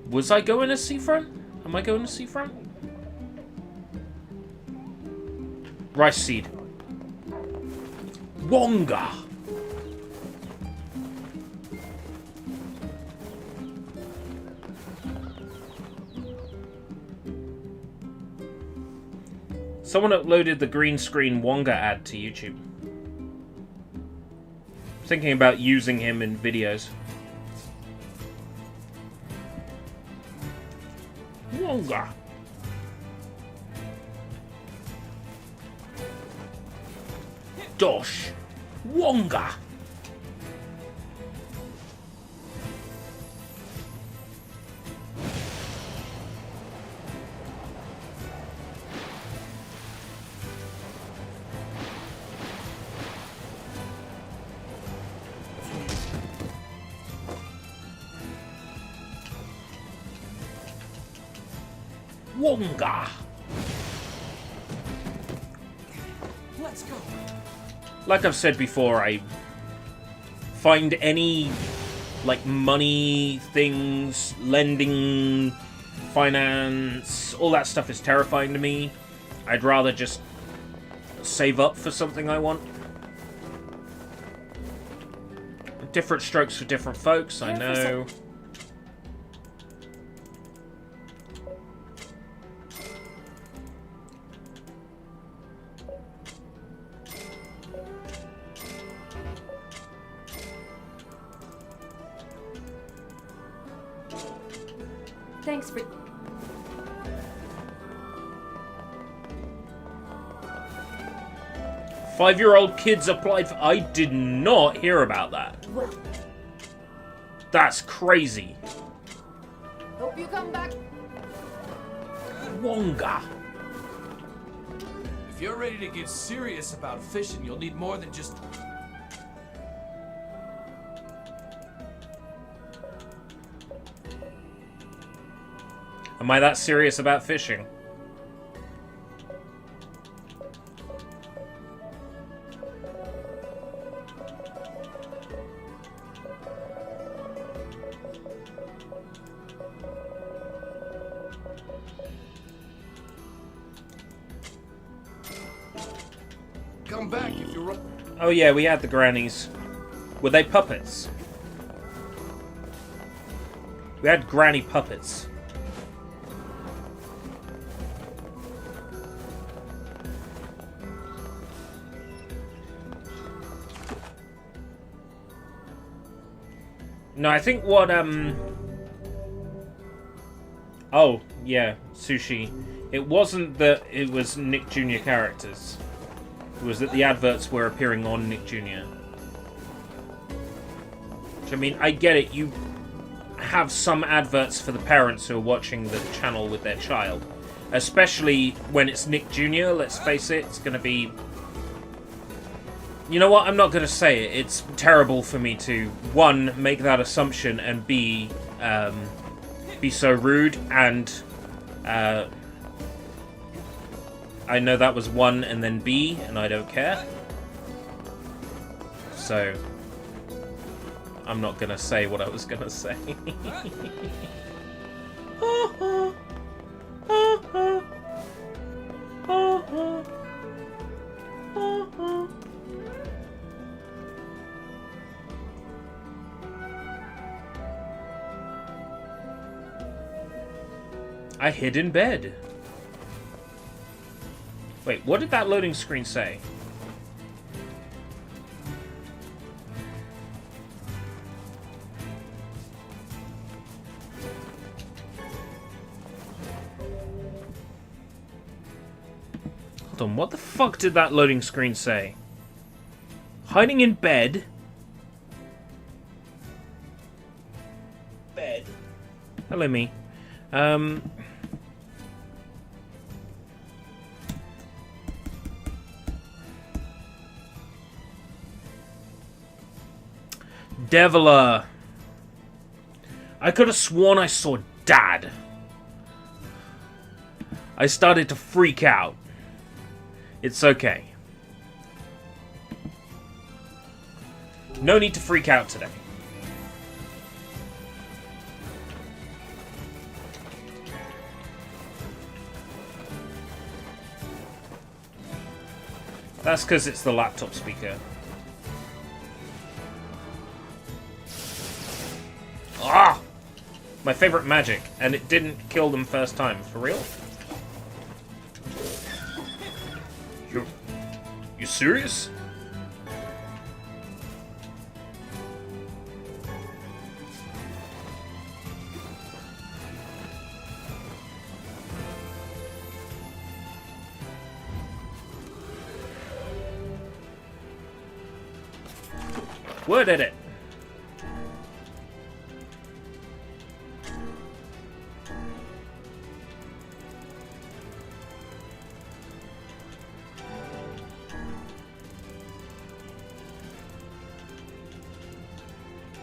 Was I going to Seafront? Am I going to Seafront? Rice seed. Wonga! Someone uploaded the green screen Wonga ad to YouTube. Thinking about using him in videos. Wonga! Dosh! Wonga! Wonga. Let's go. Like I've said before, I find any like money things, lending, finance, all that stuff is terrifying to me. I'd rather just save up for something I want. Different strokes for different folks, I know. Thanks for... 5-year-old kids applied for... I did not hear about that. Well, That's crazy. Hope you come back. Wonga. If you're ready to get serious about fishing, you'll need more than just... Am I that serious about fishing? Come back if you're... Oh yeah, we had the grannies. Were they puppets? We had granny puppets. No, I think what, Oh, yeah, Sushi. It wasn't that it was Nick Jr. characters. It was that the adverts were appearing on Nick Jr. Which, I mean, I get it. You have some adverts for the parents who are watching the channel with their child. Especially when it's Nick Jr., let's face it, it's going to be... You know what? I'm not going to say it. It's terrible for me to, one, make that assumption, and B, be so rude, and I know that was one and then B, and I don't care. So, I'm not going to say what I was going to say. I hid in bed. Wait, what did that loading screen say? Hold on, what the fuck did that loading screen say? Hiding in bed? Bed. Hello, me. Deviler. I could have sworn I saw Dad. I started to freak out. It's okay. No need to freak out today. That's because it's the laptop speaker. Ah! My favorite magic, and it didn't kill them first time. For real? You serious? Word at it.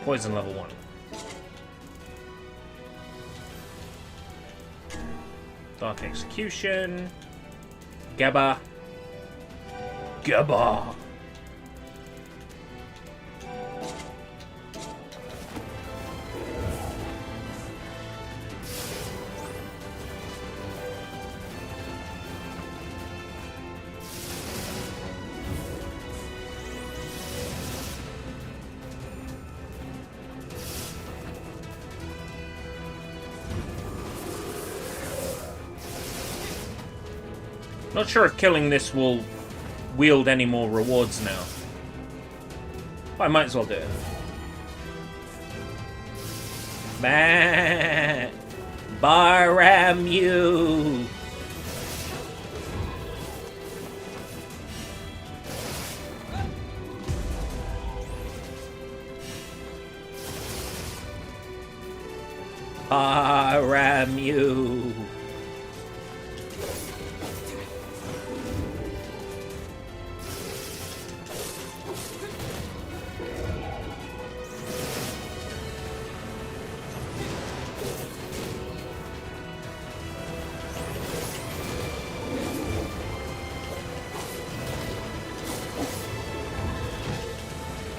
Poison level 1. Dark Execution. Gaba. Gaba. Not sure if killing this will wield any more rewards now. I might as well do it. Bah! Baramu! Baramu!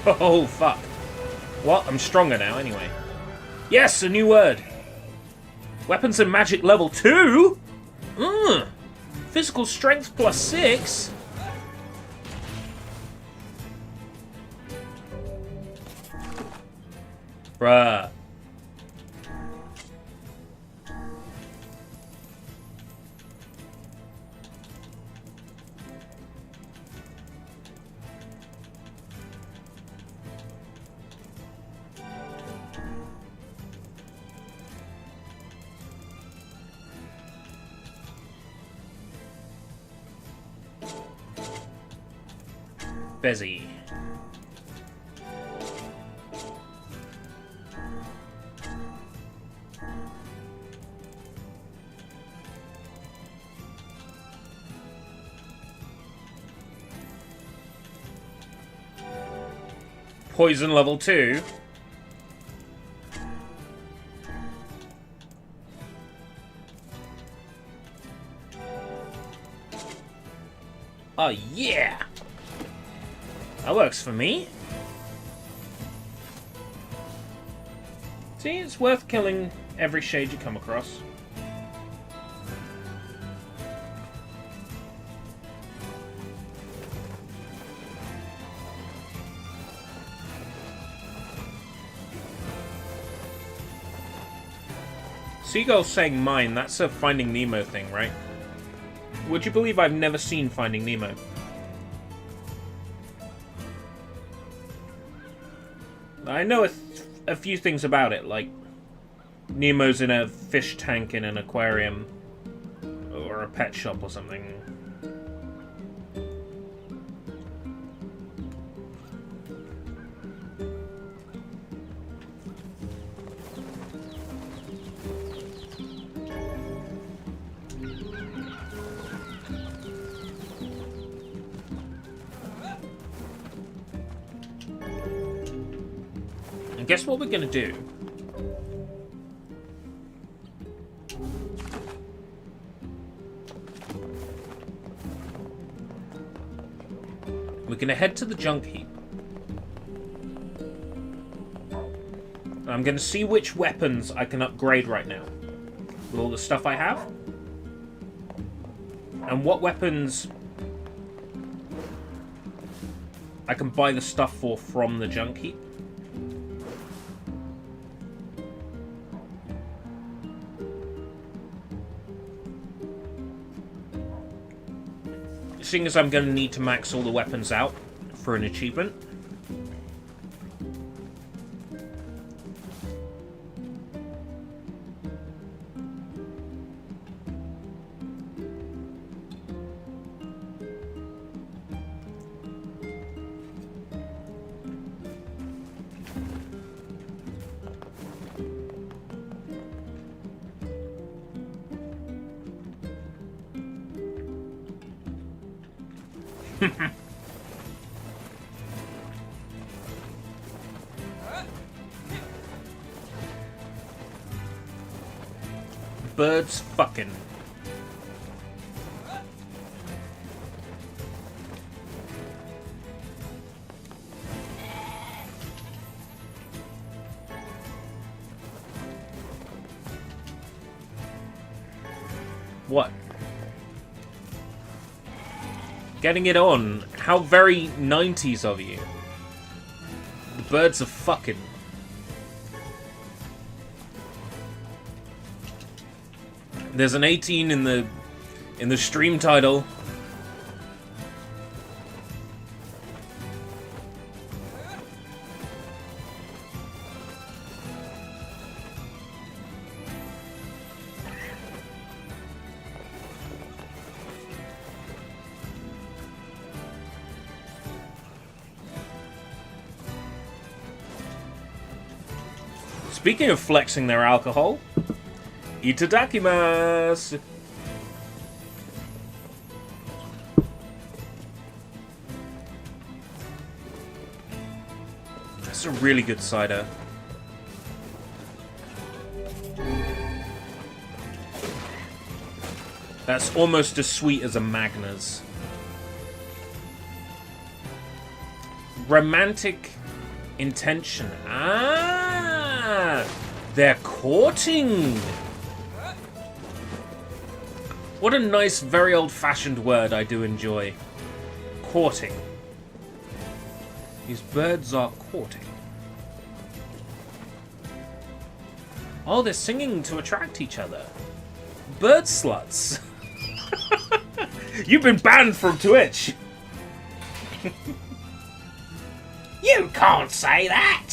Oh, fuck. What? I'm stronger now, anyway. Yes, a new word. Weapons and magic level 2? Physical strength plus 6? Bruh. Bezzy. Poison level 2. Oh yeah! That works for me. See, it's worth killing every shade you come across. Seagull saying mine, that's a Finding Nemo thing, right? Would you believe I've never seen Finding Nemo? I know a few things about it, like Nemo's in a fish tank in an aquarium or a pet shop or something. And guess what we're gonna do? We're gonna head to the junk heap. I'm gonna see which weapons I can upgrade right now with all the stuff I have, and what weapons I can buy the stuff for from the junk heap. Seeing as I'm going to need to max all the weapons out for an achievement. Birds fucking. What? Getting it on. How very 90s of you. The birds are fucking. There's an 18 in the stream title. Speaking of flexing their alcohol, itadakimasu! That's a really good cider. That's almost as sweet as a Magners. Romantic intention. Ah! They're courting! What a nice, very old-fashioned word I do enjoy. Courting. These birds are courting. Oh, they're singing to attract each other. Bird sluts. You've been banned from Twitch. You can't say that.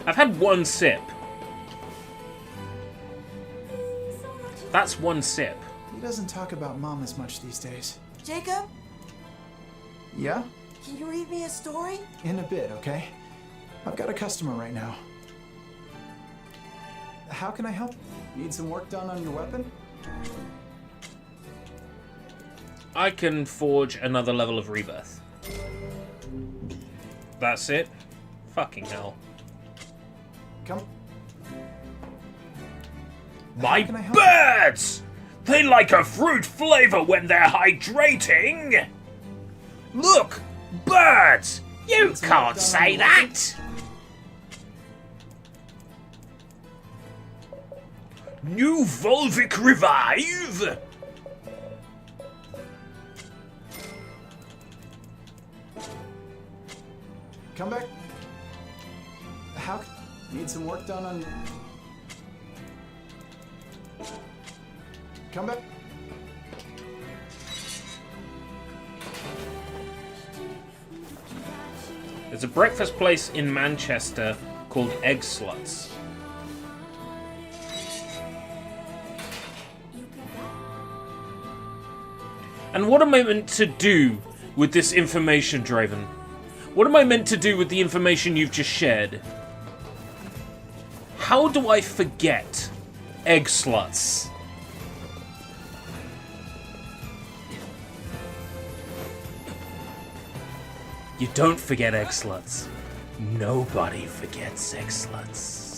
I've had one sip. That's one sip. He doesn't talk about Mom as much these days. Jacob? Yeah? Can you read me a story? In a bit, okay? I've got a customer right now. How can I help? Need some work done on your weapon? I can forge another level of rebirth. That's it? Fucking hell. Come. My birds! They like a fruit flavor when they're hydrating! Look! Birds! You can't say that! New Volvic Revive! Come back. How? Need some work done on. Come back. There's a breakfast place in Manchester called Egg Sluts. And what am I meant to do with this information, Draven? What am I meant to do with the information you've just shared? How do I forget Egg Sluts? You don't forget Egg Sluts. Nobody forgets Egg Sluts.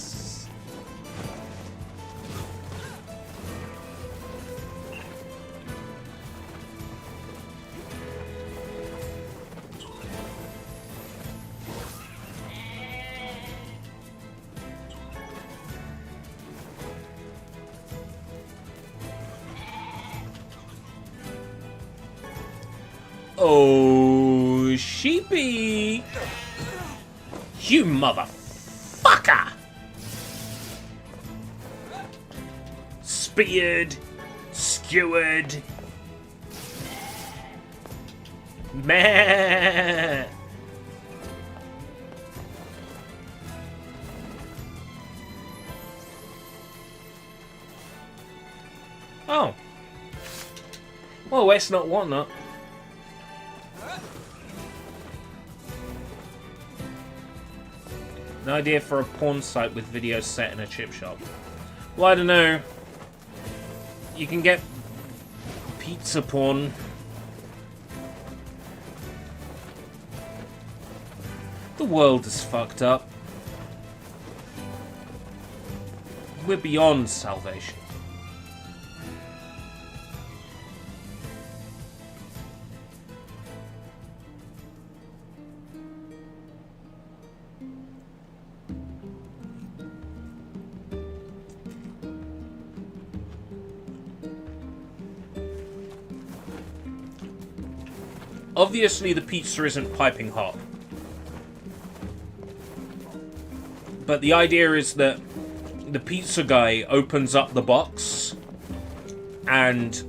Oh, sheepy! You motherfucker! Speared, skewered. Meh. Oh. Well, it's not whatnot. An idea for a porn site with videos set in a chip shop. Well, I don't know. You can get pizza porn. The world is fucked up. We're beyond salvation. Obviously, the pizza isn't piping hot. But the idea is that the pizza guy opens up the box, and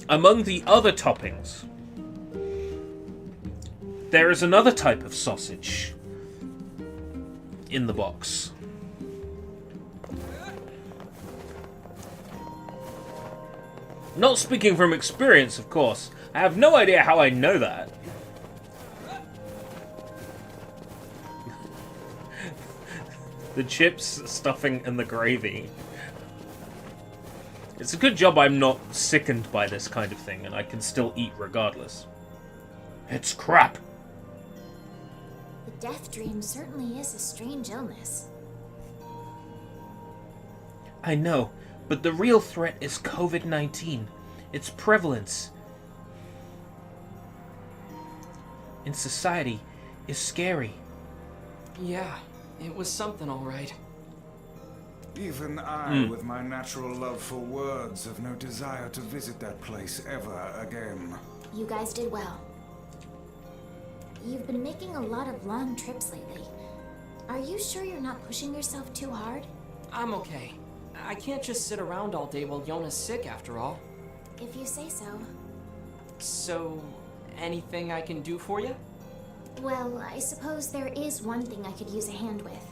among the other toppings, there is another type of sausage in the box. Not speaking from experience, of course. I have no idea how I know that. The chips, stuffing, and the gravy. It's a good job I'm not sickened by this kind of thing, and I can still eat regardless. It's crap. The death dream certainly is a strange illness. I know, but the real threat is COVID-19. Its prevalence in society is scary. Yeah, it was something all right. Even I, with my natural love for words, have no desire to visit that place ever again. You guys did well. You've been making a lot of long trips lately. Are you sure you're not pushing yourself too hard? I'm okay. I can't just sit around all day while Yona's sick, after all. If you say so. So, anything I can do for you? Well, I suppose there is one thing I could use a hand with.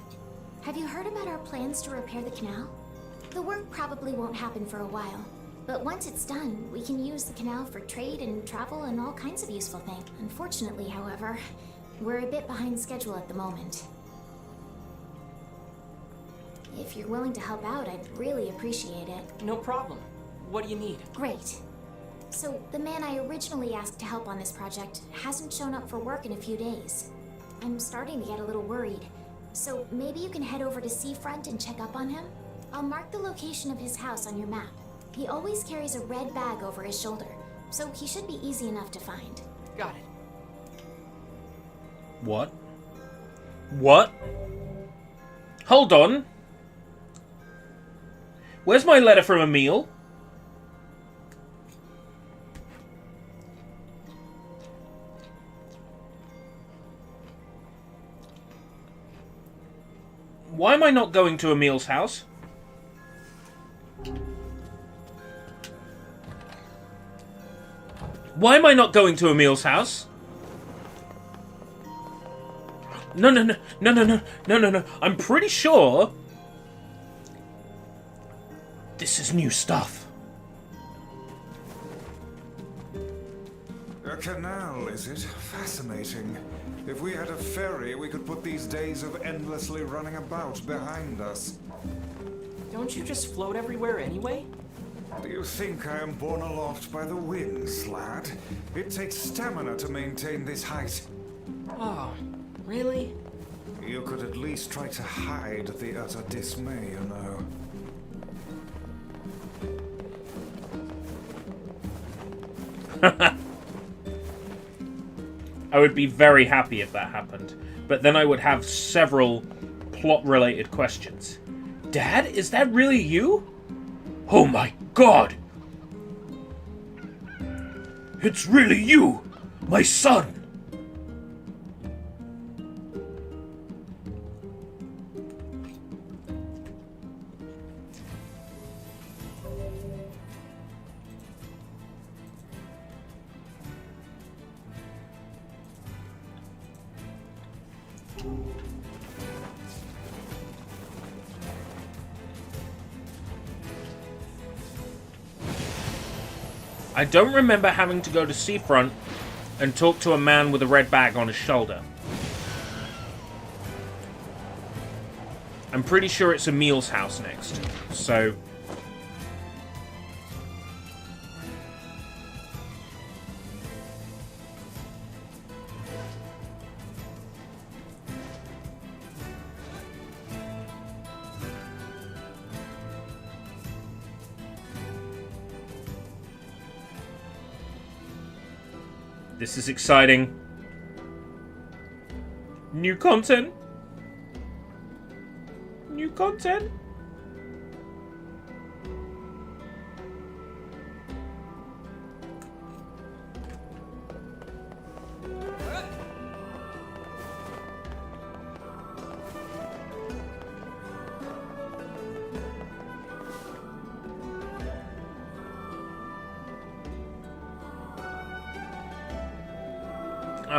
Have you heard about our plans to repair the canal? The work probably won't happen for a while, but once it's done, we can use the canal for trade and travel and all kinds of useful things. Unfortunately, however, we're a bit behind schedule at the moment. If you're willing to help out, I'd really appreciate it. No problem. What do you need? Great. So, the man I originally asked to help on this project hasn't shown up for work in a few days. I'm starting to get a little worried. So, maybe you can head over to Seafront and check up on him? I'll mark the location of his house on your map. He always carries a red bag over his shoulder, so he should be easy enough to find. Got it. What? What? Hold on. Where's my letter from Emil? Why am I not going to Emil's house? Why am I not going to Emil's house? No. I'm pretty sure this is new stuff. A canal, is it? Fascinating. If we had a ferry, we could put these days of endlessly running about behind us. Don't you just float everywhere anyway? Do you think I am borne aloft by the winds, lad? It takes stamina to maintain this height. Oh, really? You could at least try to hide the utter dismay, you know. I would be very happy if that happened, but then I would have several plot-related questions. Dad, is that really you? Oh my god! It's really you, my son! I don't remember having to go to Seafront and talk to a man with a red bag on his shoulder. I'm pretty sure it's Emil's house next, so... This is exciting. New content. New content.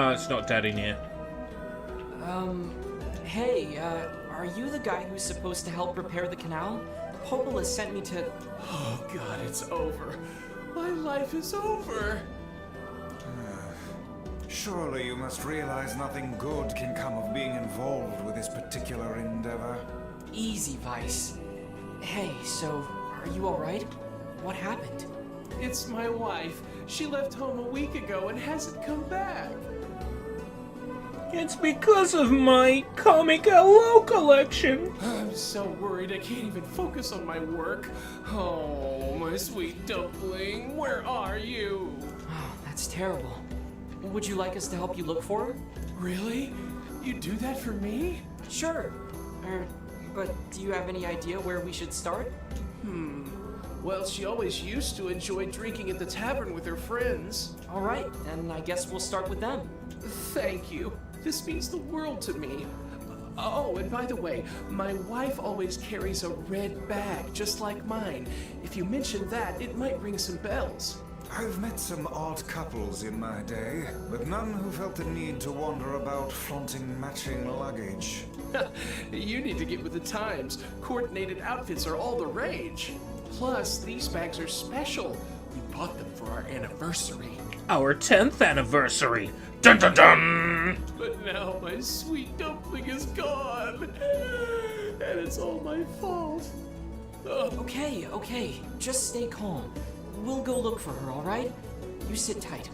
it's not Daddy NieR. Hey, are you the guy who's supposed to help repair the canal? Popola sent me to... Oh god, it's over. My life is over. Surely you must realize nothing good can come of being involved with this particular endeavor. Easy, Vice. Hey, so, are you alright? What happened? It's my wife. She left home a week ago and hasn't come back. It's because of my comic LO collection. I'm so worried I can't even focus on my work. Oh, my sweet dumpling, where are you? Oh, that's terrible. Would you like us to help you look for her? Really? You do that for me? Sure. But do you have any idea where we should start? Well, she always used to enjoy drinking at the tavern with her friends. Alright, then I guess we'll start with them. Thank you. This means the world to me. Oh, and by the way, my wife always carries a red bag, just like mine. If you mention that, it might ring some bells. I've met some odd couples in my day, but none who felt the need to wander about flaunting matching luggage. You need to get with the times. Coordinated outfits are all the rage. Plus, these bags are special. We bought them for our anniversary. Our 10th anniversary. Dun dun dun! But now my sweet dumpling is gone. And it's all my fault. Okay. Just stay calm. We'll go look for her, alright? You sit tight.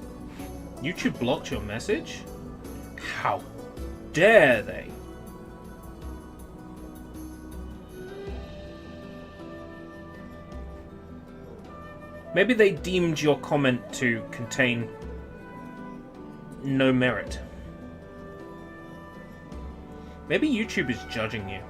YouTube blocked your message? How dare they? Maybe they deemed your comment to contain no merit. Maybe YouTube is judging you.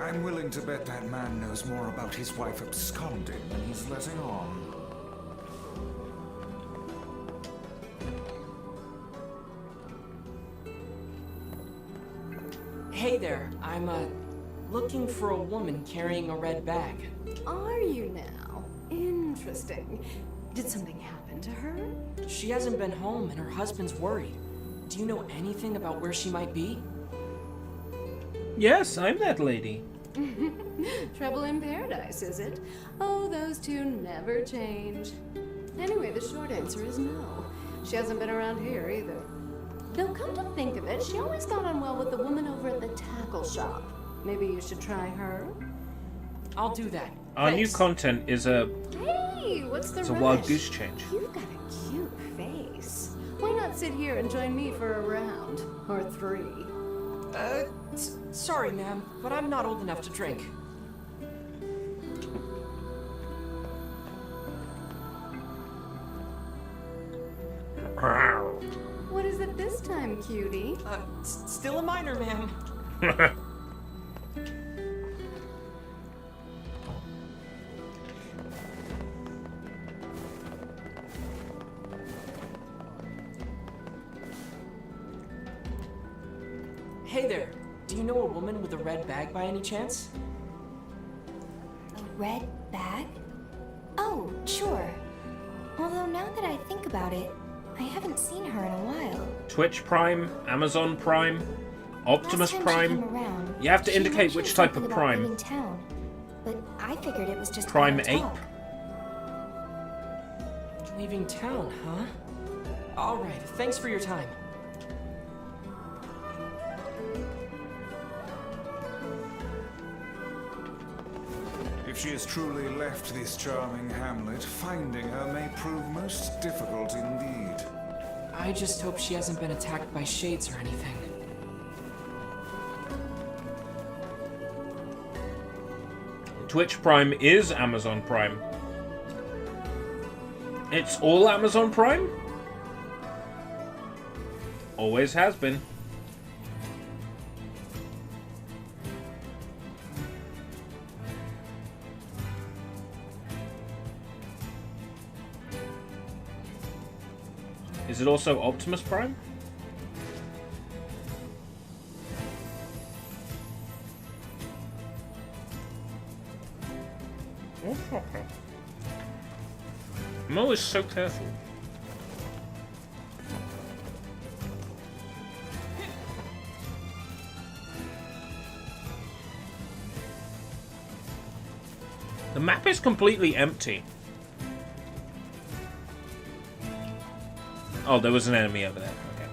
I'm willing to bet that man knows more about his wife absconding than he's letting on. Hey there, I'm, looking for a woman carrying a red bag. Are you now? Interesting. Did something happen to her? She hasn't been home and her husband's worried. Do you know anything about where she might be? Yes, I'm that lady. Trouble in paradise, is it? Oh, those two never change. Anyway, the short answer is no. She hasn't been around here either. Though come to think of it, she always got on well with the woman over at the tackle shop. Maybe you should try her? I'll do that. Our new content is a Hey, what's the rush? a wild goose chase. You've got a cute face. Why not sit here and join me for a round? Or 3? Sorry, ma'am, but I'm not old enough to drink. What is it this time, cutie? Still a minor, ma'am. Hey there, do you know a woman with a red bag by any chance? A red bag? Oh, sure. Although now that I think about it, I haven't seen her in a while. Twitch Prime, Amazon Prime, Optimus Prime. You have to indicate which type of Prime. Leaving town, but I figured it was just Prime idle Ape. talk. Leaving town, huh? Alright, thanks for your time. If she has truly left this charming hamlet, finding her may prove most difficult indeed. I just hope she hasn't been attacked by shades or anything. Twitch Prime is Amazon Prime. It's all Amazon Prime? Always has been. Is it also Optimus Prime? I'm always so careful. The map is completely empty. Oh, there was an enemy over there. Okay.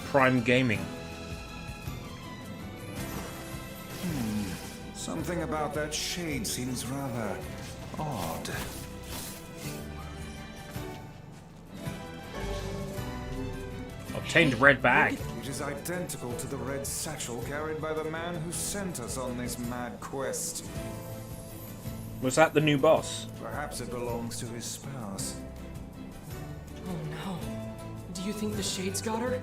Prime Gaming. Something about that shade seems rather odd. Obtained red bag. It is identical to the red satchel carried by the man who sent us on this mad quest. Was that the new boss? Perhaps it belongs to his spouse. Oh no. Do you think the Shade's got her?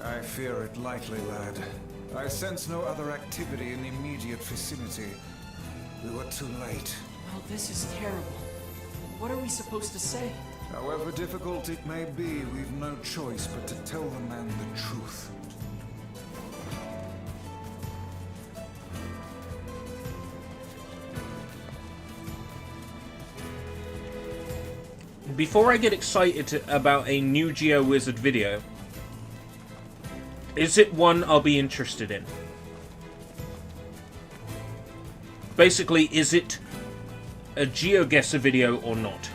I fear it likely, lad. I sense no other activity in the immediate vicinity. We were too late. Oh, this is terrible. What are we supposed to say? However difficult it may be, we've no choice but to tell the man the truth. Before I get excited about a new GeoWizard video, is it one I'll be interested in? Basically, is it a GeoGuessr video or not?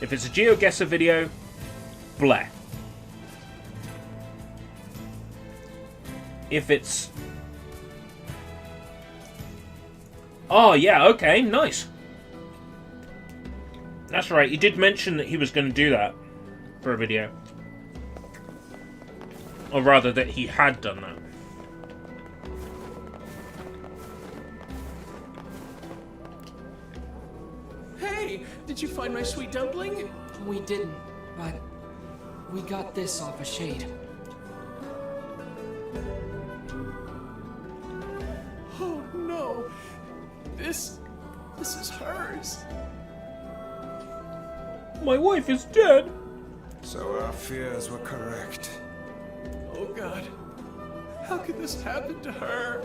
If it's a GeoGuessr video, bleh. If it's... Oh, yeah, okay, nice. That's right, he did mention that he was going to do that for a video. Or rather, that he had done that. Hey, did you find my sweet dumpling? We didn't, but we got this off a Shade. Oh no, this is hers. My wife is dead. So our fears were correct. Oh God, how could this happen to her?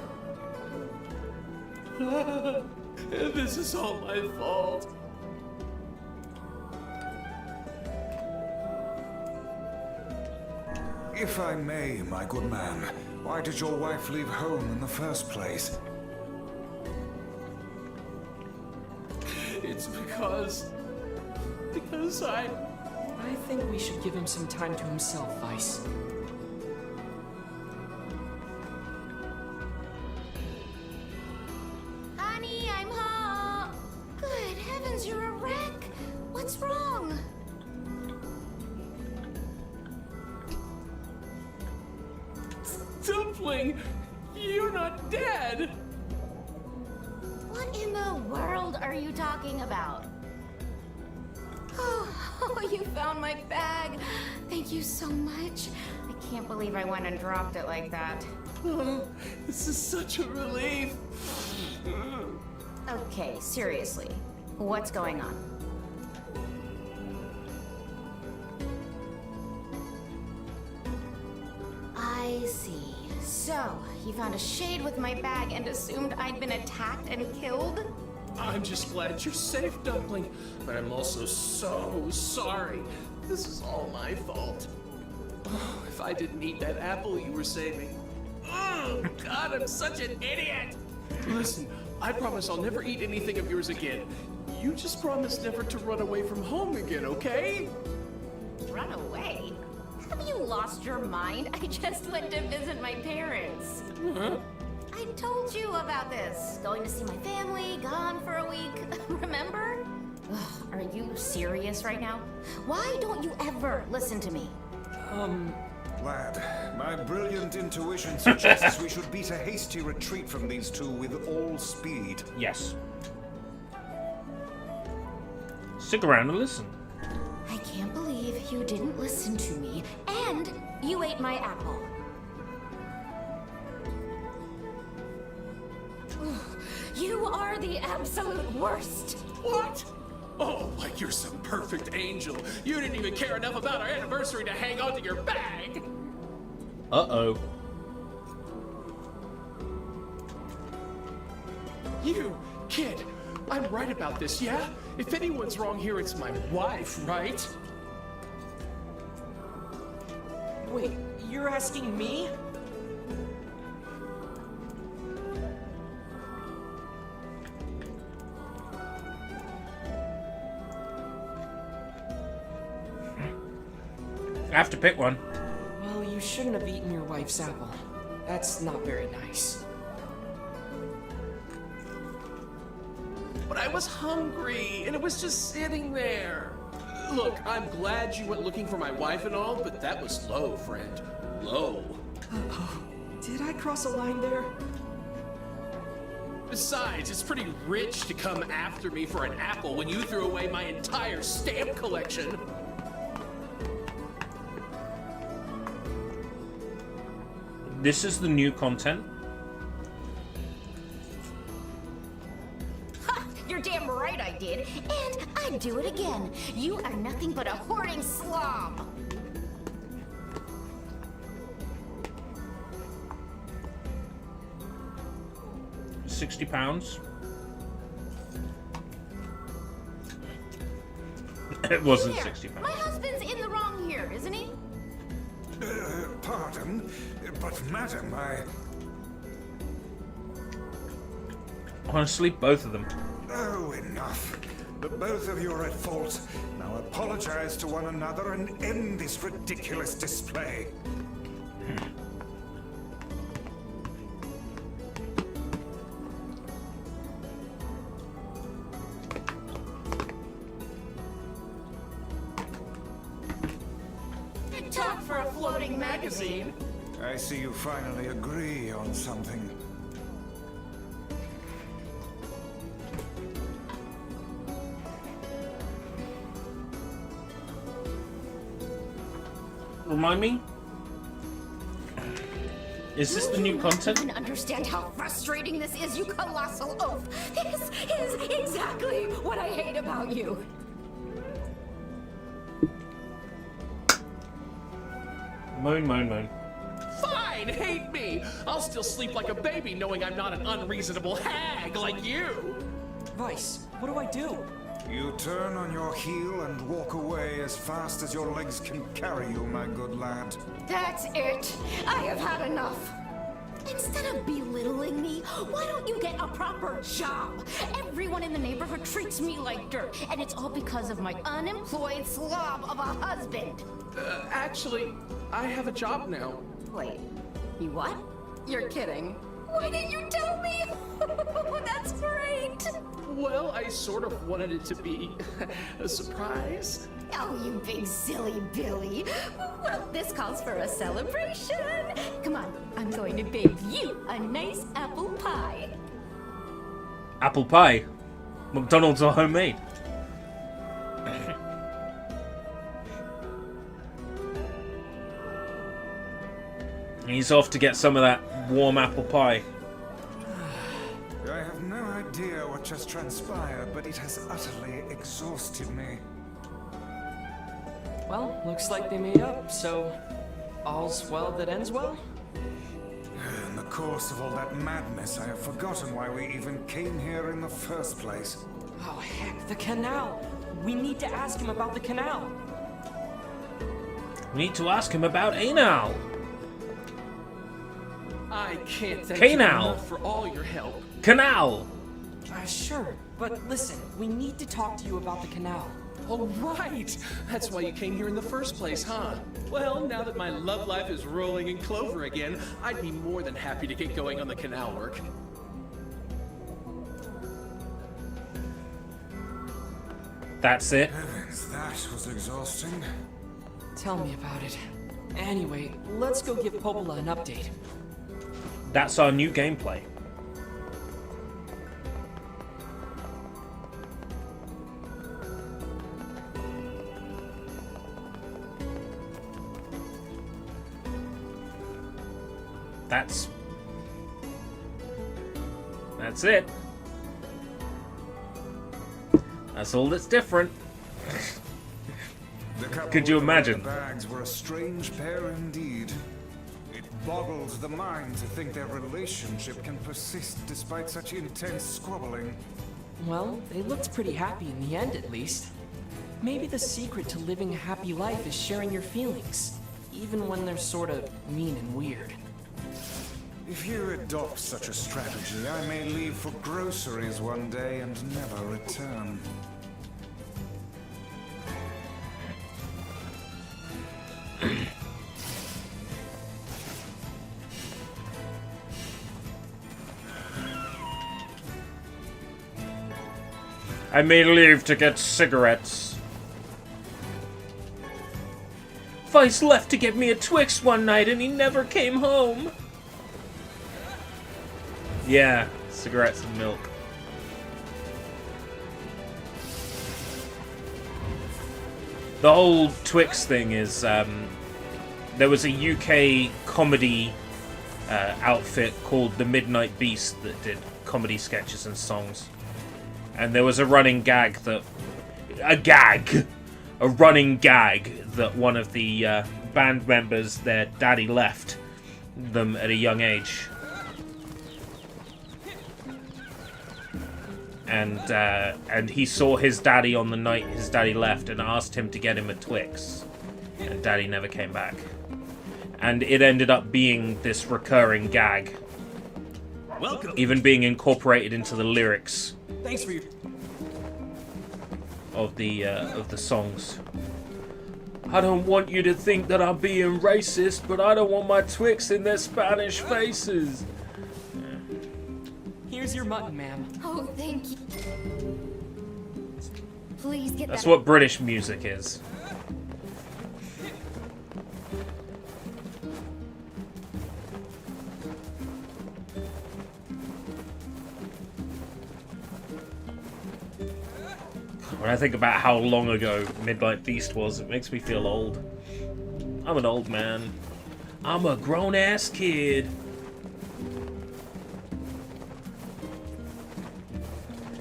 This is all my fault. If I may, my good man, why did your wife leave home in the first place? It's because I think we should give him some time to himself, Vice. Honey, I'm home. Good heavens, you're a wreck. What's wrong? Dumpling, you're not dead. What in the world are you talking about? Oh, you found my bag. Thank you so much. I can't believe I went and dropped it like that. Oh, this is such a relief. Okay, seriously. What's going on? I see. So, you found a Shade with my bag and assumed I'd been attacked and killed? I'm just glad you're safe, Dumpling, but I'm also so sorry. This is all my fault. Oh, if I didn't eat that apple you were saving. Oh, God, I'm such an idiot. Listen, I promise I'll never eat anything of yours again. You just promise never to run away from home again, okay? Run away? Have you lost your mind? I just went to visit my parents. Huh? I told you about this. Going to see my family, gone for a week. Remember? Ugh, are you serious right now? Why don't you ever listen to me? Lad, my brilliant intuition suggests we should beat a hasty retreat from these two with all speed. Yes. Stick around and listen. I can't believe you didn't listen to me, and you ate my apple. You are the absolute worst. What? Oh, like you're some perfect angel. You didn't even care enough about our anniversary to hang on to your bag. Uh-oh. You, kid, I'm right about this, yeah? If anyone's wrong here, it's my wife, right? Wait, you're asking me? I have to pick one. Well, you shouldn't have eaten your wife's apple. That's not very nice. But I was hungry, and it was just sitting there. Look, I'm glad you went looking for my wife and all, but that was low, friend. Low. Did I cross a line there? Besides, it's pretty rich to come after me for an apple when you threw away my entire stamp collection. This is the new content. Ha! You're damn right I did. And I'd do it again. You are nothing but a hoarding slob. £60. It wasn't Here, £60. my husband's in the wrong here, isn't he? Pardon, but madam, Honestly, both of them. Oh, enough. The both of you are at fault. Now apologize to one another and end this ridiculous display. Talk for a floating magazine. I see you finally agree on something. Remind me? Is this the new content? You can understand how frustrating this is, you colossal oaf. This is exactly what I hate about you. Moan, moan, moan. Fine, hate me. I'll still sleep like a baby knowing I'm not an unreasonable hag like you. Vice, what do I do? You turn on your heel and walk away as fast as your legs can carry you, my good lad. That's it. I have had enough. Instead of belittling me, why don't you get a proper job? Everyone in the neighborhood treats me like dirt, and it's all because of my unemployed slob of a husband. Actually, I have a job now. Wait, you what? You're kidding. Why didn't you tell me? That's great. Well, I sort of wanted it to be a surprise. Oh, you big silly Billy. Well, this calls for a celebration. Come on, I'm going to bake you a nice apple pie. Apple pie? McDonald's or homemade? He's off to get some of that warm apple pie. I have no idea what just transpired, but it has utterly exhausted me. Well, looks like they made up, so all's well that ends well? In the course of all that madness, I have forgotten why we even came here in the first place. Oh, heck, the canal. We need to ask him about the canal. We need to ask him about anal. I can't thank Canal. you enough for all your help. Canal. Sure, but listen, we need to talk to you about the canal. Oh, right! That's why you came here in the first place, huh? Well, now that my love life is rolling in clover again, I'd be more than happy to get going on the canal work. That's it. Heavens, that was exhausting. Tell me about it. Anyway, let's go give Popola an update. That's our new gameplay. That's it. That's all that's different. The couple Could you with the imagine? leather bags were a strange pair indeed. It boggles the mind to think their relationship can persist despite such intense squabbling. Well, they looked pretty happy in the end, at least. Maybe the secret to living a happy life is sharing your feelings, even when they're sort of mean and weird. If you adopt such a strategy, I may leave for groceries one day and never return. I may leave to get cigarettes. Vice left to get me a Twix one night and he never came home. Yeah, cigarettes and milk. The whole Twix thing is, there was a UK comedy outfit called the Midnight Beast that did comedy sketches and songs. And there was a running gag that... A running gag that one of the band members, their daddy left them at a young age. And he saw his daddy on the night his daddy left and asked him to get him a Twix. And daddy never came back. And it ended up being this recurring gag. Welcome. Even being incorporated into the lyrics. Thanks for your... of the songs. I don't want you to think that I'm being racist, but I don't want my Twix in their Spanish faces. Here's your mutton, ma'am. Oh, thank you. Please get That's that. what British music is. When I think about how long ago Midnight Beast was, it makes me feel old. I'm an old man. I'm a grown-ass kid.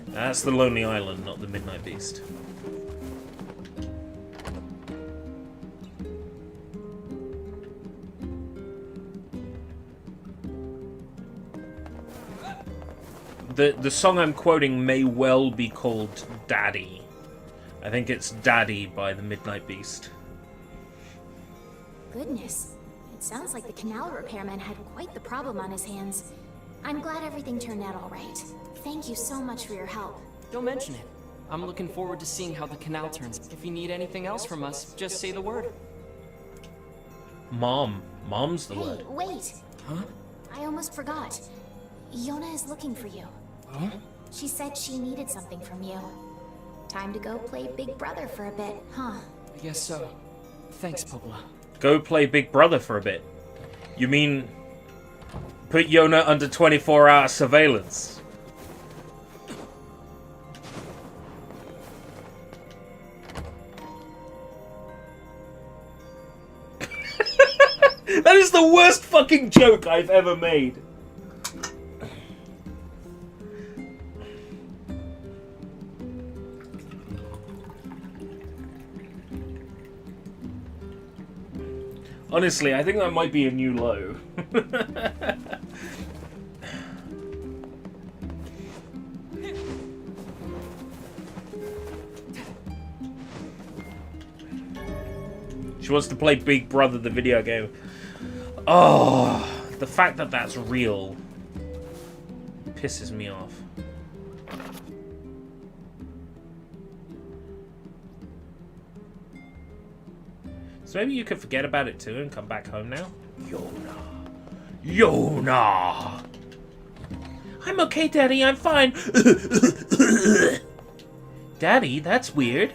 That's the Lonely Island, not the Midnight Beast. The song I'm quoting may well be called Daddy. I think it's Daddy by the Midnight Beast. Goodness. It sounds like the canal repairman had quite the problem on his hands. I'm glad everything turned out all right. Thank you so much for your help. Don't mention it. I'm looking forward to seeing how the canal turns. If you need anything else from us, just say the word. Mom. Mom's the Hey, word. wait. Huh? I almost forgot. Yona is looking for you. Huh? She said she needed something from you. Time to go play Big Brother for a bit, huh? I guess so. Thanks, Popola. Go play Big Brother for a bit. You mean put Yona under 24-hour surveillance? That is the worst fucking joke I've ever made. Honestly, I think that might be a new low. She wants to play Big Brother, the video game. Oh, the fact that that's real pisses me off. So maybe you could forget about it too and come back home now? Yona. Yona! I'm okay, Daddy, I'm fine. Daddy, that's weird.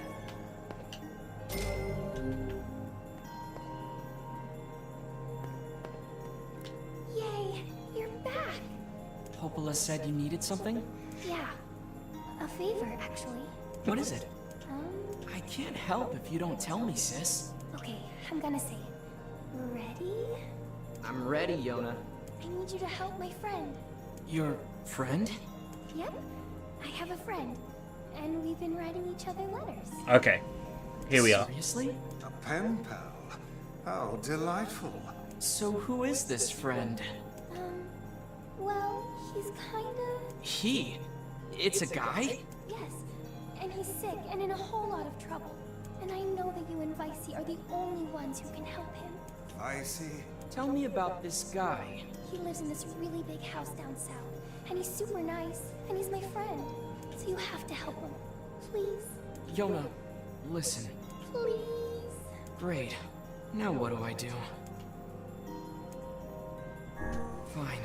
Yay, you're back. Popola said you needed something? Yeah, a favor, actually. What is it? Um, I can't help if you don't tell me, sis. okay, I'm gonna say it. Ready? I'm ready, Yona. I need you to help my friend. Your friend? Yep, I have a friend. and we've been writing each other letters. Okay, here we are. Seriously? A pen pal. How delightful. So who is this friend? Well, he's kinda... He? It's a guy? Yes, and he's sick and in a whole lot of trouble. And I know that you and Vicey are the only ones who can help him. Vicey? Tell me about this guy. He lives in this really big house down south, and he's super nice, and he's my friend. So you have to help him. Please. Yona, listen. Please. Great. Now what do I do? Fine.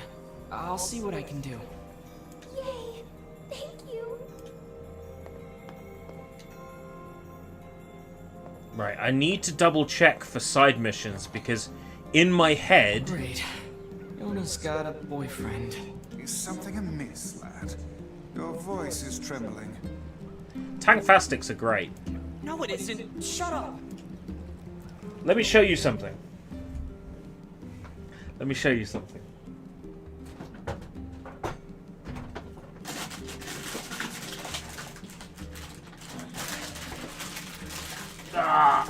I'll see what I can do. Yay! Thank you! Right, I need to double check for side missions because in my head... Great. Yona's got a boyfriend. Is something amiss, lad? Your voice is trembling. Tankfastics are great. No, it isn't. Shut up! Let me show you something. Let me show you something. Ah!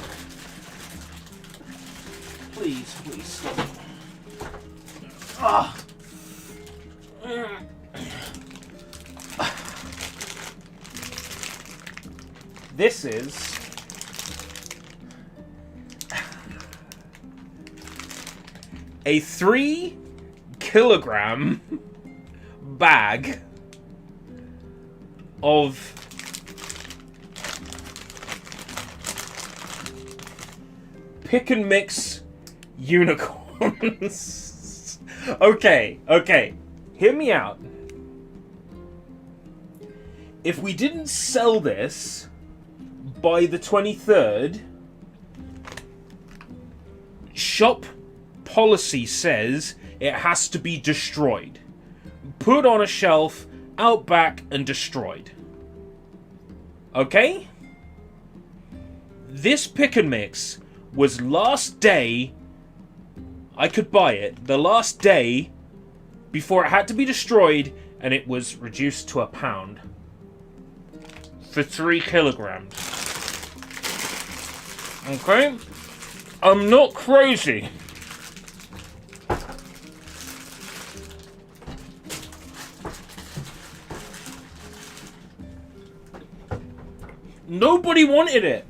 Please, please stop. Ah! This is a 3-kilogram bag of pick and mix unicorns. Okay, hear me out. If we didn't sell this by the 23rd, shop policy says it has to be destroyed. Put on a shelf, out back, and destroyed. Okay? This pick and mix was last day I could buy it. The last day before it had to be destroyed, and it was reduced to £1 for 3 kilograms. Okay? I'm not crazy. Nobody wanted it.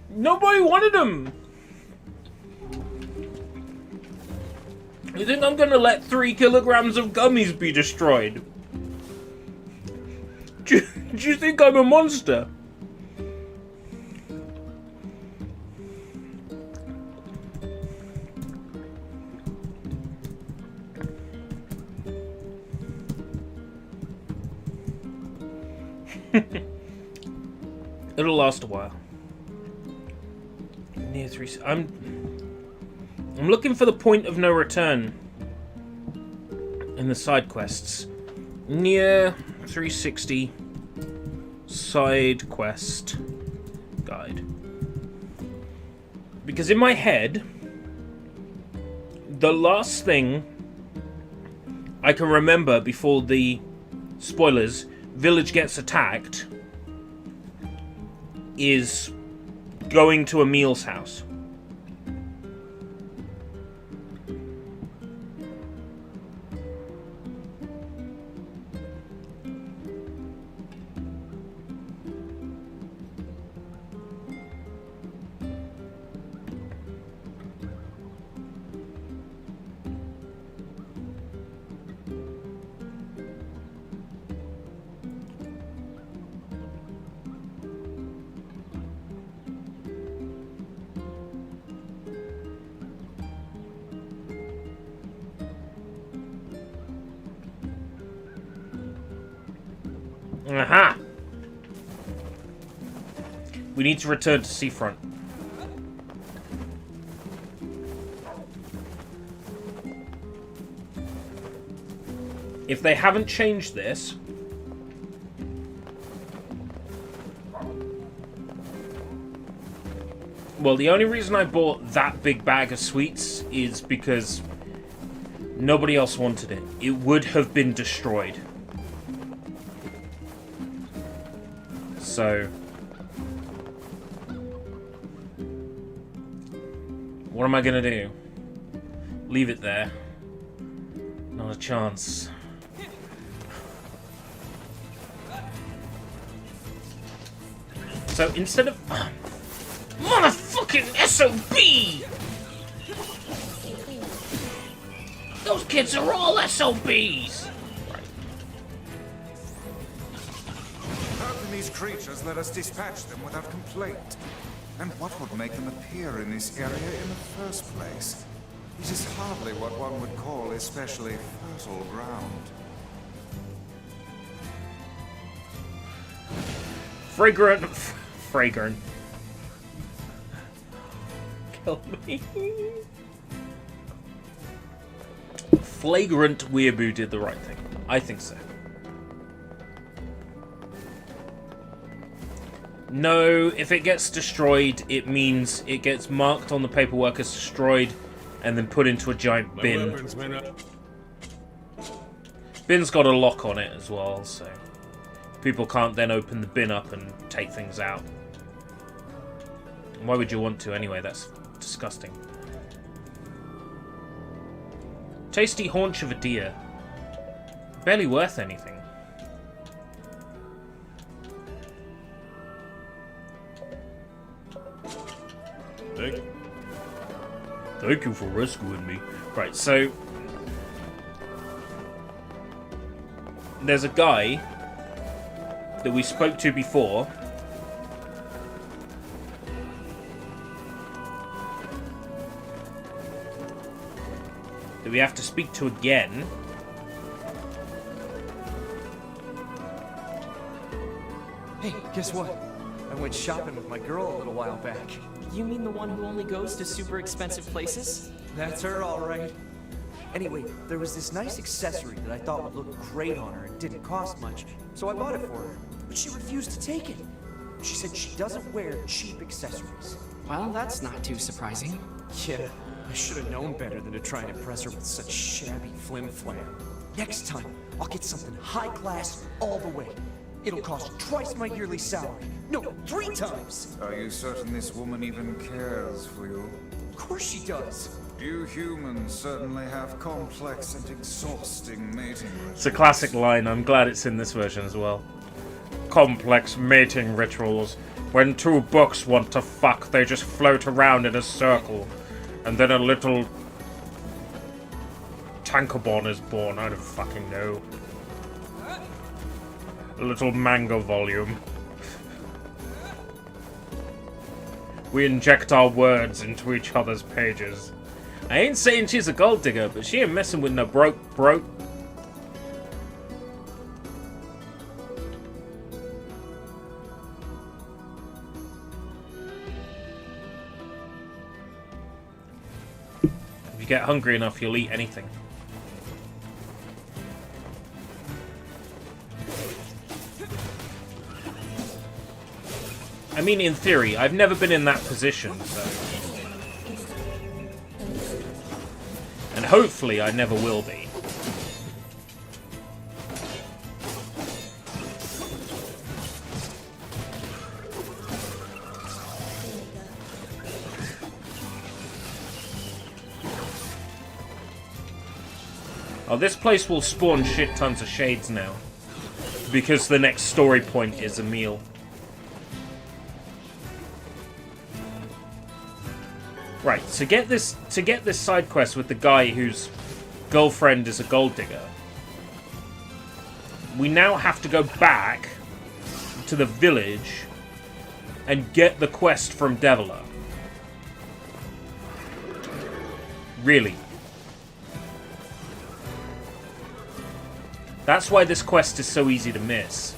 Nobody wanted them. You think I'm gonna let 3 kilograms of gummies be destroyed? Do you think I'm a monster? It'll last a while. NieR 3. I'm looking for the point of no return in the side quests. NieR 360 side quest guide. Because in my head, the last thing I can remember before the spoilers village gets attacked is going to Emil's house. Aha! We need to return to Seafront. If they haven't changed this... Well, the only reason I bought that big bag of sweets is because nobody else wanted it. It would have been destroyed. So... what am I gonna do? Leave it there? Not a chance. So instead of... motherfucking SOB! Those kids are all SOBs! How can these creatures let us dispatch them without complaint? And what would make them appear in this area in the first place? It is hardly what one would call especially fertile ground. Fragrant. Kill me. FlagrantWeeaboo did the right thing. I think so. No, if it gets destroyed, it means it gets marked on the paperwork as destroyed and then put into a giant bin. Bin's got a lock on it as well, so people can't then open the bin up and take things out. Why would you want to anyway? That's disgusting. Tasty haunch of a deer. Barely worth anything. Thank you for rescuing me. Right, so... there's a guy that we spoke to before. That we have to speak to again. Hey, guess what? I went shopping with my girl a little while back. You mean the one who only goes to super expensive places? That's her, all right. Anyway, there was this nice accessory that I thought would look great on her and didn't cost much, so I bought it for her. But she refused to take it. She said she doesn't wear cheap accessories. Well, that's not too surprising. Yeah, I should have known better than to try and impress her with such shabby flim-flam. Next time, I'll get something high-class all the way. It'll cost twice my yearly salary. No, 3 times! Are you certain this woman even cares for you? Of course she does. You humans certainly have complex and exhausting mating rituals. It's a classic line. I'm glad it's in this version as well. Complex mating rituals. When 2 bucks want to fuck, they just float around in a circle. And then a little... tankobon is born. I don't fucking know. A little manga volume. We inject our words into each other's pages. I ain't saying she's a gold digger, but she ain't messing with no broke. If you get hungry enough, you'll eat anything. I mean, in theory, I've never been in that position, so... and hopefully I never will be. Oh, this place will spawn shit tons of shades now. Because the next story point is a meal. Right, to get this side quest with the guy whose girlfriend is a gold digger, we now have to go back to the village and get the quest from Devila. Really. That's why this quest is so easy to miss.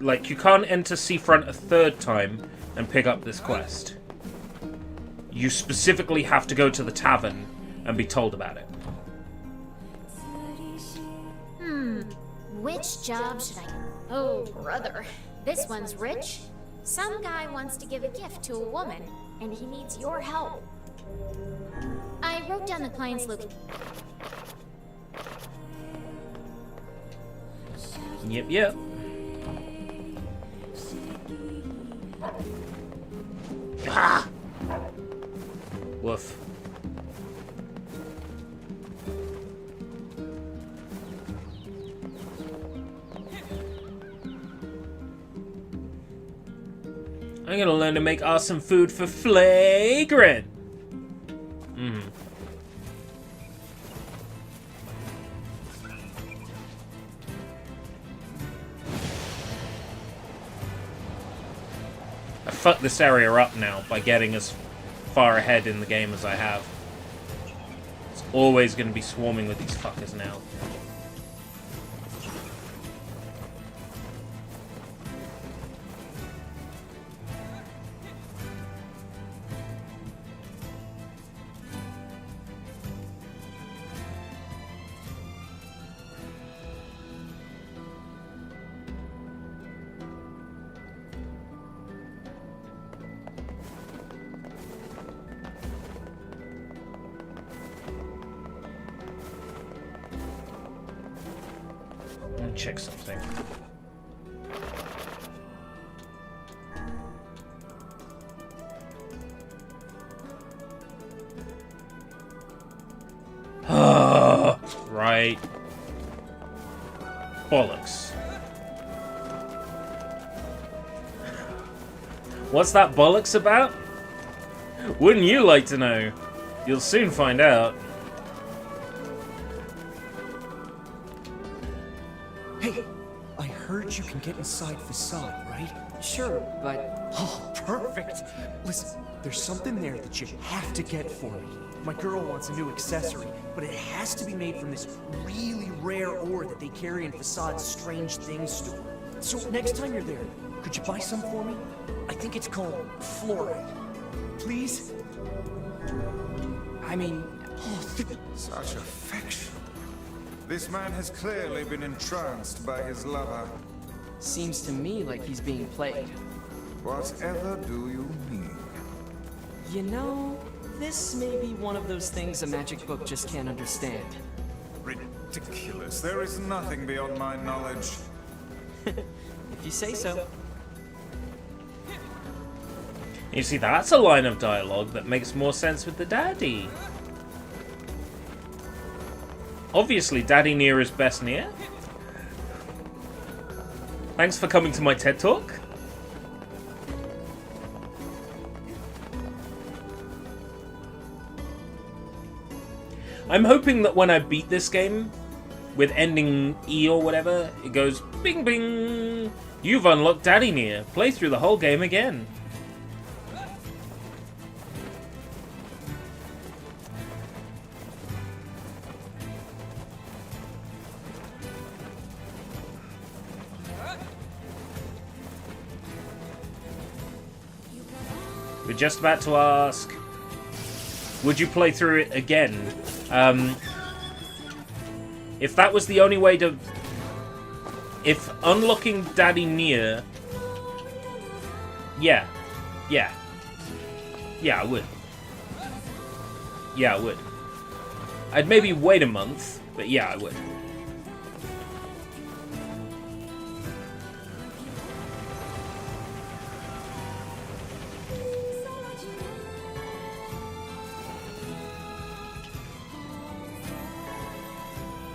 Like, you can't enter Seafront a 3rd time and pick up this quest. You specifically have to go to the tavern and be told about it. Which job should I... Oh, brother. This one's rich. Some guy wants to give a gift to a woman, and he needs your help. I wrote down the client's location. Yep. Ah! Woof. I'm gonna learn to make awesome food for Flagrant. I fucked this area up now by getting as far ahead in the game as I have. It's always gonna be swarming with these fuckers now. Check something. Right. Bollocks. What's that bollocks about? Wouldn't you like to know? You'll soon find out. Hey, I heard you can get inside Facade, right? Sure, but... Oh, perfect! Listen, there's something there that you have to get for me. My girl wants a new accessory, but it has to be made from this really rare ore that they carry in Facade's Strange Things store. So next time you're there, could you buy some for me? I think it's called fluorite. Please? I mean... Oh, such affection. This man has clearly been entranced by his lover. Seems to me like he's being played. Whatever do you mean? You know, this may be one of those things a magic book just can't understand. Ridiculous. There is nothing beyond my knowledge. If you say so. You see, that's a line of dialogue that makes more sense with the daddy. Obviously, Daddy NieR is best NieR. Thanks for coming to my TED Talk. I'm hoping that when I beat this game, with ending E or whatever, it goes bing bing. You've unlocked Daddy NieR. Play through the whole game again. We're just about to ask, would you play through it again? If that was the only way to... If unlocking Daddy NieR... Yeah, I would. Yeah, I would. I'd maybe wait a month, but yeah, I would.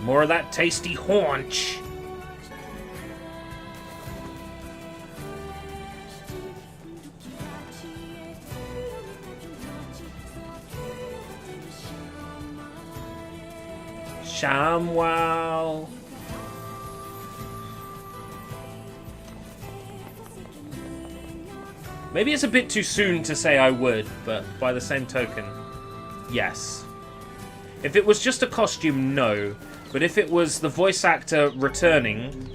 More of that tasty haunch. Shamwow. Maybe it's a bit too soon to say I would, but by the same token, yes. If it was just a costume, no. But if it was the voice actor returning...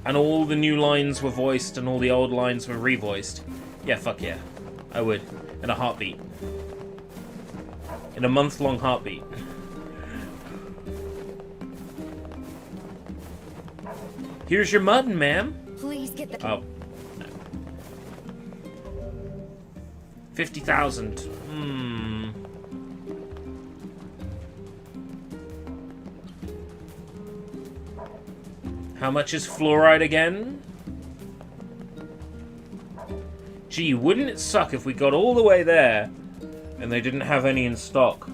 and all the new lines were voiced and all the old lines were revoiced, yeah, fuck yeah. I would. In a heartbeat. In a month-long heartbeat. Here's your mutton, ma'am. Please get the... Oh. 50,000. Hmm. How much is fluoride again? Gee, wouldn't it suck if we got all the way there and they didn't have any in stock?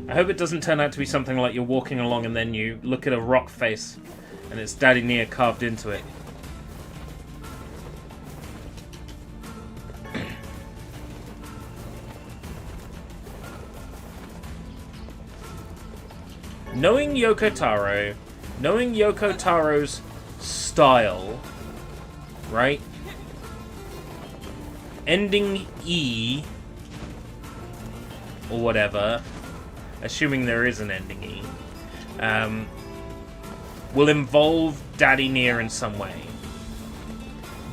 I hope it doesn't turn out to be something like you're walking along and then you look at a rock face and it's Daddy NieR carved into it. Knowing Yoko Taro's style, right? Ending E or whatever, assuming there is an ending E, will involve Daddy NieR in some way.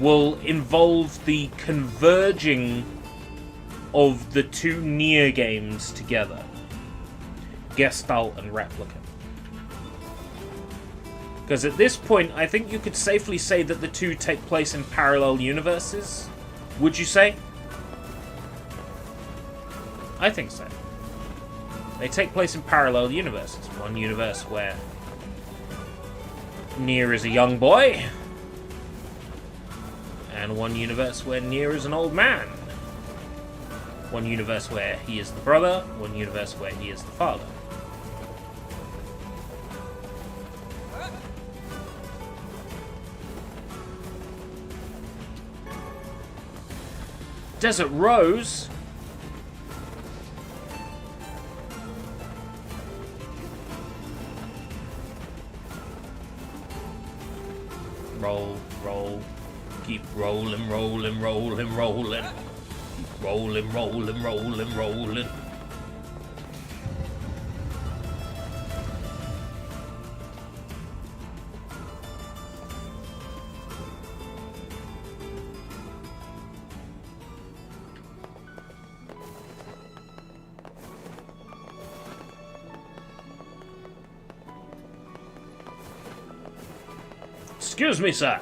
Will involve the converging of the two NieR games together. Gestalt and Replicant. Because at this point, I think you could safely say that the two take place in parallel universes. Would you say? I think so. They take place in parallel universes. One universe where NieR is a young boy, and one universe where NieR is an old man. One universe where he is the brother, one universe where he is the father. Desert Rose. Roll, roll, keep rolling, rolling, rolling, rolling. Keep rolling, rolling, rolling, rolling. Excuse me, sir.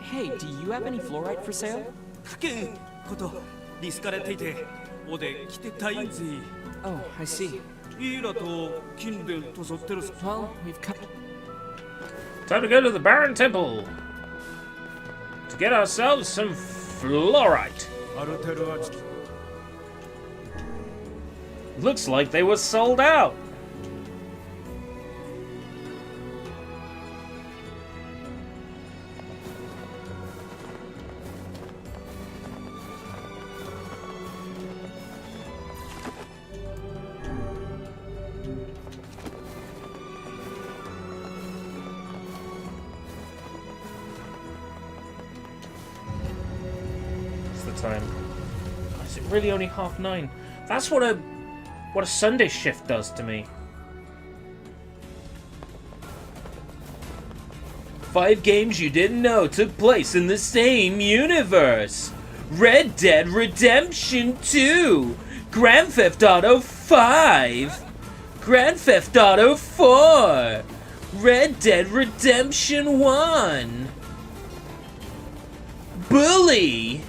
Hey, do you have any fluoride for sale? 件ことリスカれていておで来てたいんぜ。 Oh, I see. いいらと金でとそってる。 Well, we've come. Time to go to the Baron Temple to get ourselves some fluorite. Looks like they were sold out. Time. Is it really only 9:30? That's what a Sunday shift does to me. 5 games you didn't know took place in the same universe. Red Dead Redemption 2, Grand Theft Auto 5, Grand Theft Auto 4, Red Dead Redemption 1, Bully.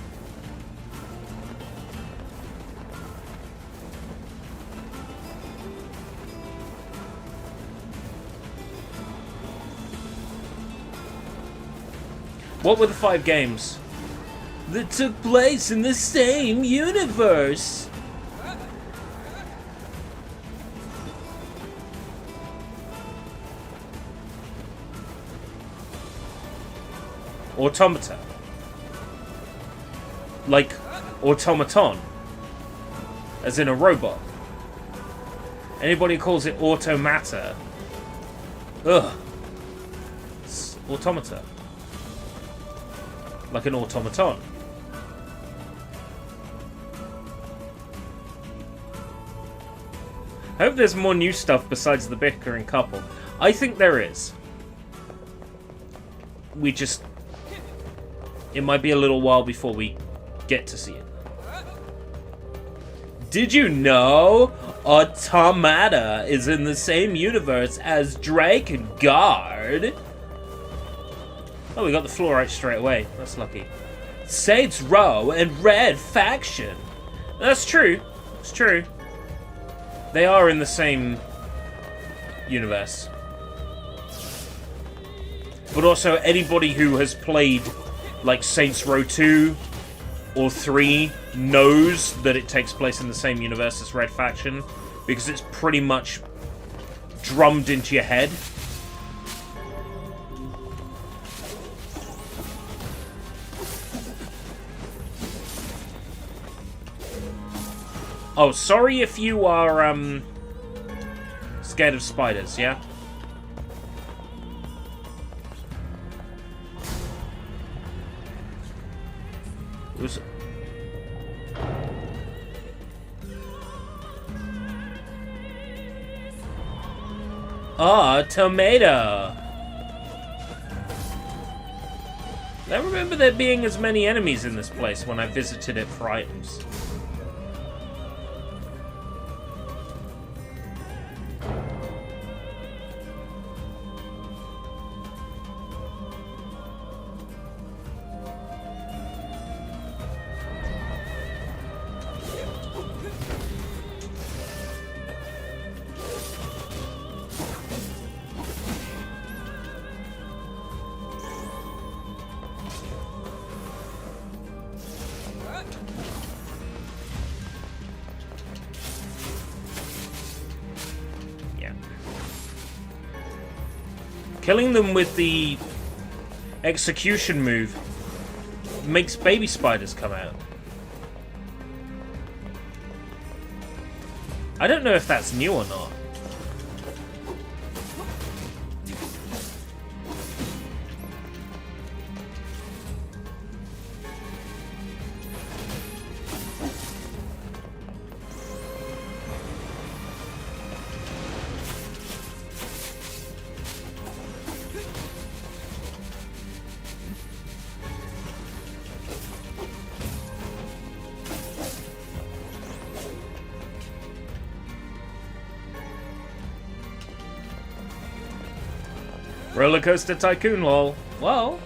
What were the 5 games that took place in the same universe? Automata. Like automaton. As in a robot. Anybody who calls it automata. Ugh. It's automata. Like an automaton. I hope there's more new stuff besides the bickering couple. I think there is. We just... It might be a little while before we get to see it. Did you know Automata is in the same universe as Drakengard? Oh, we got the fluorite straight away. That's lucky. Saints Row and Red Faction. That's true. It's true. They are in the same universe. But also, anybody who has played, like, Saints Row 2 or 3 knows that it takes place in the same universe as Red Faction, because it's pretty much drummed into your head. Oh, sorry if you are, scared of spiders, yeah? It was... Ah, tomato! I don't remember there being as many enemies in this place when I visited it for items. Killing them with the execution move makes baby spiders come out. I don't know if that's new or not. Roller Coaster Tycoon, lol. Well.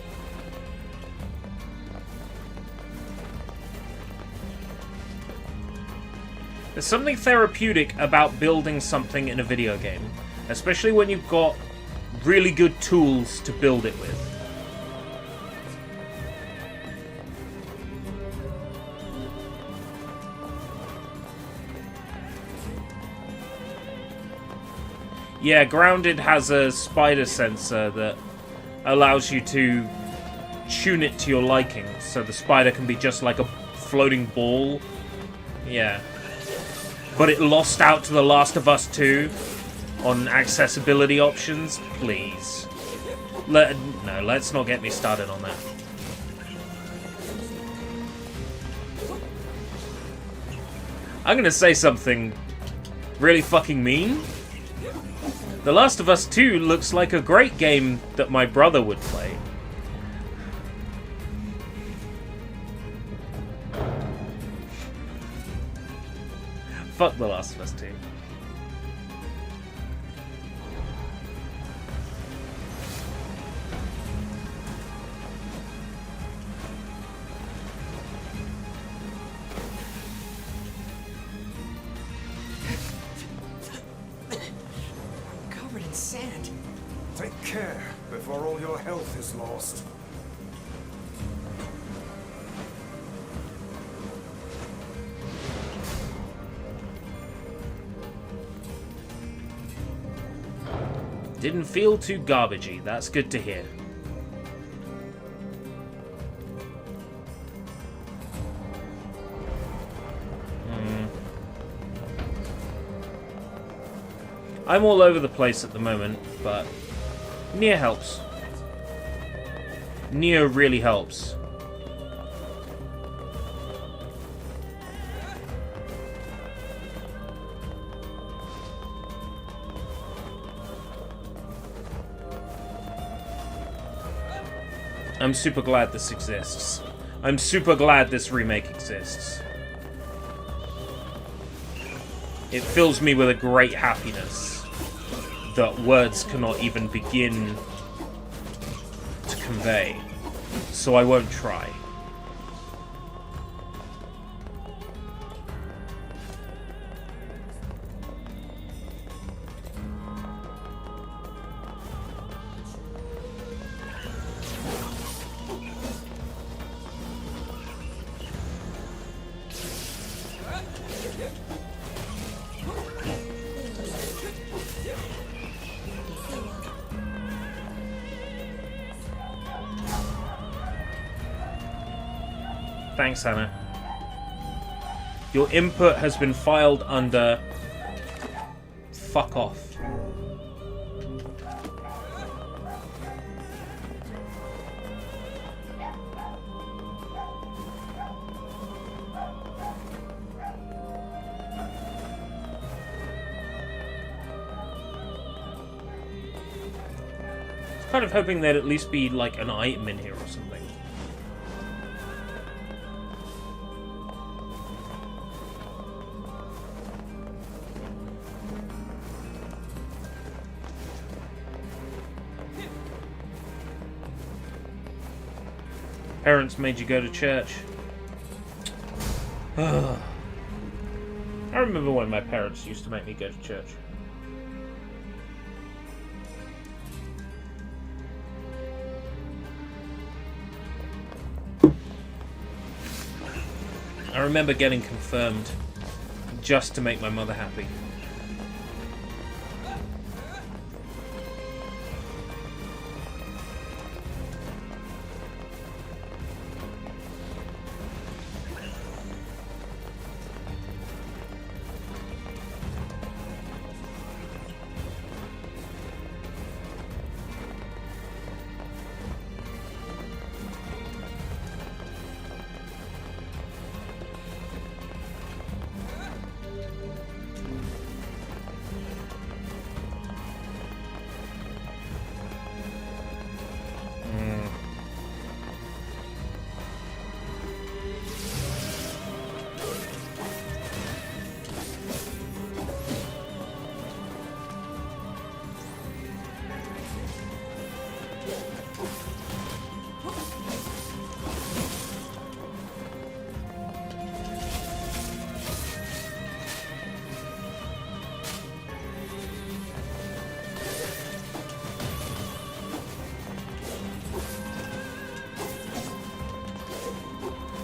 There's something therapeutic about building something in a video game. Especially when you've got really good tools to build it with. Yeah, Grounded has a spider sensor that allows you to tune it to your liking, so the spider can be just like a floating ball. Yeah. But it lost out to The Last of Us 2 on accessibility options. Please. No, let's not get me started on that. I'm gonna say something really fucking mean. The Last of Us 2 looks like a great game that my brother would play. Fuck The Last of Us 2. Sand. Take care before all your health is lost. Didn't feel too garbagey. That's good to hear. I'm all over the place at the moment, but NieR helps. NieR really helps. I'm super glad this exists. I'm super glad this remake exists. It fills me with a great happiness that words cannot even begin to convey. So I won't try. Thanks, Hannah. Your input has been filed under... Fuck off. I was kind of hoping there'd at least be, like, an item in here or something. Parents made you go to church. I remember when my parents used to make me go to church. I remember getting confirmed just to make my mother happy.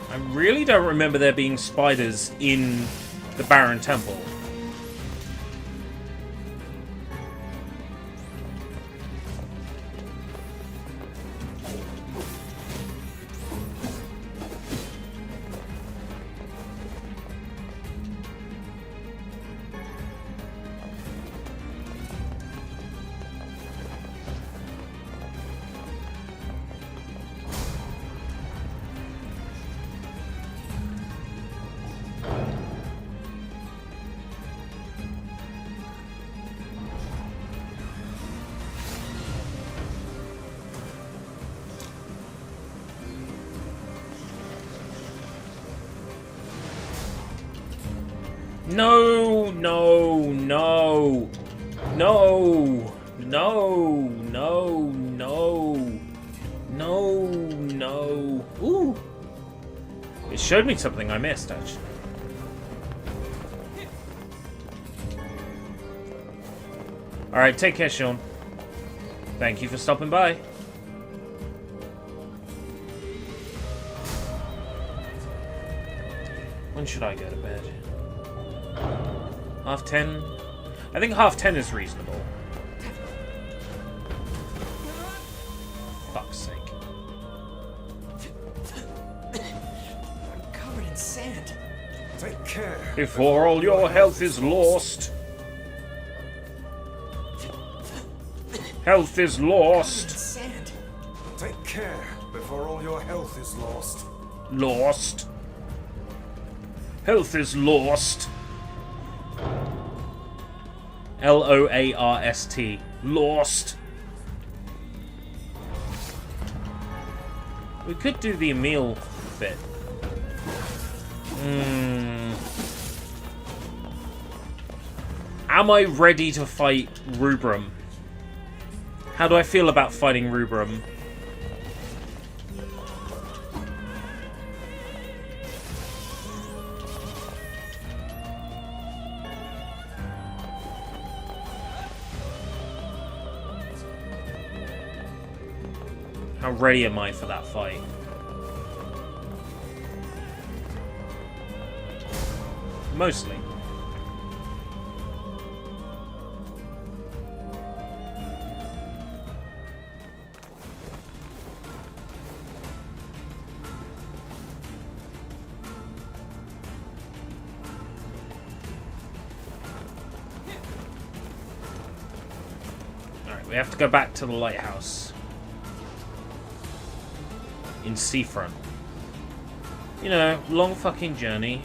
I really don't remember there being spiders in the Barren Temple. No, no, no, no, no, no, no, no, no. Ooh. It showed me something I missed, actually. Alright, take care, Sean. Thank you for stopping by. When should I go to bed? 10:30? I think 10:30 is reasonable. Fuck's sake. I'm covered in sand. Take care. Before all your health is lost. Health is lost. Sand. Take care before all your health is lost. Lost. Health is lost. L-O-A-R-S-T. Lost. We could do the Emil bit. Am I ready to fight Rubrum? How do I feel about fighting Rubrum? How ready am I for that fight? Mostly. Alright, we have to go back to the lighthouse. In Seafront. You know, long fucking journey.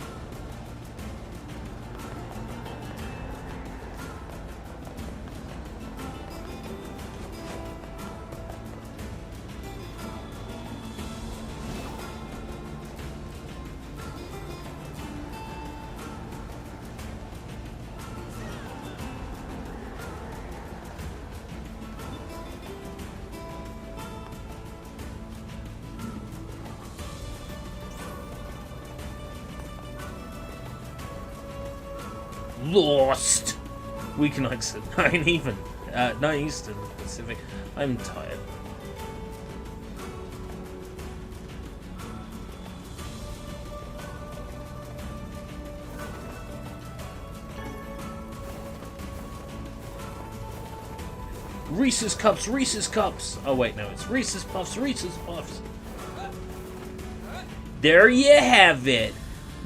Lost! Weeknights at 9 even. 9 Eastern Pacific. I'm tired. Reese's Cups, Reese's Cups! Oh wait, no, it's Reese's Puffs, Reese's Puffs. There you have it!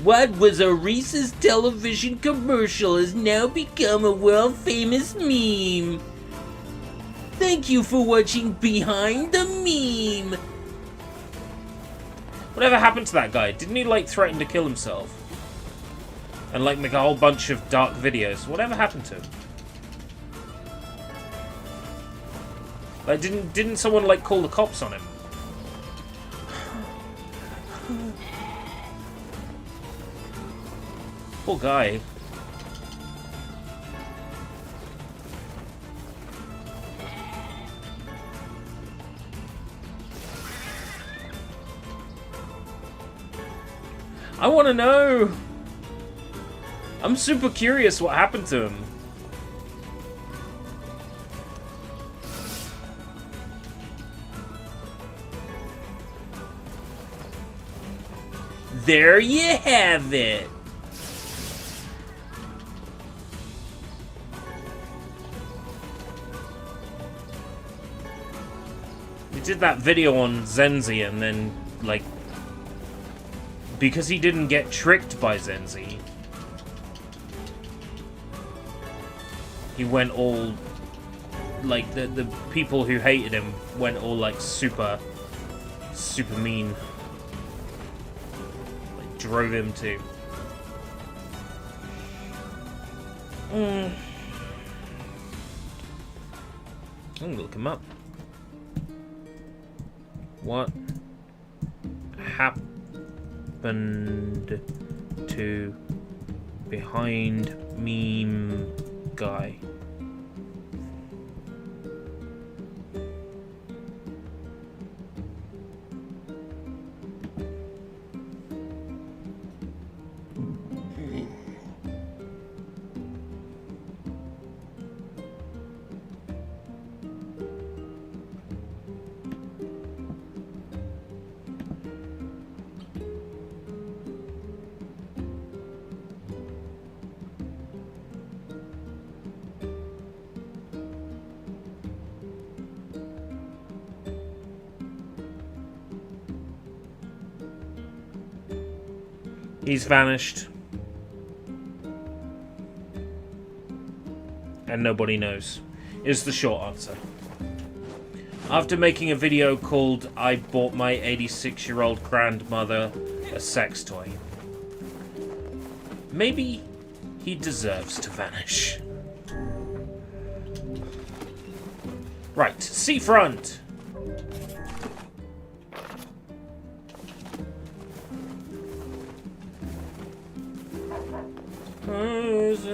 What was a Reese's television commercial has now become a world-famous meme. Thank you for watching Behind the Meme. Whatever happened to that guy? Didn't he, like, threaten to kill himself? And, like, make a whole bunch of dark videos? Whatever happened to him? Like, didn't someone, like, call the cops on him? Poor guy. I want to know. I'm super curious what happened to him. There you have it. He did that video on Zenzi and then, like, because he didn't get tricked by Zenzi, he went all, like, the people who hated him went all, like, super mean. Like, drove him to. I'm gonna look him up. What happened to Behind Meme Guy? He's vanished. And nobody knows, is the short answer. After making a video called I Bought My 86-year-old Grandmother a Sex Toy, maybe he deserves to vanish. Right, seafront! Here's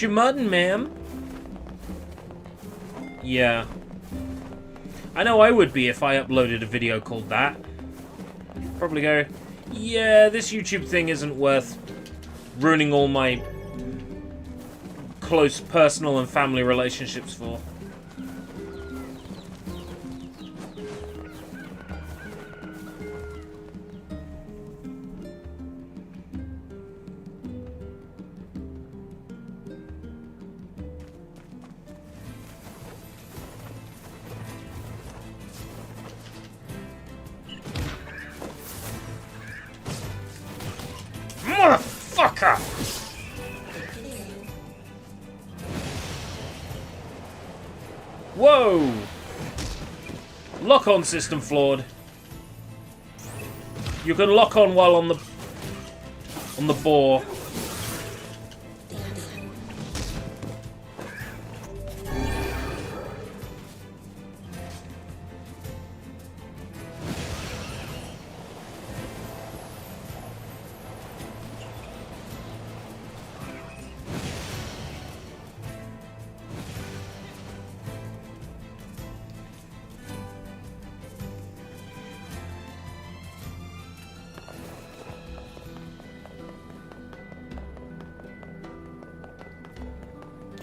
your mutton, ma'am. Yeah. I know I would be if I uploaded a video called that. Probably go, yeah, this YouTube thing isn't worth ruining all my close personal and family relationships for. Motherfucker! Whoa! Lock-on system flawed. You can lock on while on the boar.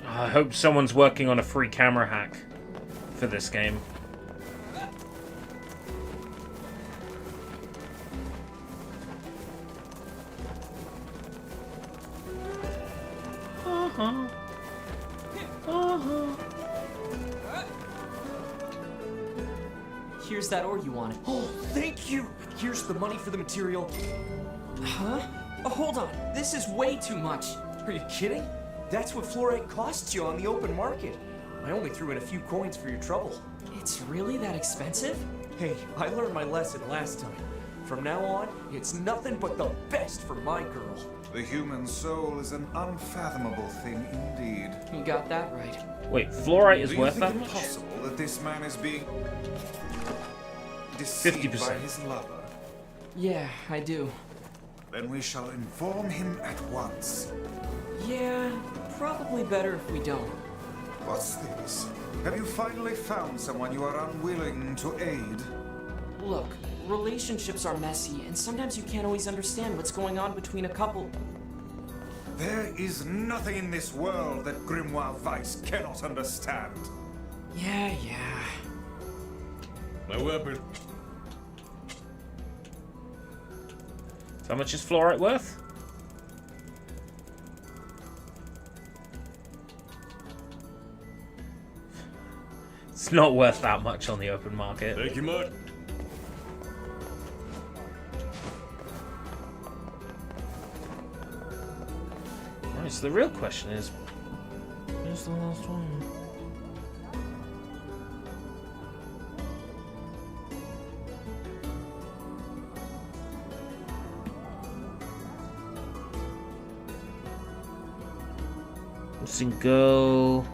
I hope someone's working on a free camera hack for this game. Here's that ore you wanted. Oh, thank you! Here's the money for the material. Huh? Oh, hold on. This is way too much. Are you kidding? That's what fluorite costs you on the open market. I only threw in a few coins for your trouble. It's really that expensive? Hey, I learned my lesson last time. From now on, it's nothing but the best for my girl. The human soul is an unfathomable thing indeed. You got that right. Wait, fluorite is worth that Do you much? think it possible that this man is being deceived 50%. by his lover? Yeah, I do. Then we shall inform him at once. Yeah, probably better if we don't. What's this? Have you finally found someone you are unwilling to aid? Look, relationships are messy, and sometimes you can't always understand what's going on between a couple. There is nothing in this world that Grimoire Weiss cannot understand. Yeah. My weapon. So how much is fluorite worth? It's not worth that much on the open market. Thank you much. Right, so the real question is, where's the last one? Missing girl.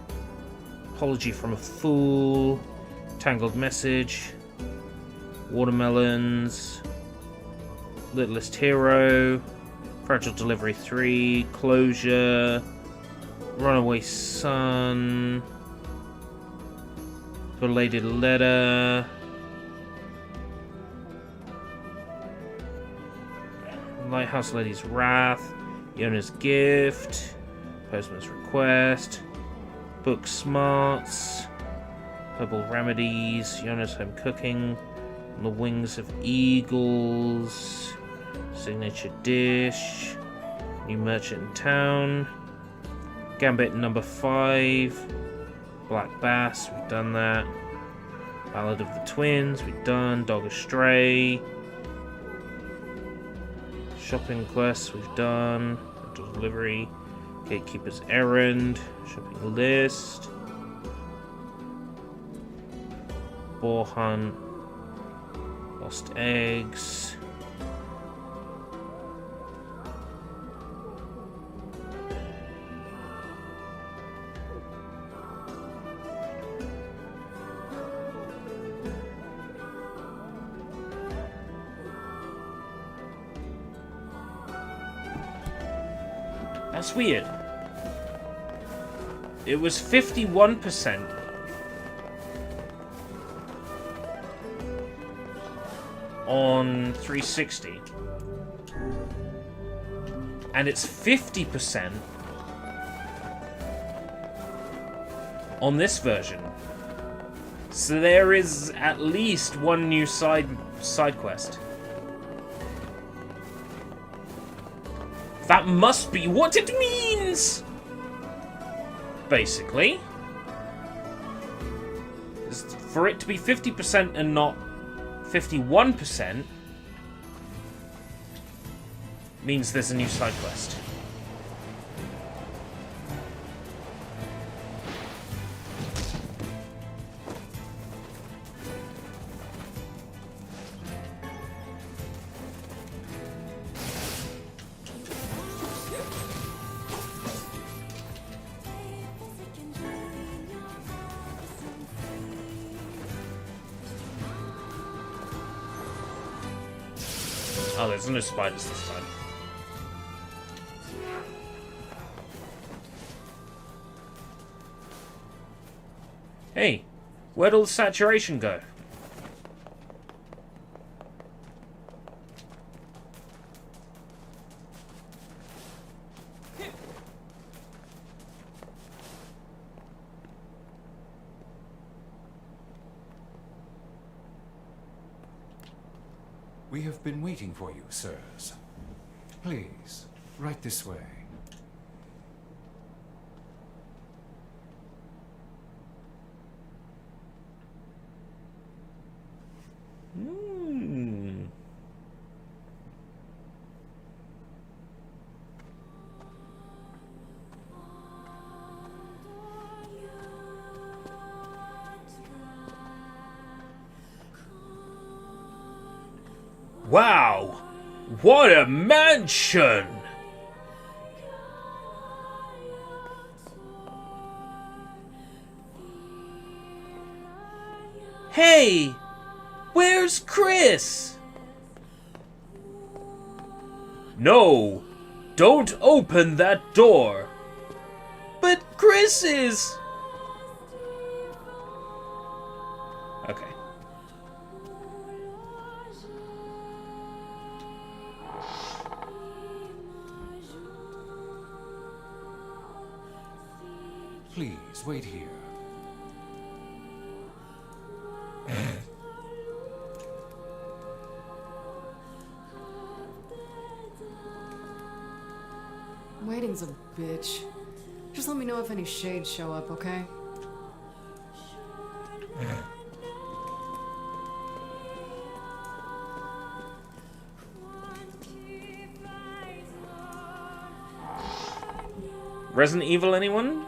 Apology from a fool. Tangled message. Watermelons. Littlest hero. Fragile delivery 3. Closure. Runaway son. Belated letter. Lighthouse Lady's Wrath. Yona's gift. Postman's request. Book smarts. Herbal remedies. Yona's home cooking. On the wings of eagles. Signature dish. New merchant in town. Gambit number 5. Black Bass, we've done that. Ballad of the Twins, we've done. Dog Astray. Shopping quests, we've done. Delivery. Gatekeeper's Errand. Shopping list. Boar Hunt. Lost Eggs. That's weird. It was 51% on 360. And it's 50% on this version. So there is at least one new side quest. That must be what it means! Basically. For it to be 50% and not 51% means there's a new side quest. Oh, there's no spiders this time. Hey, where'd all the saturation go? We have been waiting for you, sirs. Please, right this way. Wow! What a mansion! Hey! Where's Chris? No! Don't open that door! But Chris is... Okay. Please, wait here. Waiting's a bitch. Just let me know if any shades show up, okay? Resident Evil, anyone?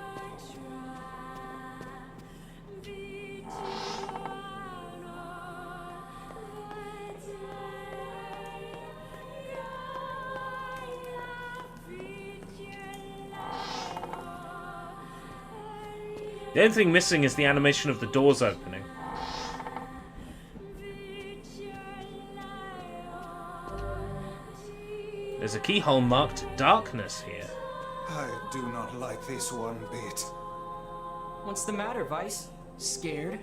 The only thing missing is the animation of the doors opening. There's a keyhole marked darkness here. I do not like this one bit. What's the matter, Vice? Scared?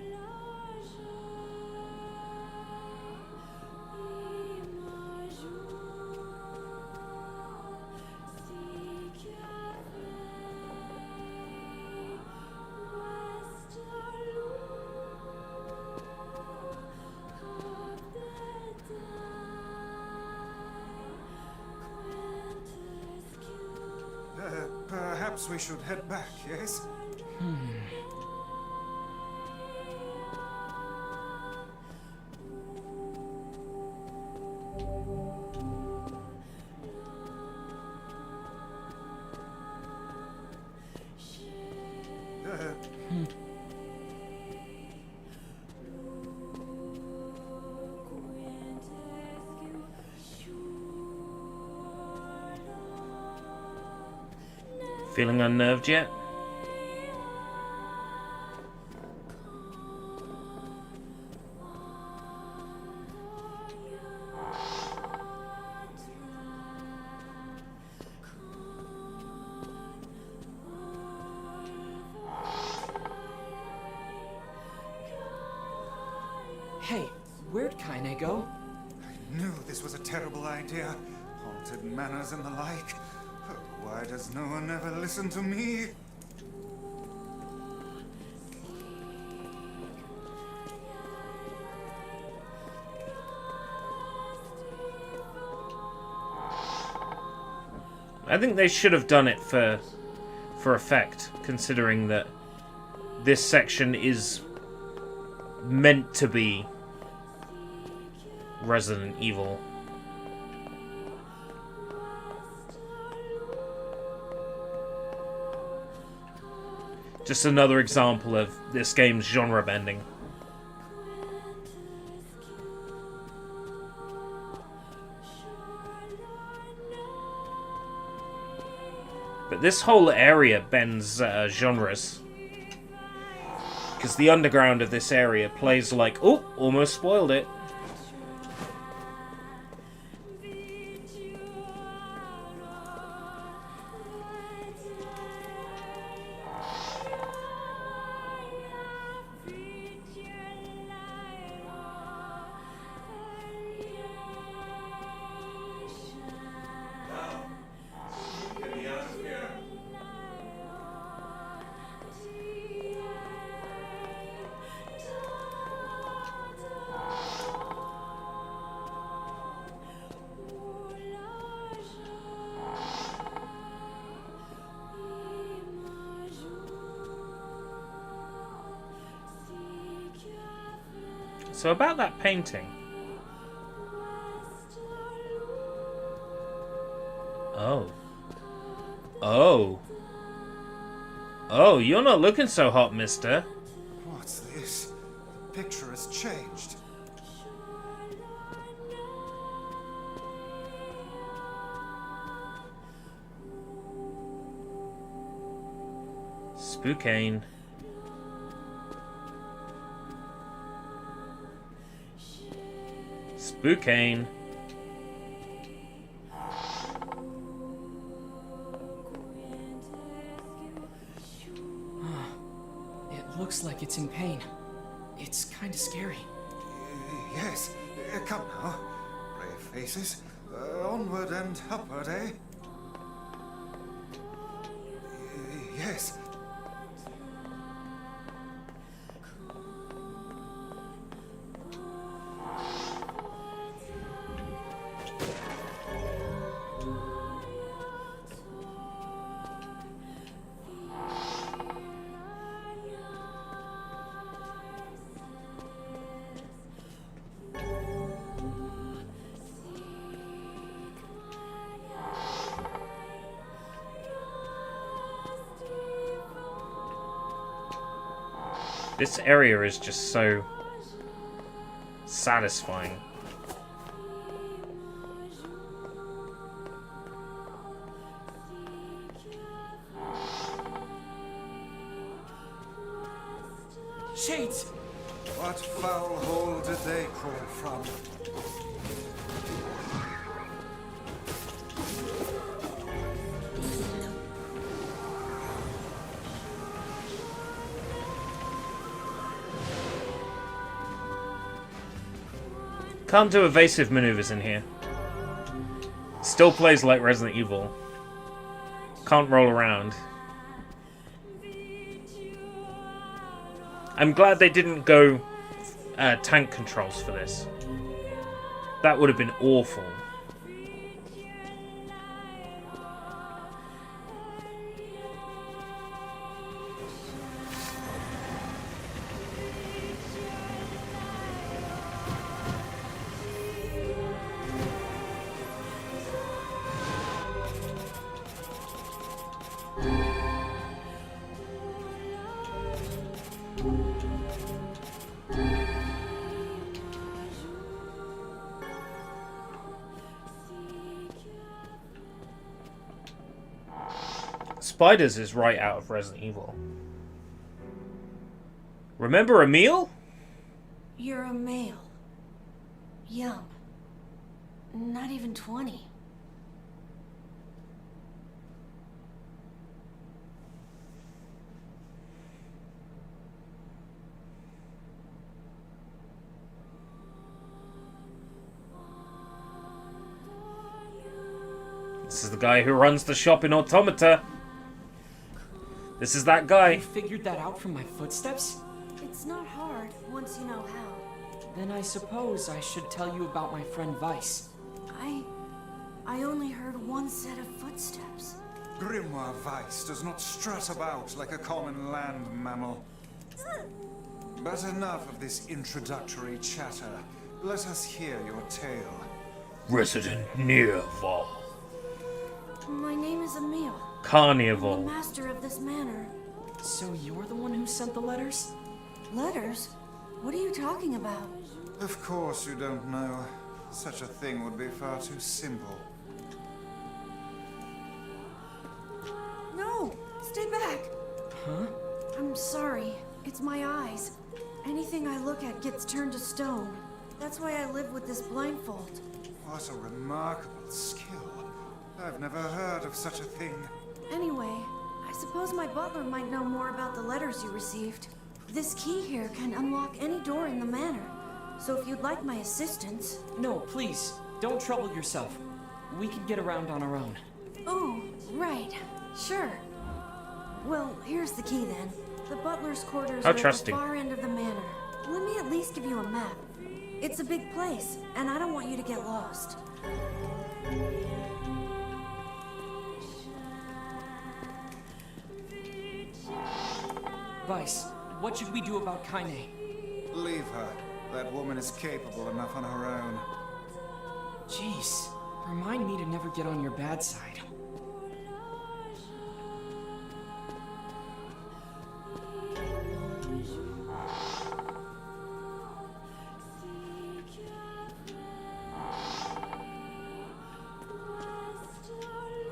Perhaps we should head back, yes? Feeling unnerved yet? Hey, where'd Kaine go? I knew this was a terrible idea. Haunted manors and the like. Why does no one ever listen to me? I think they should have done it for effect, considering that this section is meant to be Resident Evil. Just another example of this game's genre bending. But this whole area bends genres. Because the underground of this area plays like... Oh, almost spoiled it. So about that painting. Oh. Oh. Oh, you're not looking so hot, mister. What's this? The picture has changed. Spookane. Spookane. It looks like it's in pain. It's kind of scary. Yes, come now. Brave faces. Onward and upward, eh? Yes. This area is just so satisfying. Shades! What foul hole did they crawl from? Can't do evasive maneuvers in here. Still plays like Resident Evil. Can't roll around. I'm glad they didn't go tank controls for this. That would have been awful. Spiders is right out of Resident Evil. Remember Emil? You're a male. Young. Not even 20. This is the guy who runs the shop in Automata. This is that guy. You figured that out from my footsteps? It's not hard once you know how. Then I suppose I should tell you about my friend Vice. I only heard one set of footsteps. Grimoire Weiss does not strut about like a common land mammal. But enough of this introductory chatter. Let us hear your tale. Resident NieR Vol. My name is Emil. Carnival. I'm the master of this manor. So you're the one who sent the letters? Letters? What are you talking about? Of course you don't know. Such a thing would be far too simple. No! Stay back! Huh? I'm sorry. It's my eyes. Anything I look at gets turned to stone. That's why I live with this blindfold. What a remarkable skill. I've never heard of such a thing. Anyway, I suppose my butler might know more about the letters you received. This key here can unlock any door in the manor. So if you'd like my assistance... No, please. Don't trouble yourself. We can get around on our own. Oh, right. Sure. Well, here's the key then. The butler's quarters are at the far end of the manor. Let me at least give you a map. It's a big place, and I don't want you to get lost. Vice, what should we do about Kaine? Leave her. That woman is capable enough on her own. Jeez, remind me to never get on your bad side.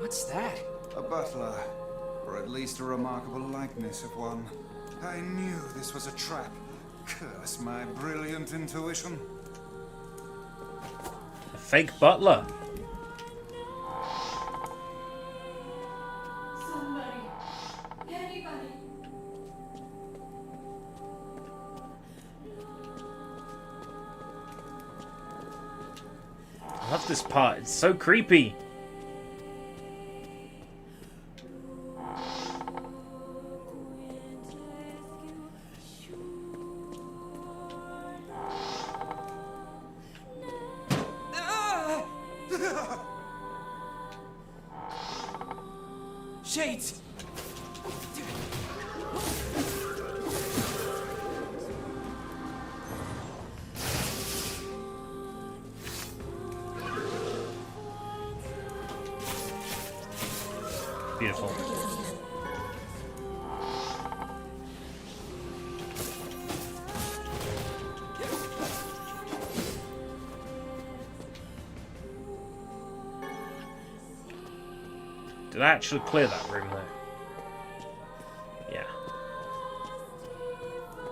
What's that? A butler, or at least a remarkable likeness of one. I knew this was a trap. Curse my brilliant intuition. A fake butler. Somebody. Anybody. I love this part. It's so creepy. Shades! Beautiful. Did I actually clear that room there? Yeah.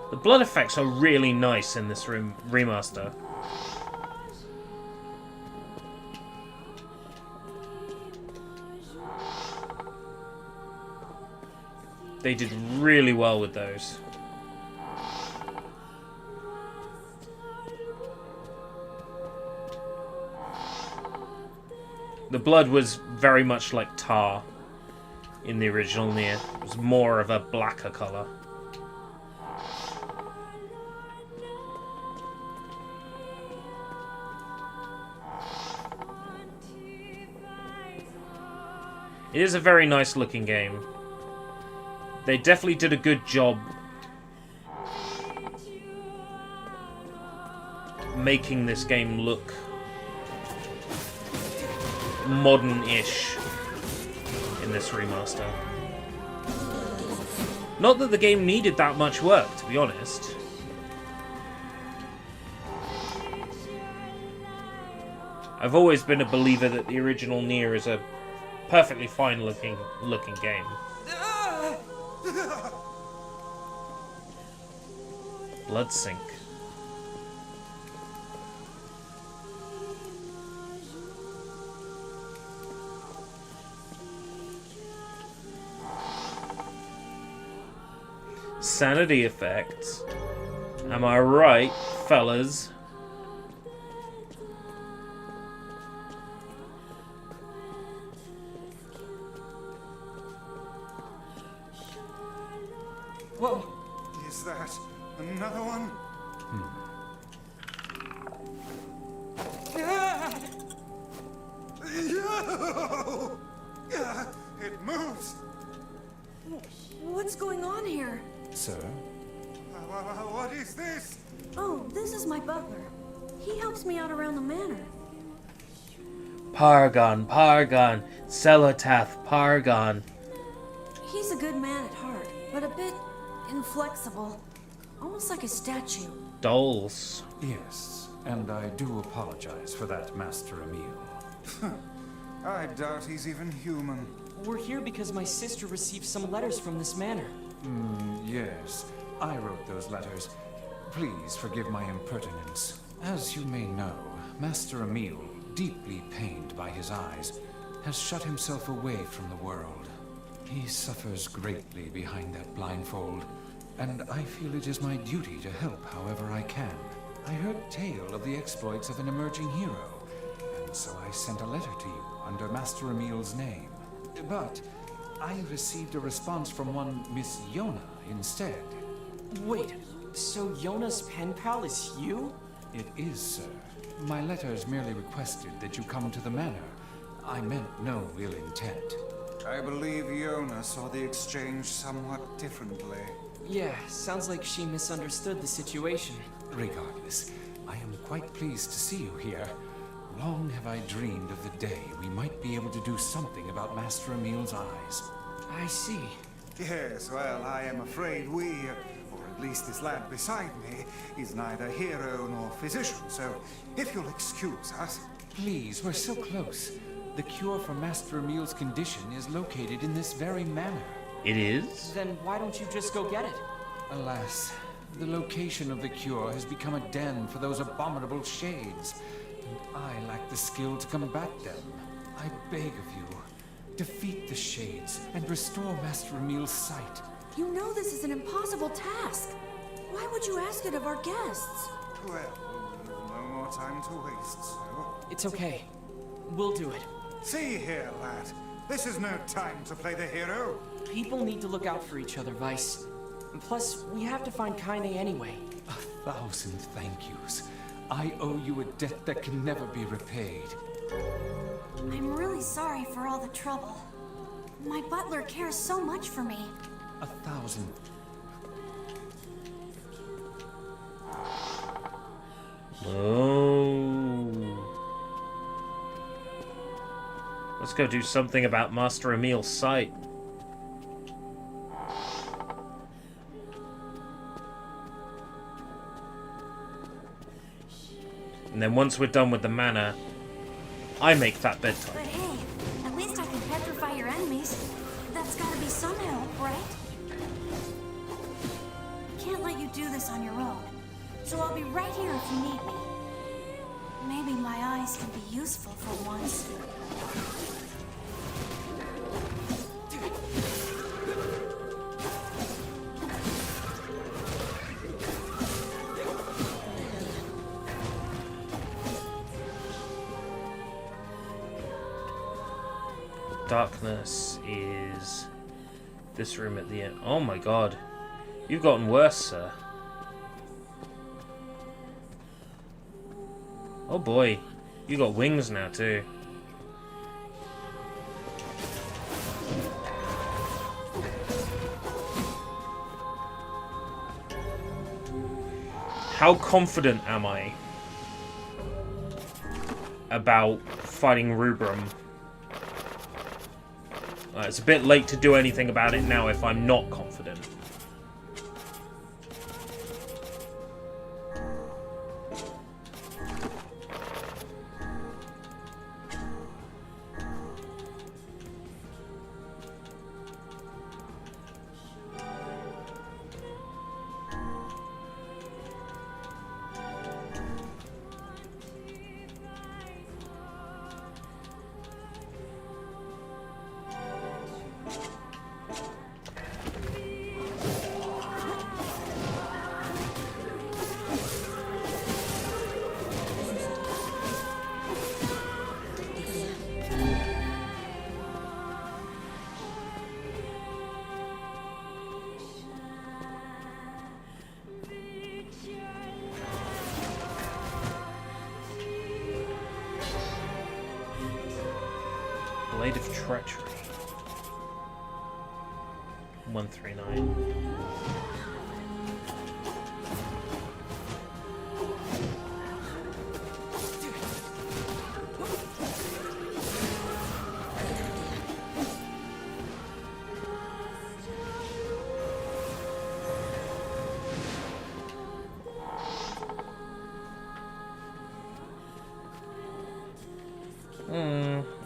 The blood effects are really nice in this room remaster. They did really well with those. The blood was very much like tar in the original NieR. It was more of a blacker colour. It is a very nice looking game. They definitely did a good job making this game look modern-ish in this remaster. Not that the game needed that much work, to be honest. I've always been a believer that the original NieR is a perfectly fine looking game. Blood sink. Sanity effects. Am I right, fellas? Whoa. Is that another one? It moves! What's going on here? Sir? What is this? Oh, this is my butler. He helps me out around the manor. Paragon, Paragon, Celotath, Paragon. He's a good man at heart, but a bit inflexible. Almost like a statue. Dolls. Yes, and I do apologize for that, Master Emil. I doubt he's even human. We're here because my sister received some letters from this manor. Yes, I wrote those letters. Please forgive my impertinence. As you may know, Master Emil, deeply pained by his eyes, has shut himself away from the world. He suffers greatly behind that blindfold, and I feel it is my duty to help however I can. I heard tale of the exploits of an emerging hero, and so I sent a letter to you under Master Emil's name. But I received a response from one Miss Yona instead. Wait, so Yona's pen pal is you? It is, sir. My letters merely requested that you come to the manor. I meant no ill intent. I believe Yona saw the exchange somewhat differently. Yeah, sounds like she misunderstood the situation. Regardless, I am quite pleased to see you here. Long have I dreamed of the day we might be able to do something about Master Emil's eyes. I see. Yes, well, I am afraid we, or at least this lad beside me, is neither hero nor physician, so if you'll excuse us... Please, we're so close. The cure for Master Emil's condition is located in this very manor. It is? Then why don't you just go get it? Alas, the location of the cure has become a den for those abominable shades, and I lack the skill to combat them. I beg of you, defeat the shades and restore Master Emil's sight. You know this is an impossible task. Why would you ask it of our guests? Well, no more time to waste, so... It's okay. We'll do it. See here, lad. This is no time to play the hero. People need to look out for each other, Vice. And plus, we have to find Kaine anyway. 1,000 thank yous. I owe you a debt that can never be repaid. I'm really sorry for all the trouble. My butler cares so much for me. 1,000. Oh. Let's go do something about Master Emil's sight. And then once we're done with the manor, I make that bedtime. But hey, at least I can petrify your enemies. That's gotta be some help, right? Can't let you do this on your own. So I'll be right here if you need me. Maybe my eyes can be useful for once. Darkness is this room at the end. Oh my god. You've gotten worse, sir. Oh boy. You got wings now too. How confident am I about fighting Rubrum? It's a bit late to do anything about it now if I'm not confident. Blade of Treachery. 139.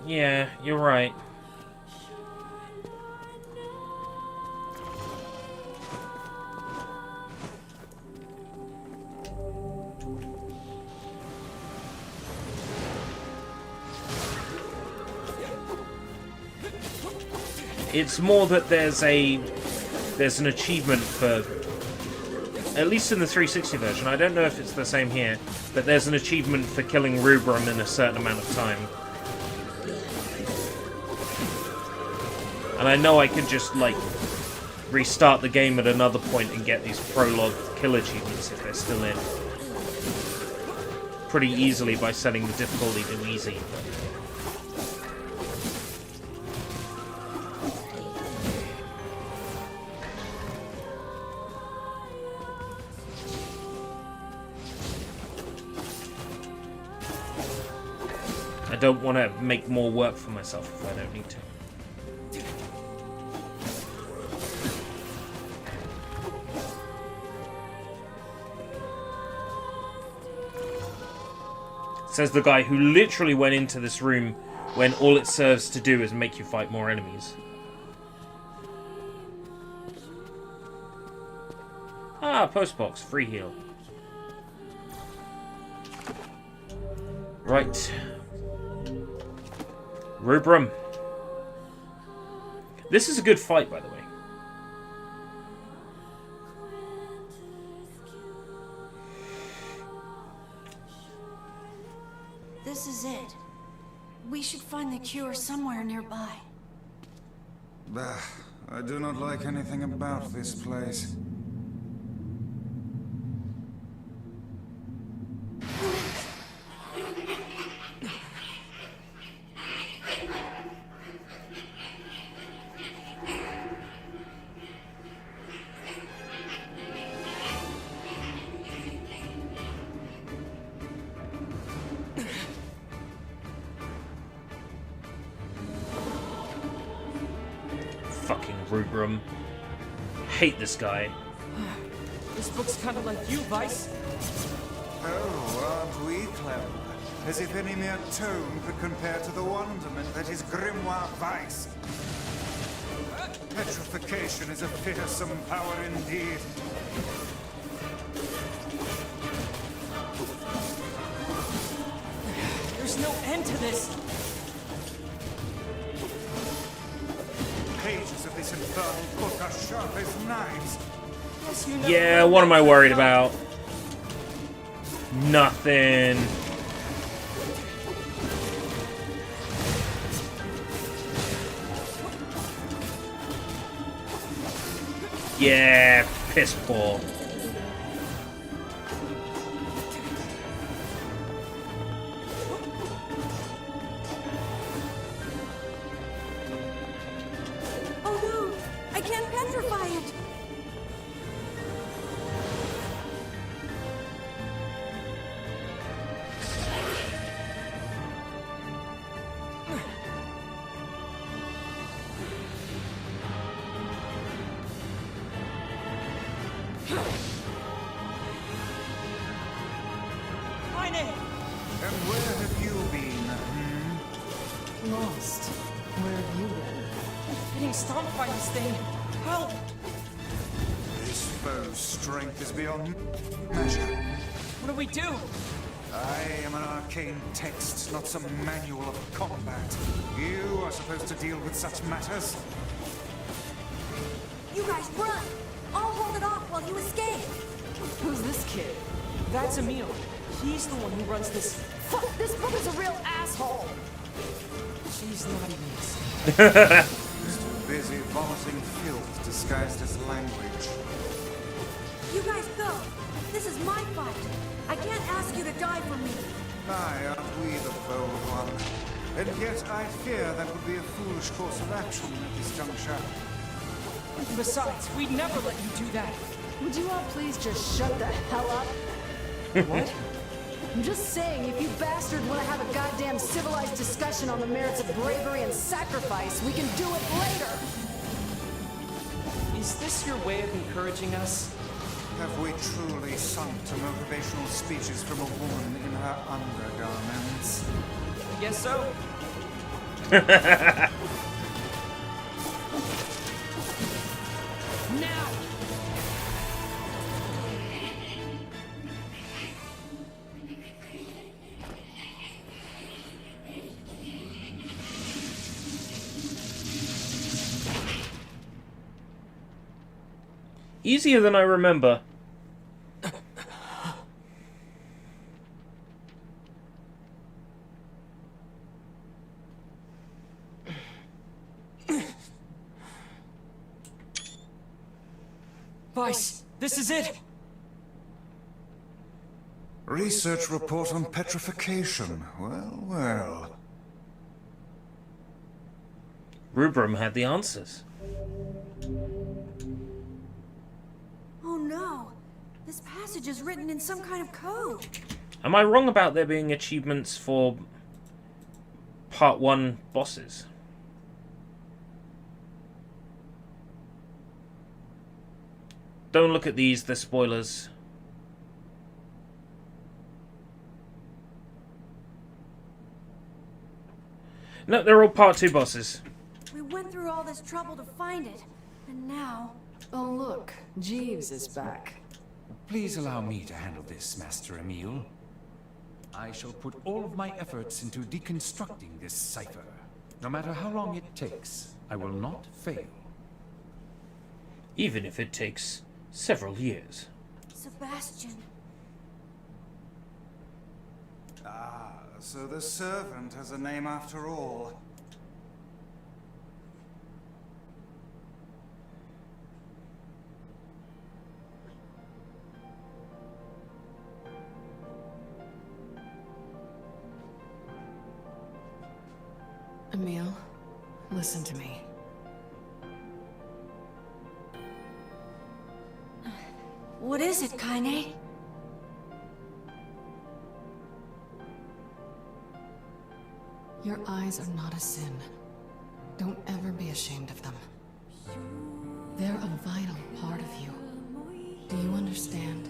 Yeah, you're right. It's more that there's an achievement for, at least in the 360 version, I don't know if it's the same here, but there's an achievement for killing Rubrum in a certain amount of time. And I know I could just, like, restart the game at another point and get these prologue kill achievements if they're still in. Pretty easily by setting the difficulty to easy. I don't want to make more work for myself if I don't need to. Says the guy who literally went into this room when all it serves to do is make you fight more enemies. Ah, postbox, free heal. Right. Rubrum. This is a good fight, by the way. This is it. We should find the cure somewhere nearby. Bah, I do not like anything about this place. Rubrum. Hate this guy. This book's kind of like you, Vice. Oh, aren't we clever? As if any mere tome could compare to the wonderment that is Grimoire Vice. Petrification is a fearsome power indeed. There's no end to this. Pages of this infernal book are sharp as knives. Yes, you know. Yeah, what am I worried about? Nothing. Yeah, piss poor. Text, not some manual of combat. You are supposed to deal with such matters. You guys run! I'll hold it off while you escape! Who's this kid? That's Emil. He's the one who runs this. Fuck, this book is a real asshole! She's not even listening. He's too busy vomiting filth disguised as language. You guys go! This is my fight! I can't ask you to die for me! Aye, aren't we the bold one? And yet I fear that would be a foolish course of action at this juncture. Besides, we'd never let you do that. Would you all please just shut the hell up? What? I'm just saying, if you bastards want to have a goddamn civilized discussion on the merits of bravery and sacrifice, we can do it later! Is this your way of encouraging us? Have we truly sunk to motivational speeches from a woman in her undergarments? I guess so. Now! Easier than I remember. Vice, this is it! Research report on petrification. Well, well. Rubrum had the answers. Oh no! This passage is written in some kind of code. Am I wrong about there being achievements for Part 1 bosses? Don't look at these, they're spoilers. No, they're all Part 2 bosses. We went through all this trouble to find it, and now... Oh look, Jeeves is back. Please allow me to handle this, Master Emil. I shall put all of my efforts into deconstructing this cipher. No matter how long it takes, I will not fail. Even if it takes several years. Sebastian. Ah, so the servant has a name after all. Emil, listen to me. What is it, Kaine? Your eyes are not a sin. Don't ever be ashamed of them. They're a vital part of you. Do you understand?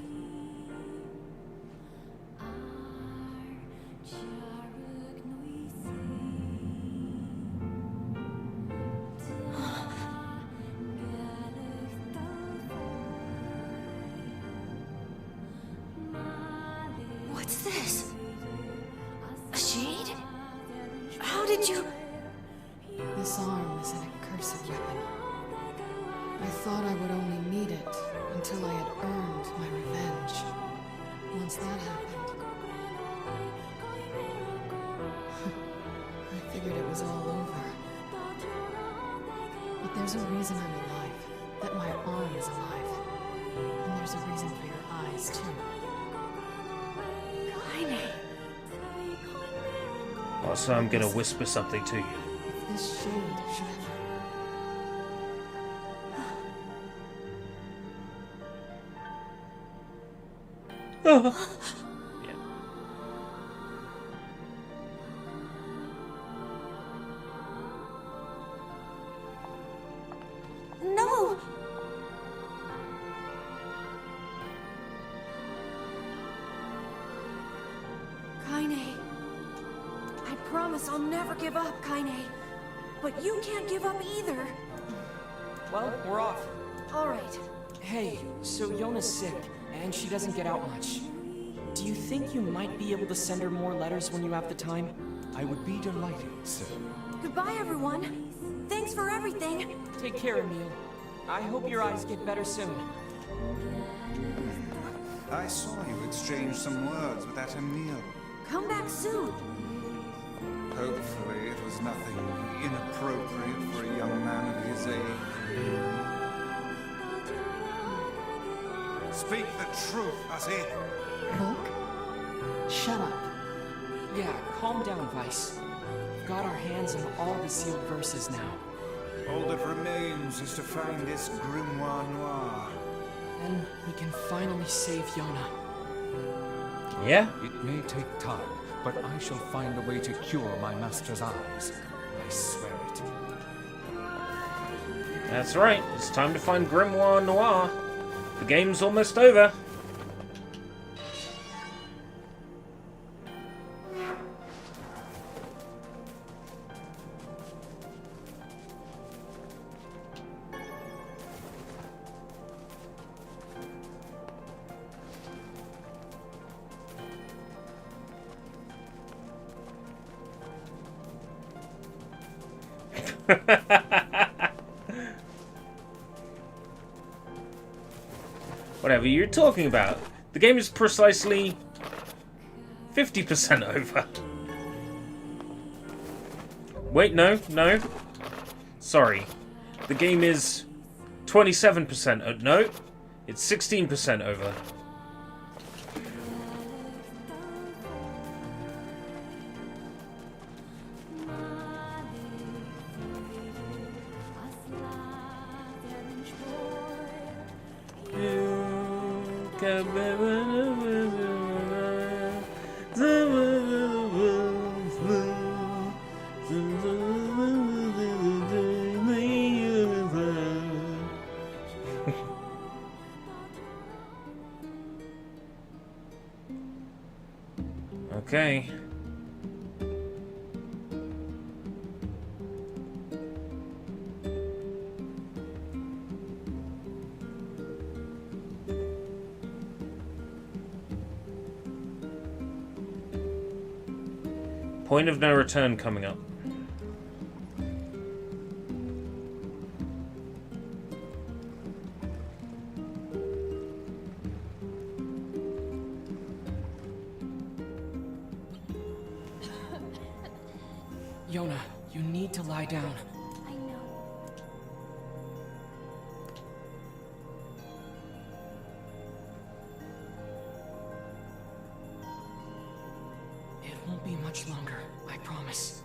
What's this? A shade? How did you... This arm is an accursed weapon. I thought I would only need it until I had earned my revenge. Once that happened, I figured it was all over. But there's a reason I'm alive, that my arm is alive. And there's a reason for your eyes, too. Oh, so I'm gonna whisper something to you. If this shade should ever... Yeah. No! Kaine. I promise I'll never give up, Kaine. But you can't give up either. Well, we're off. All right. Hey, so Yona's sick, and she doesn't get out much. Do you think you might be able to send her more letters when you have the time? I would be delighted, sir. Goodbye, everyone. Thanks for everything. Take care, Emil. I hope your eyes get better soon. I saw you exchange some words with that Emil. Come back soon. Hopefully it was nothing inappropriate for a young man of his age. Speak the truth, hussy. Book? Shut up. Yeah, calm down, Vice. We've got our hands on all the sealed verses now. All that remains is to find this grimoire noir. Then we can finally save Yona. Yeah? It may take time, but I shall find a way to cure my master's eyes. I swear it. That's right. It's time to find Grimoire Noir. The game's almost over. Whatever you're talking about. The game is precisely 50% over. Wait, no. Sorry. The game is 27%. No, it's 16% over. Okay. Point of no return coming up. Yona, you need to lie down. I know. It won't be much longer, I promise.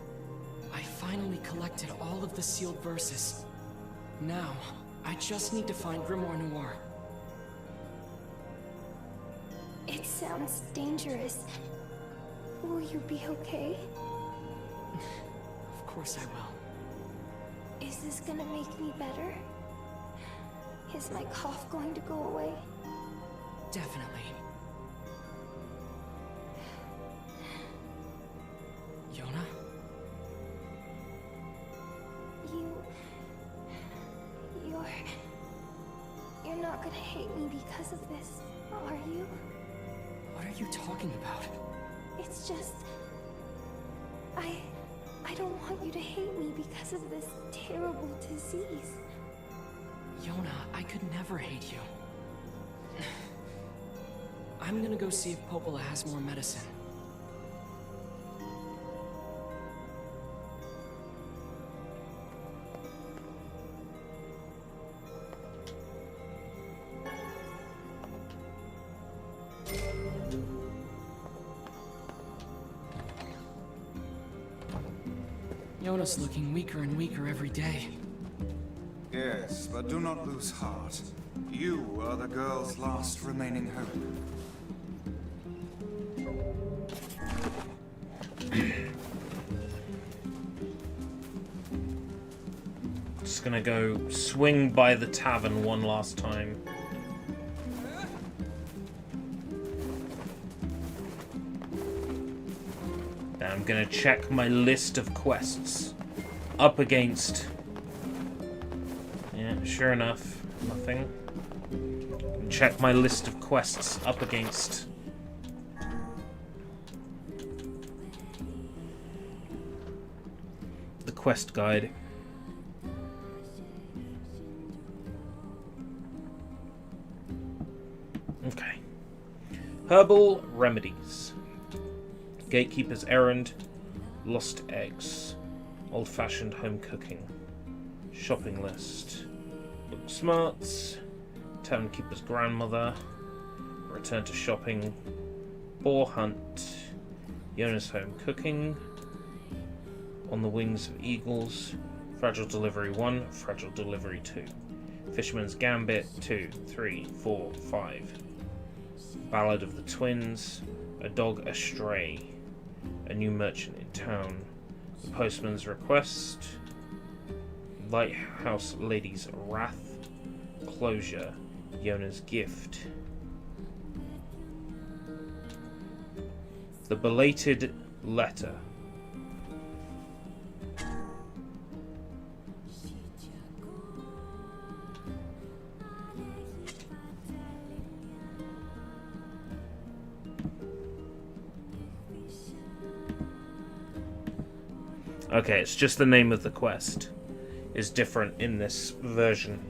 I finally collected all of the sealed verses. Now, I just need to find Grimoire Noir. It sounds dangerous. Will you be okay? Of course I will. Is this gonna make me better? Is my cough going to go away? Definitely. Yona? You're not gonna hate me because of this, are you? What are you talking about? It's just... I don't want you to hate me because of this terrible disease. Yona, I could never hate you. I'm gonna go see if Popola has more medicine. Yona's looking weaker and weaker every day. Yes, but do not lose heart. You are the girl's last remaining hope. Just gonna go swing by the tavern one last time. Then I'm gonna check my list of quests. Up against... Yeah, sure enough, nothing. Check my list of quests up against... the quest guide. Okay. Herbal remedies. Gatekeeper's errand. Lost eggs. Old-fashioned home cooking. Shopping list. Book smarts. Tavernkeeper's grandmother. Return to shopping. Boar hunt. Yona's home cooking. On the Wings of Eagles, Fragile Delivery 1, Fragile Delivery 2, Fisherman's Gambit 2, 3, 4, 5, Ballad of the Twins, A Dog Astray, A New Merchant in Town, The Postman's Request, Lighthouse Lady's Wrath, Closure, Yona's Gift, The Belated Letter, okay, it's just the name of the quest is different in this version.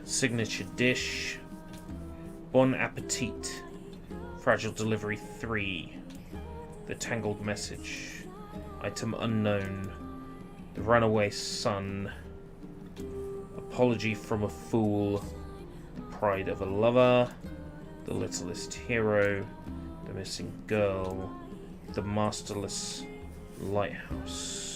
Signature Dish, Bon Appetit, Fragile Delivery 3, The Tangled Message, Item Unknown, The Runaway Son, Apology from a Fool, Pride of a Lover, The Littlest Hero, The Missing Girl, The Masterless Lighthouse.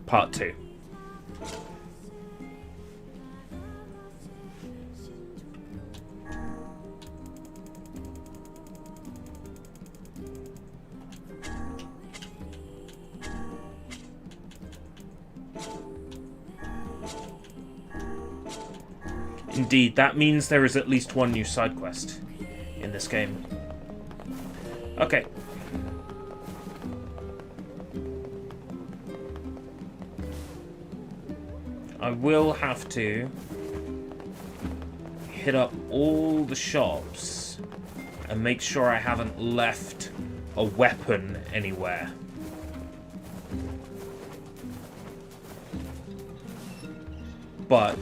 Part 2. Indeed, that means there is at least one new side quest in this game. Okay. I will have to hit up all the shops and make sure I haven't left a weapon anywhere. But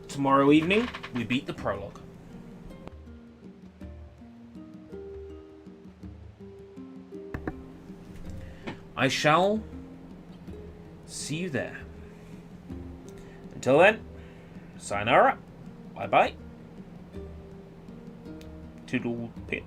tomorrow evening, we beat the prologue. I shall see you there. Until then, sayonara, bye-bye, toodle pip.